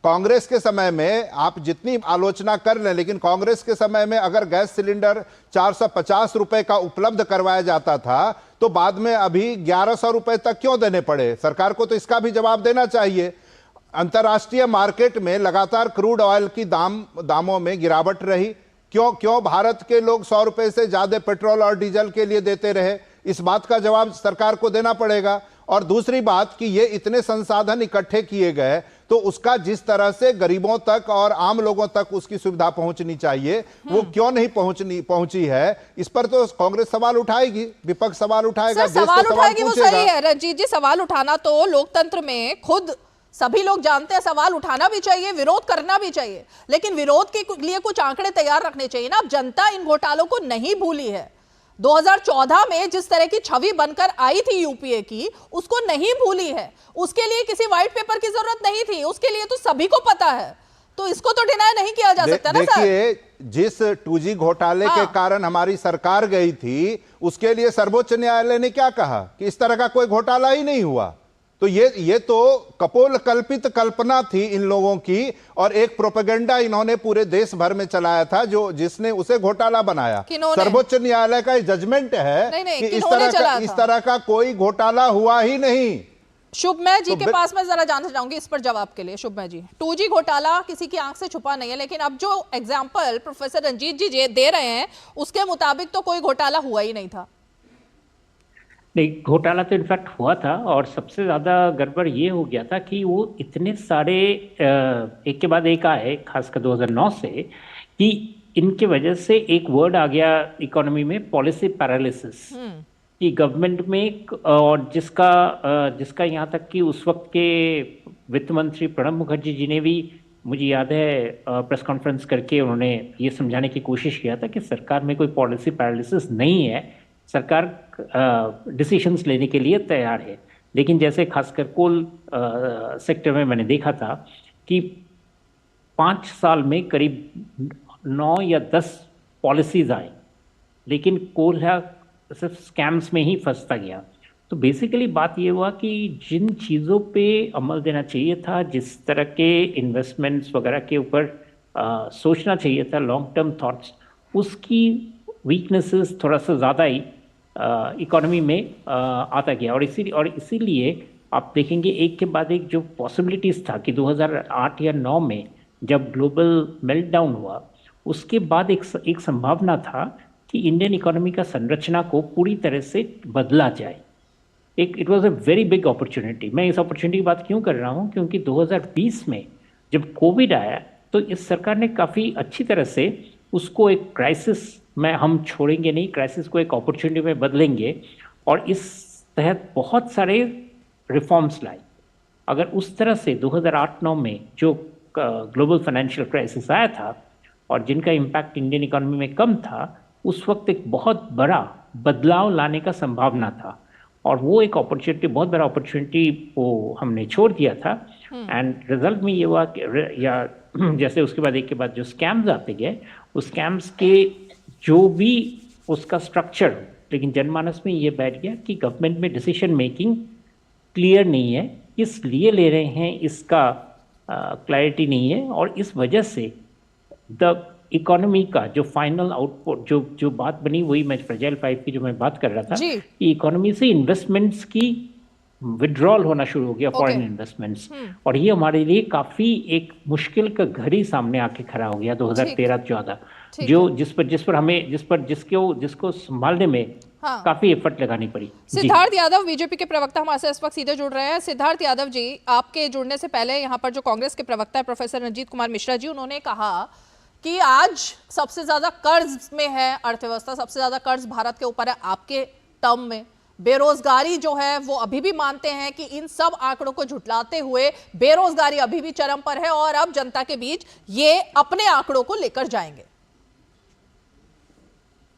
कांग्रेस के समय में आप जितनी आलोचना कर लें, लेकिन कांग्रेस के समय में अगर गैस सिलेंडर 450 रुपए का उपलब्ध करवाया जाता था तो बाद में अभी 1100 रुपए तक क्यों देने पड़े? सरकार को तो इसका भी जवाब देना चाहिए। अंतर्राष्ट्रीय मार्केट में लगातार क्रूड ऑयल की दामों में गिरावट रही, क्यों भारत के लोग 100 रुपए से ज्यादा पेट्रोल और डीजल के लिए देते रहे? इस बात का जवाब सरकार को देना पड़ेगा। और दूसरी बात कि ये इतने संसाधन इकट्ठे किए गए तो उसका जिस तरह से गरीबों तक और आम लोगों तक उसकी सुविधा पहुंचनी चाहिए वो क्यों नहीं पहुंची है, इस पर तो कांग्रेस सवाल उठाएगी, विपक्ष सवाल उठाएगा, देश सवाल को उठाएगी, वो पूछेगा। सही है रंजीत जी, सवाल उठाना तो लोकतंत्र में खुद सभी लोग जानते हैं, सवाल उठाना भी चाहिए, विरोध करना भी चाहिए, लेकिन विरोध के लिए कुछ आंकड़े तैयार रखने चाहिए ना। अब जनता इन घोटालों को नहीं भूली है। 2014 में जिस तरह की छवि बनकर आई थी यूपीए की, उसको नहीं भूली है। उसके लिए किसी व्हाइट पेपर की जरूरत नहीं थी, उसके लिए तो सभी को पता है, तो इसको तो डिनाय नहीं किया जा सकता ना सर। देखिए, जिस 2G घोटाले के कारण हमारी सरकार गई थी, उसके लिए सर्वोच्च न्यायालय ने क्या कहा कि इस तरह का कोई घोटाला ही नहीं हुआ। तो ये तो कपोल कल्पित कल्पना थी इन लोगों की, और एक प्रोपेगेंडा इन्होंने पूरे देश भर में चलाया था जिसने उसे घोटाला बनाया। सर्वोच्च न्यायालय का इस है कि इस तरह का कोई घोटाला हुआ ही नहीं। शुभमय जी के पास मैं जरा जानना चाहूंगी इस पर जवाब के लिए। शुभमय जी, 2G घोटाला किसी की आंख से छुपा नहीं है, लेकिन अब जो एग्जाम्पल प्रोफेसर रंजीत जी दे रहे हैं उसके मुताबिक तो कोई घोटाला हुआ ही नहीं था। नहीं, घोटाला तो इनफैक्ट हुआ था, और सबसे ज़्यादा गड़बड़ ये हो गया था कि वो इतने सारे एक के बाद एक आए, खासकर 2009 से, कि इनके वजह से एक वर्ड आ गया इकोनॉमी में, पॉलिसी पैरालिसिस, कि गवर्नमेंट में, और जिसका यहाँ तक कि उस वक्त के वित्त मंत्री प्रणब मुखर्जी जी ने भी, मुझे याद है, प्रेस कॉन्फ्रेंस करके उन्होंने ये समझाने की कोशिश किया था कि सरकार में कोई पॉलिसी पैरालिसिस नहीं है, सरकार डिसीजंस लेने के लिए तैयार है। लेकिन जैसे खासकर कोल सेक्टर में मैंने देखा था कि 5 साल में करीब 9 या 10 पॉलिसीज आई, लेकिन कोल सिर्फ स्कैम्स में ही फंसता गया। तो बेसिकली बात ये हुआ कि जिन चीज़ों पे अमल देना चाहिए था, जिस तरह के इन्वेस्टमेंट्स वगैरह के ऊपर सोचना चाहिए था, लॉन्ग टर्म थॉट्स, उसकी वीकनेसेस थोड़ा सा ज़्यादा ही इकोनॉमी में आता गया। और इसीलिए आप देखेंगे एक के बाद एक जो पॉसिबिलिटीज़ था कि 2008 या 9 में जब ग्लोबल मेल्टडाउन हुआ, उसके बाद एक संभावना था कि इंडियन इकोनॉमी का संरचना को पूरी तरह से बदला जाए। It was a very big opportunity. मैं इस अपॉर्चुनिटी की बात क्यों कर रहा हूँ, क्योंकि 2020 में जब कोविड आया तो इस सरकार ने काफ़ी अच्छी तरह से उसको एक क्राइसिस में हम छोड़ेंगे नहीं, क्राइसिस को एक अपॉर्चुनिटी में बदलेंगे, और इस तहत बहुत सारे रिफॉर्म्स लाए। अगर उस तरह से 2008-9 में जो ग्लोबल फाइनेंशियल क्राइसिस आया था और जिनका इम्पैक्ट इंडियन इकोनॉमी में कम था, उस वक्त एक बहुत बड़ा बदलाव लाने का संभावना था, और वो एक अपॉर्चुनिटी, बहुत बड़ा अपॉर्चुनिटी वो हमने छोड़ दिया था। एंड रिजल्ट में ये हुआ कि या जैसे उसके बाद एक के बाद जो स्कैम्स आते गए, उस स्कैम्स के जो भी उसका स्ट्रक्चर, लेकिन जनमानस में ये बैठ गया कि गवर्नमेंट में डिसीजन मेकिंग क्लियर नहीं है, किस लिए ले रहे हैं इसका क्लैरिटी नहीं है, और इस वजह से द इकोनॉमी का जो फाइनल आउटपुट जो बात बनी, वही मैं फ्रेजाइल 5 की जो मैं बात कर रहा था कि इकोनॉमी से इन्वेस्टमेंट्स की विड्रॉल होना शुरू हो गया, फॉरेन इन्वेस्टमेंट्स, और ये हमारे लिए काफी एक मुश्किल का घड़ी सामने आके खड़ा हो गया 2013-14, जिसको संभालने में काफी एफर्ट लगानी पड़ी। सिद्धार्थ यादव बीजेपी के प्रवक्ता हमारे साथ इस वक्त सीधे जुड़ रहे हैं। सिद्धार्थ यादव जी, आपके जुड़ने से पहले यहाँ पर जो कांग्रेस के प्रवक्ता है प्रोफेसर रंजीत कुमार मिश्रा जी, उन्होंने कहा कि आज सबसे ज्यादा कर्ज में है अर्थव्यवस्था, सबसे ज्यादा कर्ज भारत के ऊपर है आपके टर्म में। बेरोजगारी जो है वो अभी भी मानते हैं कि इन सब आंकड़ों को झुटलाते हुए बेरोजगारी अभी भी चरम पर है, और अब जनता के बीच ये अपने आंकड़ों को लेकर जाएंगे।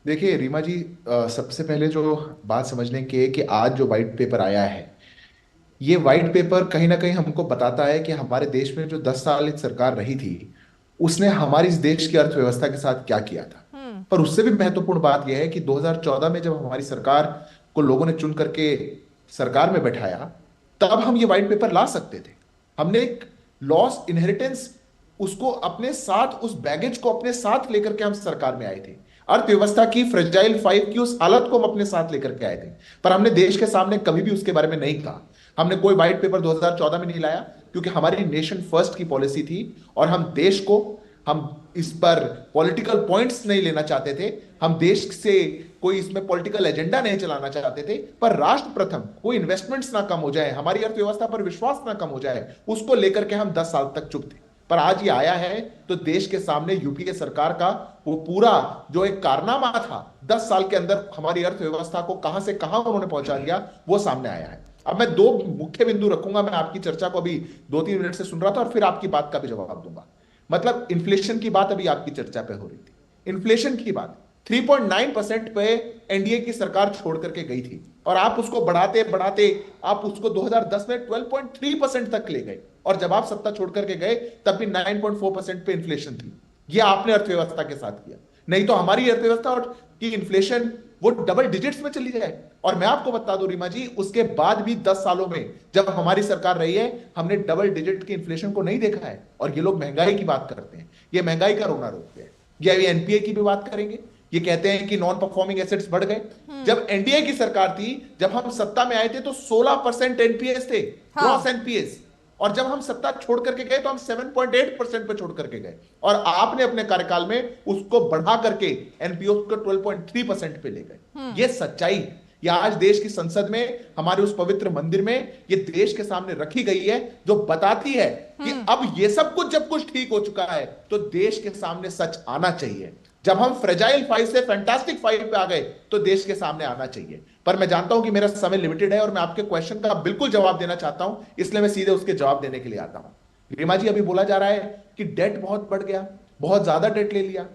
देखिए रीमा जी, सबसे पहले जो बात समझने की है कि आज जो व्हाइट पेपर आया है, ये व्हाइट पेपर कहीं ना कहीं हमको बताता है कि हमारे देश में जो 10 साल सरकार रही थी, उसने हमारी इस देश की अर्थव्यवस्था के साथ क्या किया था। पर उससे भी महत्वपूर्ण बात यह है कि 2014 में जब हमारी सरकार को लोगों ने चुन करके सरकार में बैठाया, तब हम ये व्हाइट पेपर ला सकते थे। हमने एक लॉस इनहेरिटेंस उसको अपने साथ, उस बैगेज को अपने साथ लेकर के हम सरकार में आए थे। अर्थव्यवस्था की फ्रेजाइल 5 की उस हालत को हम अपने साथ लेकर के आए थे, पर हमने देश के सामने कभी भी उसके बारे में नहीं कहा। हमने कोई व्हाइट पेपर 2014 में नहीं लाया, क्योंकि हमारी नेशन फर्स्ट की पॉलिसी थी, और हम देश को हम इस पर पॉलिटिकल पॉइंट्स नहीं लेना चाहते थे, हम देश से कोई इसमें पॉलिटिकल एजेंडा नहीं चलाना चाहते थे, पर राष्ट्र प्रथम, कोई इन्वेस्टमेंट्स ना कम हो जाए, हमारी अर्थव्यवस्था पर विश्वास ना कम हो जाए, उसको लेकर के हम 10 साल तक चुप थे। पर आज ये आया है तो देश के सामने यूपीए सरकार का वो पूरा जो एक कारनामा था 10 साल के अंदर हमारी अर्थव्यवस्था को कहां से कहां उन्होंने पहुंचा दिया, वो सामने आया है। अब मैं 2 मुख्य बिंदु रखूंगा, मैं आपकी चर्चा को अभी 2-3 मिनट से सुन रहा था और फिर आपकी बात का भी जवाब दूंगा। मतलब इन्फ्लेशन की बात अभी आपकी चर्चा पे हो रही थी, इन्फ्लेशन की बात 3.9% पे एनडीए की सरकार छोड़ करके गई थी और आप उसको बढ़ाते बढ़ाते आप उसको 2010 में 12.3% तक ले गए और जब आप सत्ता छोड़ करके गए तब भी 9.4% पे इन्फ्लेशन थी। ये आपने अर्थव्यवस्था के साथ किया, नहीं तो हमारी अर्थव्यवस्था और की इन्फ्लेशन वो डबल डिजिट्स में चली जाए। और मैं आपको बता दूं रीमा जी, उसके बाद भी 10 सालों में जब हमारी सरकार रही है हमने डबल डिजिट की इन्फ्लेशन को नहीं देखा है। और ये लोग महंगाई की बात करते हैं, ये महंगाई का रोना रोकते हैं। या ये एनपीए की भी बात करेंगे, ये कहते हैं कि नॉन परफॉर्मिंग एसेट्स बढ़ गए। जब एनडीए की सरकार थी, जब हम सत्ता में आए थे तो 16% एनपीएस थे, ग्रॉस एनपीएस, और जब हम सत्ता छोड़ करके गए तो हम 7.8% पे छोड़ करके गए और आपने अपने कार्यकाल में उसको बढ़ा करके एनपीओ को 12.3% पे ले गए। ये सच्चाई ये आज देश की संसद में हमारे उस पवित्र मंदिर में ये देश के सामने रखी गई है, जो बताती है कि अब ये सब कुछ जब कुछ ठीक हो चुका है तो देश के सामने सच आना चाहिए। जब हम फ्रेजाइल 5 से फैंटास्टिक 5 पे आ गए तो देश के सामने आना चाहिए। पर मैं जानता हूं कि मेरा समय लिमिटेड है और मैं आपके क्वेश्चन का बिल्कुल जवाब देना चाहता हूं, इसलिए मैं सीधे उसके जवाब देने के लिए आता हूं। रीमा जी, अभी बोला जा रहा है कि डेट बहुत बढ़ गया, बहुत ज्यादा डेट ले लिया।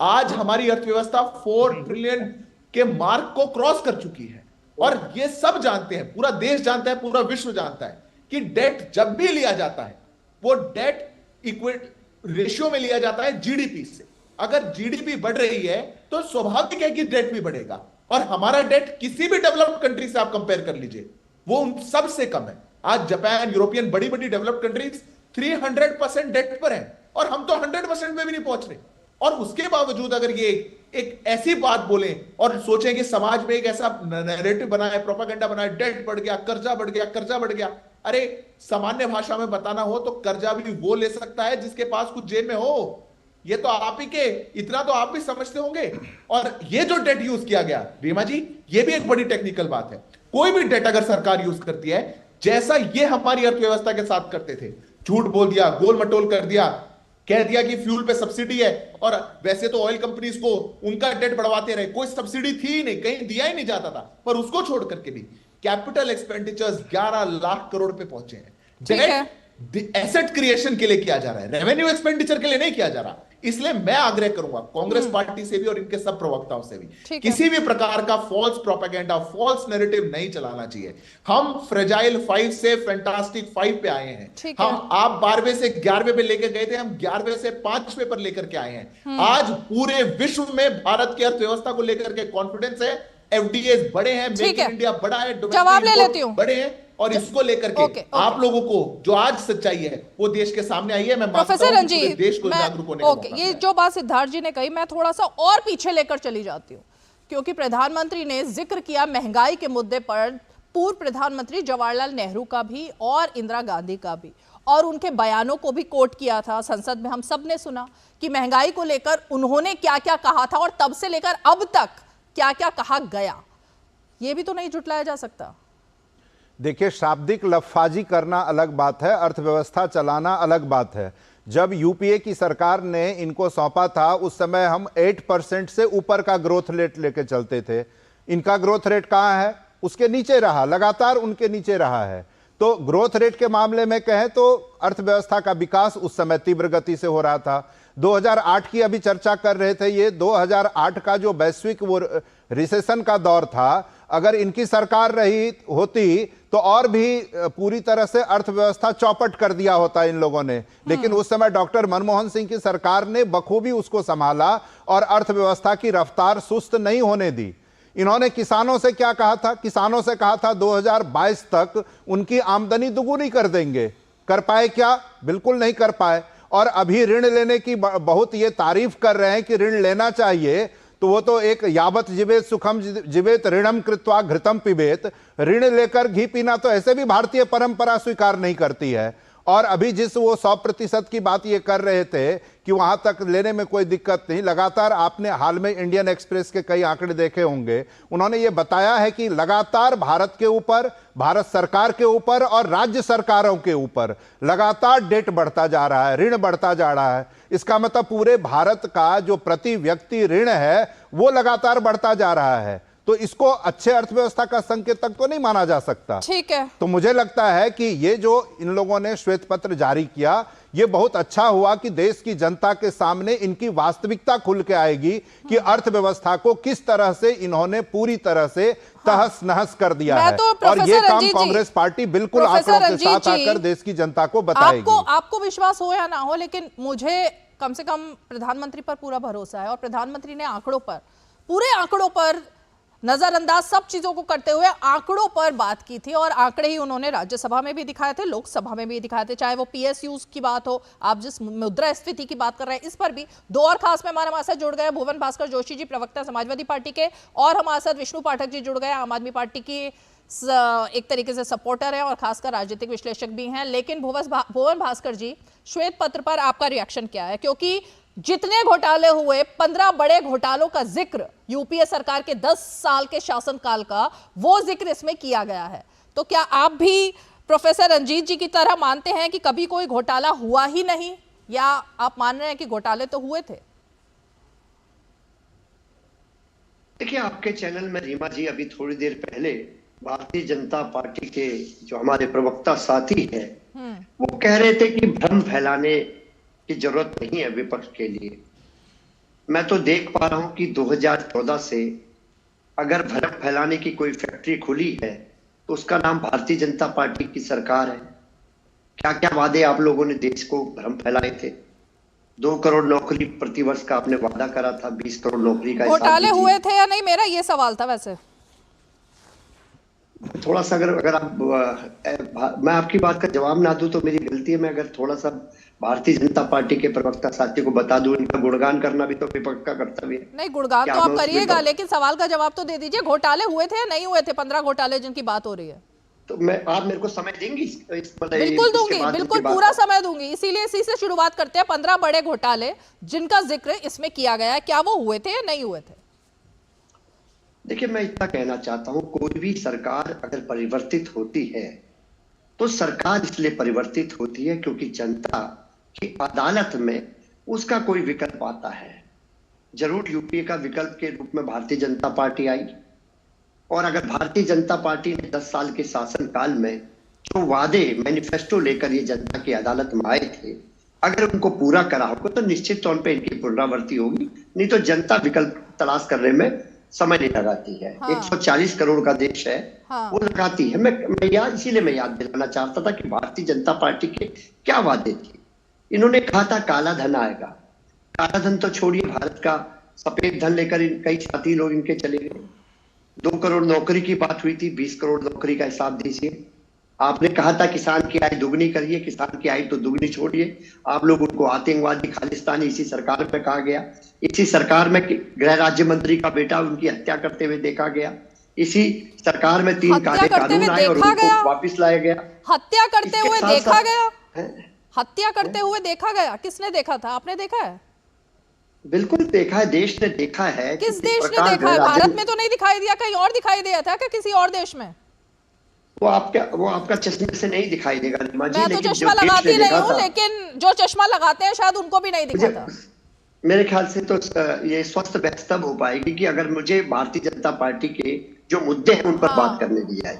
आज हमारी अर्थव्यवस्था 4 ट्रिलियन के मार्क को क्रॉस कर चुकी है और ये सब जानते हैं, पूरा देश जानता है, पूरा विश्व जानता है कि डेट जब भी लिया जाता है वो डेट इक्विट रेशियो में लिया जाता है जीडीपी से। अगर जीडीपी बढ़ रही है तो स्वाभाविक है कि डेट भी बढ़ेगा और हमारा डेट किसी भी डेवलप्ड कंट्री से आप कंपेयर कर लीजिए वो उन सबसे कम है। आज जापान, यूरोपियन बड़ी बड़ी डेवलप्ड कंट्रीज 300% डेट पर है और हम तो 100% में भी नहीं पहुंच रहे। और उसके बावजूद अगर ये एक ऐसी बात बोले और सोचें कि समाज में एक ऐसा नैरेटिव बना है, प्रोपेगेंडा बना है, डेट बढ़ गया, कर्जा बढ़ गया, कर्जा बढ़ गया। अरे सामान्य भाषा में बताना हो तो कर्जा भी वो ले सकता है जिसके पास कुछ जेब में हो। ये तो आप ही के, इतना तो आप भी समझते होंगे। और ये जो डेट यूज किया गया रीमा जी, ये भी एक बड़ी टेक्निकल बात है। कोई भी डेट अगर सरकार यूज करती है, जैसा ये हमारी अर्थव्यवस्था के साथ करते थे, झूठ बोल दिया, गोल मटोल कर दिया, कह दिया कि फ्यूल पे सब्सिडी है और वैसे तो ऑयल कंपनीज को उनका डेट बढ़वाते रहे, कोई सब्सिडी थी ही नहीं, कहीं दिया ही नहीं जाता था। पर उसको छोड़ करके भी कैपिटल एक्सपेंडिचर्स 11 लाख करोड़ पे पहुंचे हैं। डेट एसेट क्रिएशन के लिए किया जा रहा है, रेवेन्यू एक्सपेंडिचर के लिए नहीं किया जा रहा। इसलिए मैं आग्रह करूंगा कांग्रेस पार्टी से भी और इनके सब प्रवक्ताओं से भी, किसी भी प्रकार का फॉल्स प्रोपेगेंडा, फॉल्स नैरेटिव नहीं चलाना चाहिए। हम फ्रेजाइल 5 से फैंटास्टिक 5 पे आए हैं। हम आप 12वें से 11वें पे लेकर गए थे, हम 11वें से 5वें पर लेकर के आए हैं। आज पूरे विश्व में भारत की अर्थव्यवस्था को लेकर के कॉन्फिडेंस है, एफडीए बड़े हैं, मेक इन इंडिया बड़ा है, जवाब ले लेती हूं, बड़े हैं। और इसको लेकर के आप लोगों को जो आज सच्चाई है वो देश के सामने आई है। मैं प्रोफेसर रंजीत, देश को जागरूक होने का मौका ये जो बात सिद्धार्थ जी ने कही, मैं थोड़ा सा और पीछे लेकर चली जाती हूँ, क्योंकि प्रधानमंत्री ने जिक्र किया महंगाई के मुद्दे पर पूर्व प्रधानमंत्री जवाहरलाल नेहरू का भी और इंदिरा गांधी का भी, और उनके बयानों को भी कोट किया था संसद में। हम सब ने सुना कि महंगाई को लेकर उन्होंने क्या क्या कहा था और तब से लेकर अब तक क्या क्या कहा गया, ये भी तो नहीं झुटलाया जा सकता। देखिए, शाब्दिक लफाजी करना अलग बात है, अर्थव्यवस्था चलाना अलग बात है। जब यूपीए की सरकार ने इनको सौंपा था उस समय हम 8% से ऊपर का ग्रोथ रेट लेके चलते थे। इनका ग्रोथ रेट कहाँ है? उसके नीचे रहा, लगातार उनके नीचे रहा है। तो ग्रोथ रेट के मामले में कहें तो अर्थव्यवस्था का विकास उस समय तीव्र गति से हो रहा था। 2008 की अभी चर्चा कर रहे थे, ये 2008 का जो वैश्विक वो रिसेशन का दौर था, अगर इनकी सरकार रही होती तो और भी पूरी तरह से अर्थव्यवस्था चौपट कर दिया होता इन लोगों ने। लेकिन उस समय डॉक्टर मनमोहन सिंह की सरकार ने बखूबी उसको संभाला और अर्थव्यवस्था की रफ्तार सुस्त नहीं होने दी। इन्होंने किसानों से क्या कहा था? किसानों से कहा था 2022 तक उनकी आमदनी दुगुनी कर देंगे। कर पाए क्या? बिल्कुल नहीं कर पाए। और अभी ऋण लेने की बहुत ये तारीफ कर रहे हैं कि ऋण लेना चाहिए, तो वो तो एक यावत जीवेत सुखम जीवेत ऋणम कृत्वा घृतम पिबेत, ऋण लेकर घी पीना तो ऐसे भी भारतीय परंपरा स्वीकार नहीं करती है। और अभी जिस वो 100% की बात ये कर रहे थे कि वहां तक लेने में कोई दिक्कत नहीं, लगातार आपने हाल में इंडियन एक्सप्रेस के कई आंकड़े देखे होंगे, उन्होंने ये बताया है कि लगातार भारत के ऊपर, भारत सरकार के ऊपर और राज्य सरकारों के ऊपर लगातार डेट बढ़ता जा रहा है, ऋण बढ़ता जा रहा है। इसका मतलब पूरे भारत का जो प्रति व्यक्ति ऋण है वो लगातार बढ़ता जा रहा है, तो इसको अच्छे अर्थव्यवस्था का संकेतक तो नहीं माना जा सकता। ठीक है, तो मुझे लगता है कि ये जो इन लोगों ने श्वेत पत्र जारी किया, ये बहुत अच्छा हुआ कि देश की जनता के सामने इनकी वास्तविकता खुल के आएगी कि अर्थव्यवस्था को किस तरह से इन्होंने पूरी तरह से तहस नहस कर दिया है। और ये काम कांग्रेस पार्टी बिल्कुल आंकड़ों के साथ आकर देश की जनता को बताएगी। आपको विश्वास हो या ना हो, लेकिन मुझे कम से कम प्रधानमंत्री पर पूरा भरोसा है और प्रधानमंत्री ने आंकड़ों पर, पूरे आंकड़ों पर नजरअंदाज सब चीजों को करते हुए आंकड़ों पर बात की थी और आंकड़े ही उन्होंने राज्यसभा में भी दिखाए थे, लोकसभा में भी दिखाए थे, चाहे वो PSUs की बात हो, आप जिस मुद्रास्फीति की बात कर रहे हैं इस पर भी। दो और खास मेहमान हमारे साथ जुड़ गए, भुवन भास्कर जोशी जी प्रवक्ता समाजवादी पार्टी के, और हमारे साथ विष्णु पाठक जी जुड़ गए, आम आदमी पार्टी की एक तरीके से सपोर्टर है और खासकर राजनीतिक विश्लेषक भी हैं। लेकिन भुवन भास्कर जी, श्वेत पत्र पर आपका रिएक्शन क्या है? क्योंकि जितने घोटाले हुए, 15 बड़े घोटालों का जिक्र यूपीए सरकार के 10 साल के शासनकाल का, वो जिक्र इसमें किया गया है। तो क्या आप भी प्रोफेसर रंजीत जी की तरह मानते हैं कि कभी कोई घोटाला हुआ ही नहीं, या आप मान रहे हैं कि घोटाले तो हुए थे? देखिए, आपके चैनल में रीमा जी अभी थोड़ी देर पहले भारतीय जनता पार्टी के जो हमारे प्रवक्ता साथी हैं, वो कह रहे थे कि भ्रम फैलाने की जरूरत नहीं है विपक्ष के लिए। मैं तो देख पा रहा हूं कि 2014 से अगर भ्रम फैलाने की कोई फैक्ट्री खुली है तो उसका नाम भारतीय जनता पार्टी की सरकार है। क्या क्या वादे आप लोगों ने देश को भ्रम फैलाए थे? 2 करोड़ नौकरी प्रतिवर्ष का आपने वादा करा था, 20 करोड़ नौकरी का घोटाले हुए थे या नहीं, मेरा ये सवाल था। वैसे थोड़ा सा अगर आप मैं आपकी बात का जवाब ना दूं तो मेरी गलती है। मैं अगर थोड़ा सा भारतीय जनता पार्टी के प्रवक्ता साथी को बता दूं, इनका गुणगान करना भी तो विपक्ष का कर्तव्य है। नहीं, गुणगान तो आप करिएगा, लेकिन सवाल का जवाब तो दे दीजिए। घोटाले हुए थे या नहीं हुए थे? 15 घोटाले जिनकी बात हो रही है, तो आप मेरे को समय देंगी? बिल्कुल दूंगी, बिल्कुल पूरा समय दूंगी। इसीलिए इसी से शुरुआत करते हैं। 15 बड़े घोटाले जिनका जिक्र इसमें किया गया है, क्या वो हुए थे या नहीं हुए थे? देखिए, मैं इतना कहना चाहता हूं, कोई भी सरकार अगर परिवर्तित होती है तो सरकार इसलिए परिवर्तित होती है क्योंकि जनता की अदालत में उसका कोई विकल्प आता है। जरूर यूपीए का विकल्प के रूप में भारतीय जनता पार्टी आई, और अगर भारतीय जनता पार्टी ने 10 साल के शासनकाल में जो वादे मैनिफेस्टो लेकर ये जनता की अदालत में आए थे, अगर उनको पूरा करा होगा तो निश्चित तौर पे इनकी पुनरावृत्ति होगी। नहीं तो जनता विकल्प तलाश करने में समय नहीं लगाती है। 140 करोड़ का देश है, वो लगाती है। मैं याद दिलाना चाहता था कि भारतीय जनता पार्टी के क्या वादे थे। इन्होंने कहा था काला धन आएगा। काला धन तो छोड़िए, भारत का सफेद धन लेकर कई साथी लोग इनके चले गए। 2 करोड़ नौकरी की बात हुई थी, 20 करोड़ नौकरी का हिसाब दीजिए। आपने कहा था किसान की आय दुगनी करिए, किसान की आय तो दुगनी छोड़िए, आप लोग उनको आतंकवादी खालिस्तानी इसी सरकार में कहा गया। इसी सरकार में गृह राज्य मंत्री का बेटा उनकी हत्या करते हुए देखा गया। इसी सरकार में 3 काले कानून आए और उनको वापिस लाया गया। हत्या करते हुए देखा गया, हत्या करते हुए देखा गया। किसने देखा था? आपने देखा है? बिल्कुल देखा है, देश ने देखा है। किस देश ने देखा है? भारत में तो नहीं दिखाई दिया, कहीं और दिखाई दिया था क्या? किसी और देश में? वो आपका चश्मे से नहीं दिखाई देगा रीमा जी। मैं तो चश्मा लगाती नहीं हूँ, लेकिन जो चश्मा लगाते हैं शायद उनको भी नहीं दिखा था। मेरे ख्याल से तो ये स्वस्थ बहस तब हो पाएगी कि अगर मुझे भारतीय जनता पार्टी के जो मुद्दे हैं उन पर बात करने दिया है।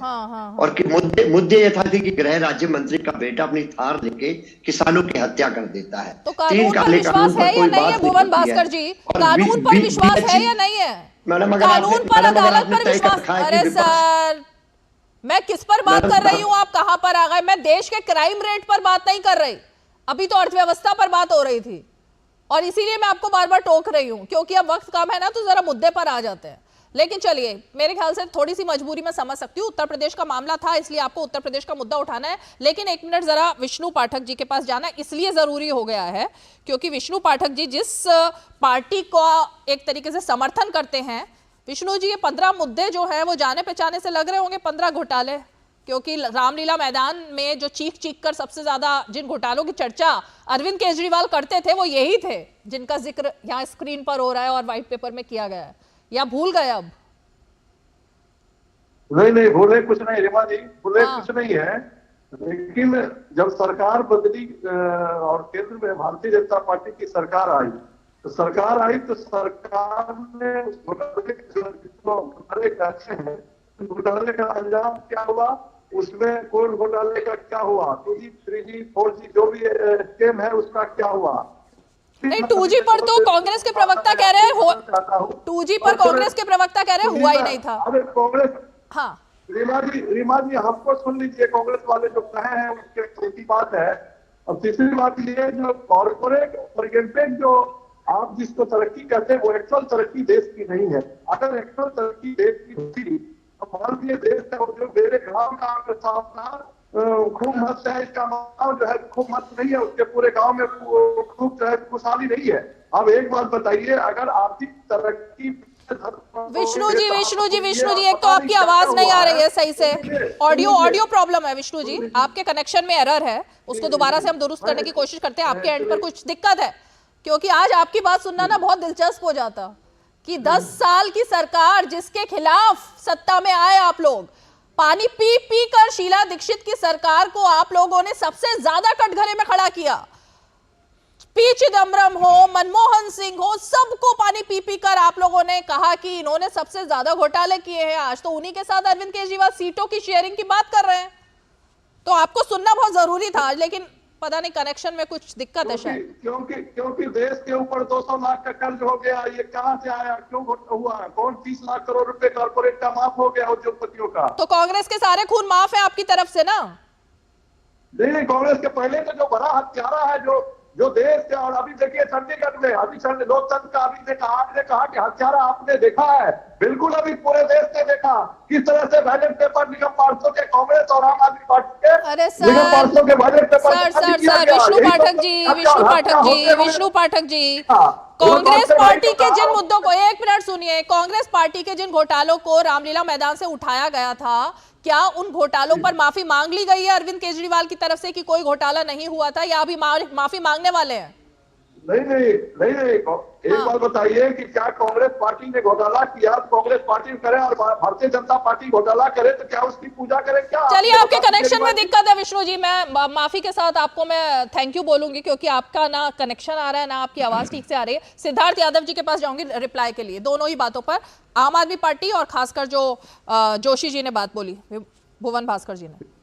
और कि मुद्दे ये था कि गृह राज्य मंत्री का बेटा अपनी थार लेके किसानों की हत्या कर देता है। तो कानून पर विश्वास है या नहीं है भुवन भास्कर जी? कानून पर विश्वास है या नहीं है? कानून पर, अदालत पर विश्वास? अरे सर, मैं किस पर बात कर रही हूँ? आप कहां पर आ गए? मैं देश के क्राइम रेट पर बात नहीं कर रही, अभी तो अर्थव्यवस्था पर बात हो रही थी। और इसीलिए मैं आपको बार बार टोक रही हूं, क्योंकि अब वक्त कम है ना, तो जरा मुद्दे पर आ जाते हैं। लेकिन चलिए, मेरे ख्याल से थोड़ी सी मजबूरी में समझ सकती हूँ, उत्तर प्रदेश का मामला था इसलिए आपको उत्तर प्रदेश का मुद्दा उठाना है। लेकिन 1 मिनट जरा विष्णु पाठक जी के पास जाना इसलिए जरूरी हो गया है क्योंकि विष्णु पाठक जी जिस पार्टी को एक तरीके से समर्थन करते हैं, विष्णु जी, ये 15 मुद्दे जो है वो जाने पहचाने से लग रहे होंगे। 15 घोटाले, क्योंकि रामलीला मैदान में जो चीख चीख कर सबसे ज्यादा जिन घोटालों की चर्चा अरविंद केजरीवाल करते थे वो यही थे जिनका जिक्र यहाँ स्क्रीन पर हो रहा है और व्हाइट पेपर में किया गया है, या भूल गए अब? नहीं भूले कुछ नहीं रीमा जी, भूले कुछ नहीं है, लेकिन जब सरकार बदली और केंद्र में भारतीय जनता पार्टी की सरकार आई तो सरकार ने उस घोटाले का घोटाले का अंजाम क्या हुआ, उसमें कोल घोटाले का क्या हुआ, 2G 3G 4G जो भी स्कीम है उसका क्या हुआ। नहीं 2G पर तो कांग्रेस के प्रवक्ता कह रहे हैं 2G पर कांग्रेस के प्रवक्ता कह रहे हैं हुआ ही नहीं था। अरे कांग्रेस, हाँ रीमा जी हमको सुन लीजिए, कांग्रेस वाले जो कहे हैं उसके दूसरी बात है। और तीसरी बात ये जो कॉर्पोरेट ओरिएंटेड जो आप जिसको तरक्की कहते हैं वो एक्चुअल तरक्की देश की नहीं है। अगर एक्चुअल तरक्की देश की होती तो भारतीय देश है जो मेरे गाँव का खूब मस्त है, इसका गाँव जो है खूब मस्त नहीं है, उसके पूरे गाँव में खूब जो है खुशहाली नहीं है। अब एक बात बताइए, अगर आर्थिक तरक्की विष्णु जी एक तो आपकी आवाज नहीं आ रही है सही से, ऑडियो प्रॉब्लम है विष्णु जी, आपके कनेक्शन में एरर है, उसको दोबारा से हम दुरुस्त करने की कोशिश करते हैं। आपके एंड पर कुछ दिक्कत है, क्योंकि आज आपकी बात सुनना ना बहुत दिलचस्प हो जाता कि 10 साल की सरकार जिसके खिलाफ सत्ता में आए आप लोग, पानी पी पी कर शीला दीक्षित की सरकार को आप लोगों ने सबसे ज्यादा कटघरे में खड़ा किया। पी चिदम्बरम हो, मनमोहन सिंह हो, सबको पानी पी पी कर आप लोगों ने कहा कि इन्होंने सबसे ज्यादा घोटाले किए हैं। आज तो उन्हीं के साथ अरविंद केजरीवाल सीटों की शेयरिंग की बात कर रहे हैं, तो आपको सुनना बहुत जरूरी था आज, लेकिन पता नहीं कनेक्शन में कुछ दिक्कत है शायद। क्योंकि देश के ऊपर 200 लाख का कर्ज हो गया, ये कहां से आया, क्यों हुआ, कौन 30 लाख करोड़ रुपए कॉर्पोरेट का माफ हो गया उद्योगपतियों का। तो कांग्रेस के सारे खून माफ है आपकी तरफ से ना? नहीं, कांग्रेस के पहले तो जो बड़ा हत्यारा है जो देश के, और अभी देखिए चंडीगढ़ में अभी लोकतंत्र का आपने कहा कि हत्यारा आपने देखा है, बिल्कुल अभी पूरे देश ने देखा किस तरह से बैलेट पेपर निगम पार्षदों के कांग्रेस और आम आदमी पार्टी के निगम पार्षदों के ballot paper Vishnu Pathak ji Congress party के जिन मुद्दों को, एक मिनट सुनिए, कांग्रेस पार्टी के जिन घोटालों को रामलीला मैदान से उठाया गया था, क्या उन घोटालों पर माफी मांग ली गई है अरविंद केजरीवाल की तरफ से कि कोई घोटाला नहीं हुआ था, या अभी माफी मांगने वाले हैं? नहीं, एक बात बताइए कि क्या कांग्रेस पार्टी ने घोटाला किया तो कांग्रेस पार्टी करे और भारतीय जनता पार्टी घोटाला करे तो क्या उसकी पूजा करे क्या? चलिए, आपके कनेक्शन में दिक्कत है विष्णु जी, मैं माफी के साथ आपको मैं थैंक यू बोलूंगी, क्योंकि आपका ना कनेक्शन आ रहा है ना आपकी आवाज ठीक से आ रही है। सिद्धार्थ यादव जी के पास जाऊंगी रिप्लाई के लिए, दोनों ही बातों पर, आम आदमी पार्टी और खासकर जो जोशी जी ने बात बोली, भुवन भास्कर जी ने।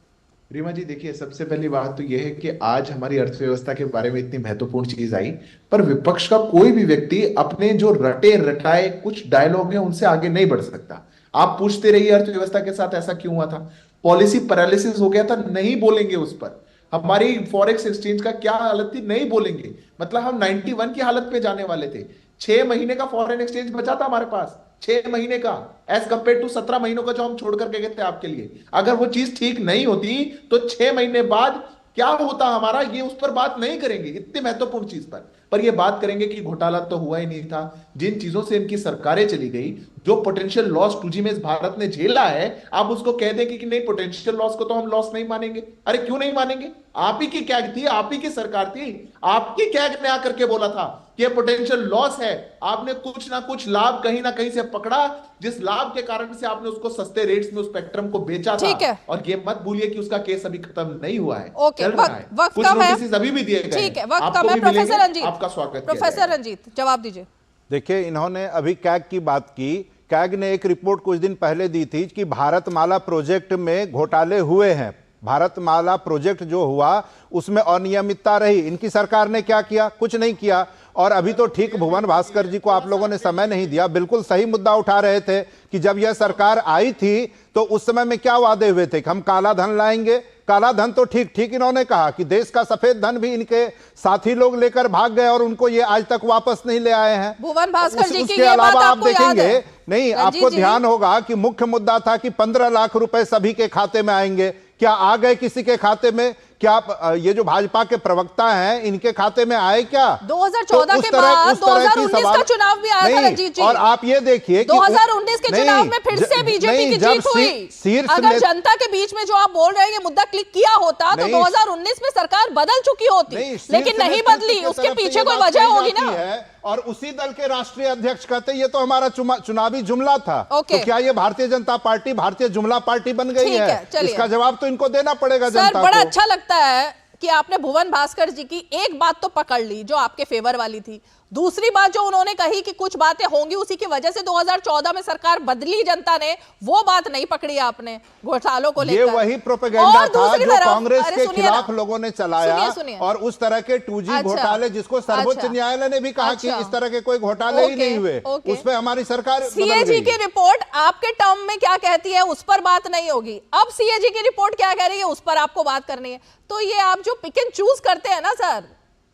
रीमा जी देखिए, सबसे पहली बात तो यह है कि आज हमारी अर्थव्यवस्था के बारे में इतनी महत्वपूर्ण चीज आई, पर विपक्ष का कोई भी व्यक्ति अपने जो रटे रटाए कुछ डायलॉग है उनसे आगे नहीं बढ़ सकता। आप पूछते रहिए अर्थव्यवस्था के साथ ऐसा क्यों हुआ था, पॉलिसी पैरालिसिस हो गया था, नहीं बोलेंगे उस पर। हमारी फॉरेक्स एक्सचेंज का क्या हालत थी, नहीं बोलेंगे। मतलब हम 91 की हालत पे जाने वाले थे, 6 महीने का फॉरेन एक्सचेंज बचा था हमारे पास, 6 महीने का, एज कंपेयर टू 17 महीनों का जो हम छोड़ करके गए थे आपके लिए। अगर वो चीज ठीक नहीं होती तो 6 महीने बाद क्या होता हमारा, ये उस पर बात नहीं करेंगे, इतनी महत्वपूर्ण चीज पर ये बात करेंगे कि घोटाला तो हुआ ही नहीं था। जिन चीजों से इनकी सरकारें चली गई, जो पोटेंशियल लॉस 2G में इस भारत ने झेला है, आप उसको कह देंगे कि नहीं पोटेंशियल लॉस को तो हम लॉस नहीं मानेंगे। अरे क्यों नहीं मानेंगे? आप ही की क्या थी, आप ही की सरकार थी, आपकी क्या ने आकर के बोला था कि ये पोटेंशियल लॉस है। आपने कुछ ना कुछ लाभ कहीं ना कहीं से पकड़ा, जिस लाभ के कारण से आपने उसको सस्ते रेट्स में उस स्पेक्ट्रम को बेचा था। और ये मत भूलिए कि उसका केस अभी खत्म नहीं हुआ है, चल रहा है, कुछ नोटिस अभी भी दिए गए। ठीक है, वक्त कम है। प्रोफेसर रंजीत, आपका स्वागत। प्रोफेसर रंजीत जवाब दीजिए। देखिए, इन्होंने अभी कैग की बात की। कैग ने एक रिपोर्ट कुछ दिन पहले दी थी कि भारतमाला प्रोजेक्ट में घोटाले हुए हैं। भारतमाला प्रोजेक्ट जो हुआ उसमें अनियमितता रही। इनकी सरकार ने क्या किया? कुछ नहीं किया। और अभी तो ठीक भुवन भास्कर जी को आप लोगों ने समय नहीं दिया, बिल्कुल सही मुद्दा उठा रहे थे कि जब यह सरकार आई थी तो उस समय में क्या वादे हुए थे कि हम काला धन लाएंगे। काला धन तो ठीक इन्होंने कहा कि देश का सफेद धन भी इनके साथी लोग लेकर भाग गए और उनको ये आज तक वापस नहीं ले आए हैं। भुवन भास्कर जी उसके अलावा आप देखेंगे, नहीं आपको ध्यान होगा कि मुख्य मुद्दा था कि 15 लाख रुपए सभी के खाते में आएंगे। क्या आ गए किसी के खाते में? क्या ये जो भाजपा के प्रवक्ता हैं इनके खाते में आए क्या? 2014 के बाद 2019 का चुनाव भी आया था रंजीत जी। और आप ये देखिए 2019 के चुनाव में फिर से बीजेपी की जीत हुई। अगर जनता के बीच में जो आप बोल रहे हैं ये मुद्दा क्लिक किया होता तो 2019 में सरकार बदल चुकी होती, लेकिन नहीं बदली। उसके पीछे कोई वजह होगी ना। और उसी दल के राष्ट्रीय अध्यक्ष कहते ये तो हमारा चुनावी जुमला था। तो क्या ये भारतीय जनता पार्टी भारतीय जुमला पार्टी बन गई है? इसका जवाब तो इनको देना पड़ेगा जनता को। बड़ा अच्छा लगता है कि आपने भुवन भास्कर जी की एक बात तो पकड़ ली जो आपके फेवर वाली थी। दूसरी बात जो उन्होंने कही कि कुछ बातें होंगी उसी की वजह से 2014 में सरकार बदली जनता ने, वो बात नहीं पकड़ी आपने घोटालों को लेकर। ये वही प्रोपेगेंडा था जो कांग्रेस के खिलाफ लोगों ने चलाया। और उस तरह के 2G घोटाले जिसको सर्वोच्च न्यायालय ने भी कहा कि इस तरह के कोई घोटाले ही नहीं हुए, उस पर हमारी सरकार सीएजी की रिपोर्ट आपके टर्म में क्या कहती है उस पर बात नहीं होगी। अब सीएजी की रिपोर्ट क्या कह रही है उस पर आपको बात करनी है। तो ये आप जो पिक एंड चूज करते हैं ना सर,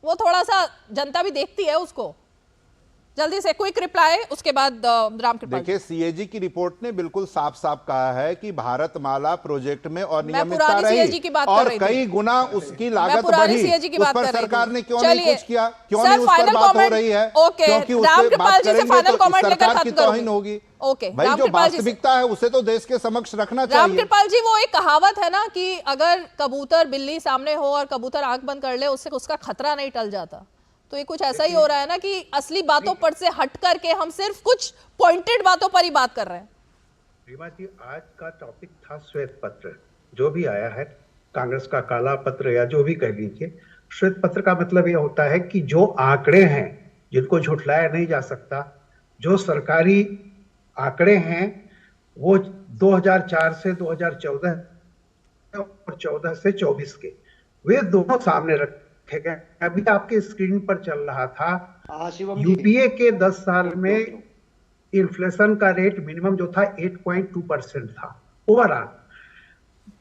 वो थोड़ा सा जनता भी देखती है उसको। जल्दी से क्विक रिप्लाई, उसके बाद रामकृपाल। देखिए सीएजी की रिपोर्ट ने बिल्कुल साफ साफ कहा है कि भारतमाला प्रोजेक्ट में अनियमितता रही और कई गुना उसकी लागत बढ़ी। उस पर सरकार ने क्यों नहीं कुछ किया? क्यों नहीं उस पर बात हो रही है? क्योंकि उस पर बात करेंगे तो सरकार की तौहीन होगी। भाई जो वास्तविकता है उसे तो देश के समक्ष रखना चाहिए। रामकृपाल जी, वो एक कहावत है ना कि अगर कबूतर बिल्ली सामने हो और कबूतर आंख बंद कर ले उससे उसका खतरा नहीं टल जाता। तो ये कुछ ऐसा ही हो रहा है ना कि असली बातों पर से हट करके हम सिर्फ कुछ पॉइंटेड बातों पर ही बात कर रहे हैं। रीमा जी, आज का टॉपिक था श्वेत पत्र जो भी आया है, कांग्रेस का काला पत्र या जो भी कह लीजिए। श्वेत पत्र का मतलब ये होता है कि जो आंकड़े हैं जिनको झुठलाया नहीं जा सकता, जो सरकारी आंकड़े हैं वो 2004 से 2014 और 14 से 24 के, वे दोनों सामने रखे गए। अभी आपके स्क्रीन पर चल रहा था यूपीए के 10 साल में इन्फ्लेशन का रेट मिनिमम जो था 8.2% था ओवरऑल।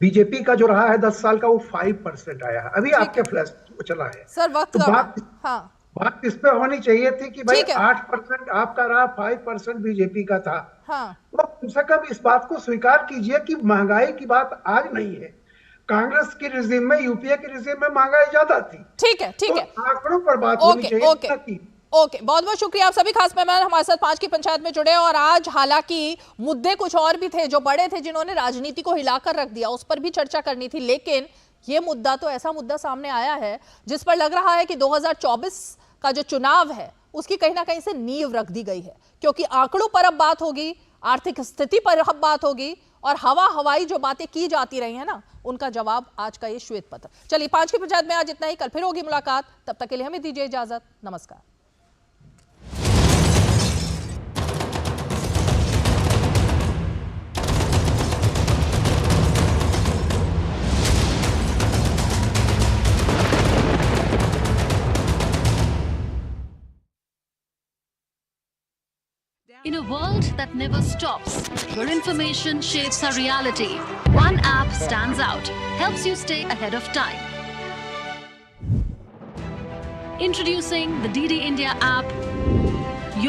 बीजेपी का जो रहा है 10 साल का वो 5% आया है। अभी आपके फ्लैश चला है सर, वक्त तो बात इस पे होनी चाहिए थी कि भाई 8% आपका रहा, 5% बीजेपी का था। तो कम से कम इस बात को स्वीकार कीजिए कि महंगाई की बात आज नहीं है। कांग्रेस के रिजीम में, यूपीए के रिजीम में महंगाई ज्यादा थी। ठीक है, ठीक है, आंकड़ों पर बात होनी चाहिए। ओके, बहुत बहुत शुक्रिया आप सभी खास मेहमान हमारे साथ 5 की पंचायत में जुड़े। और आज हालांकि मुद्दे कुछ और भी थे जो बड़े थे, जिन्होंने राजनीति को हिलाकर रख दिया, उस पर भी चर्चा करनी थी। लेकिन ये मुद्दा तो ऐसा मुद्दा सामने आया है जिस पर लग रहा है कि 2024 का जो चुनाव है उसकी कहीं ना कहीं से नींव रख दी गई है, क्योंकि आंकड़ों पर अब बात होगी, आर्थिक स्थिति पर अब बात होगी और हवाई जो बातें की जाती रही है ना, उनका जवाब आज का ये श्वेत पत्र। चलिए 5 की पंचायत में आज इतना ही, कल फिर होगी मुलाकात। तब तक के लिए हमें दीजिए इजाजत। नमस्कार। In a world that never stops, where information shapes our reality, one app stands out, helps you stay ahead of time. Introducing the DD India app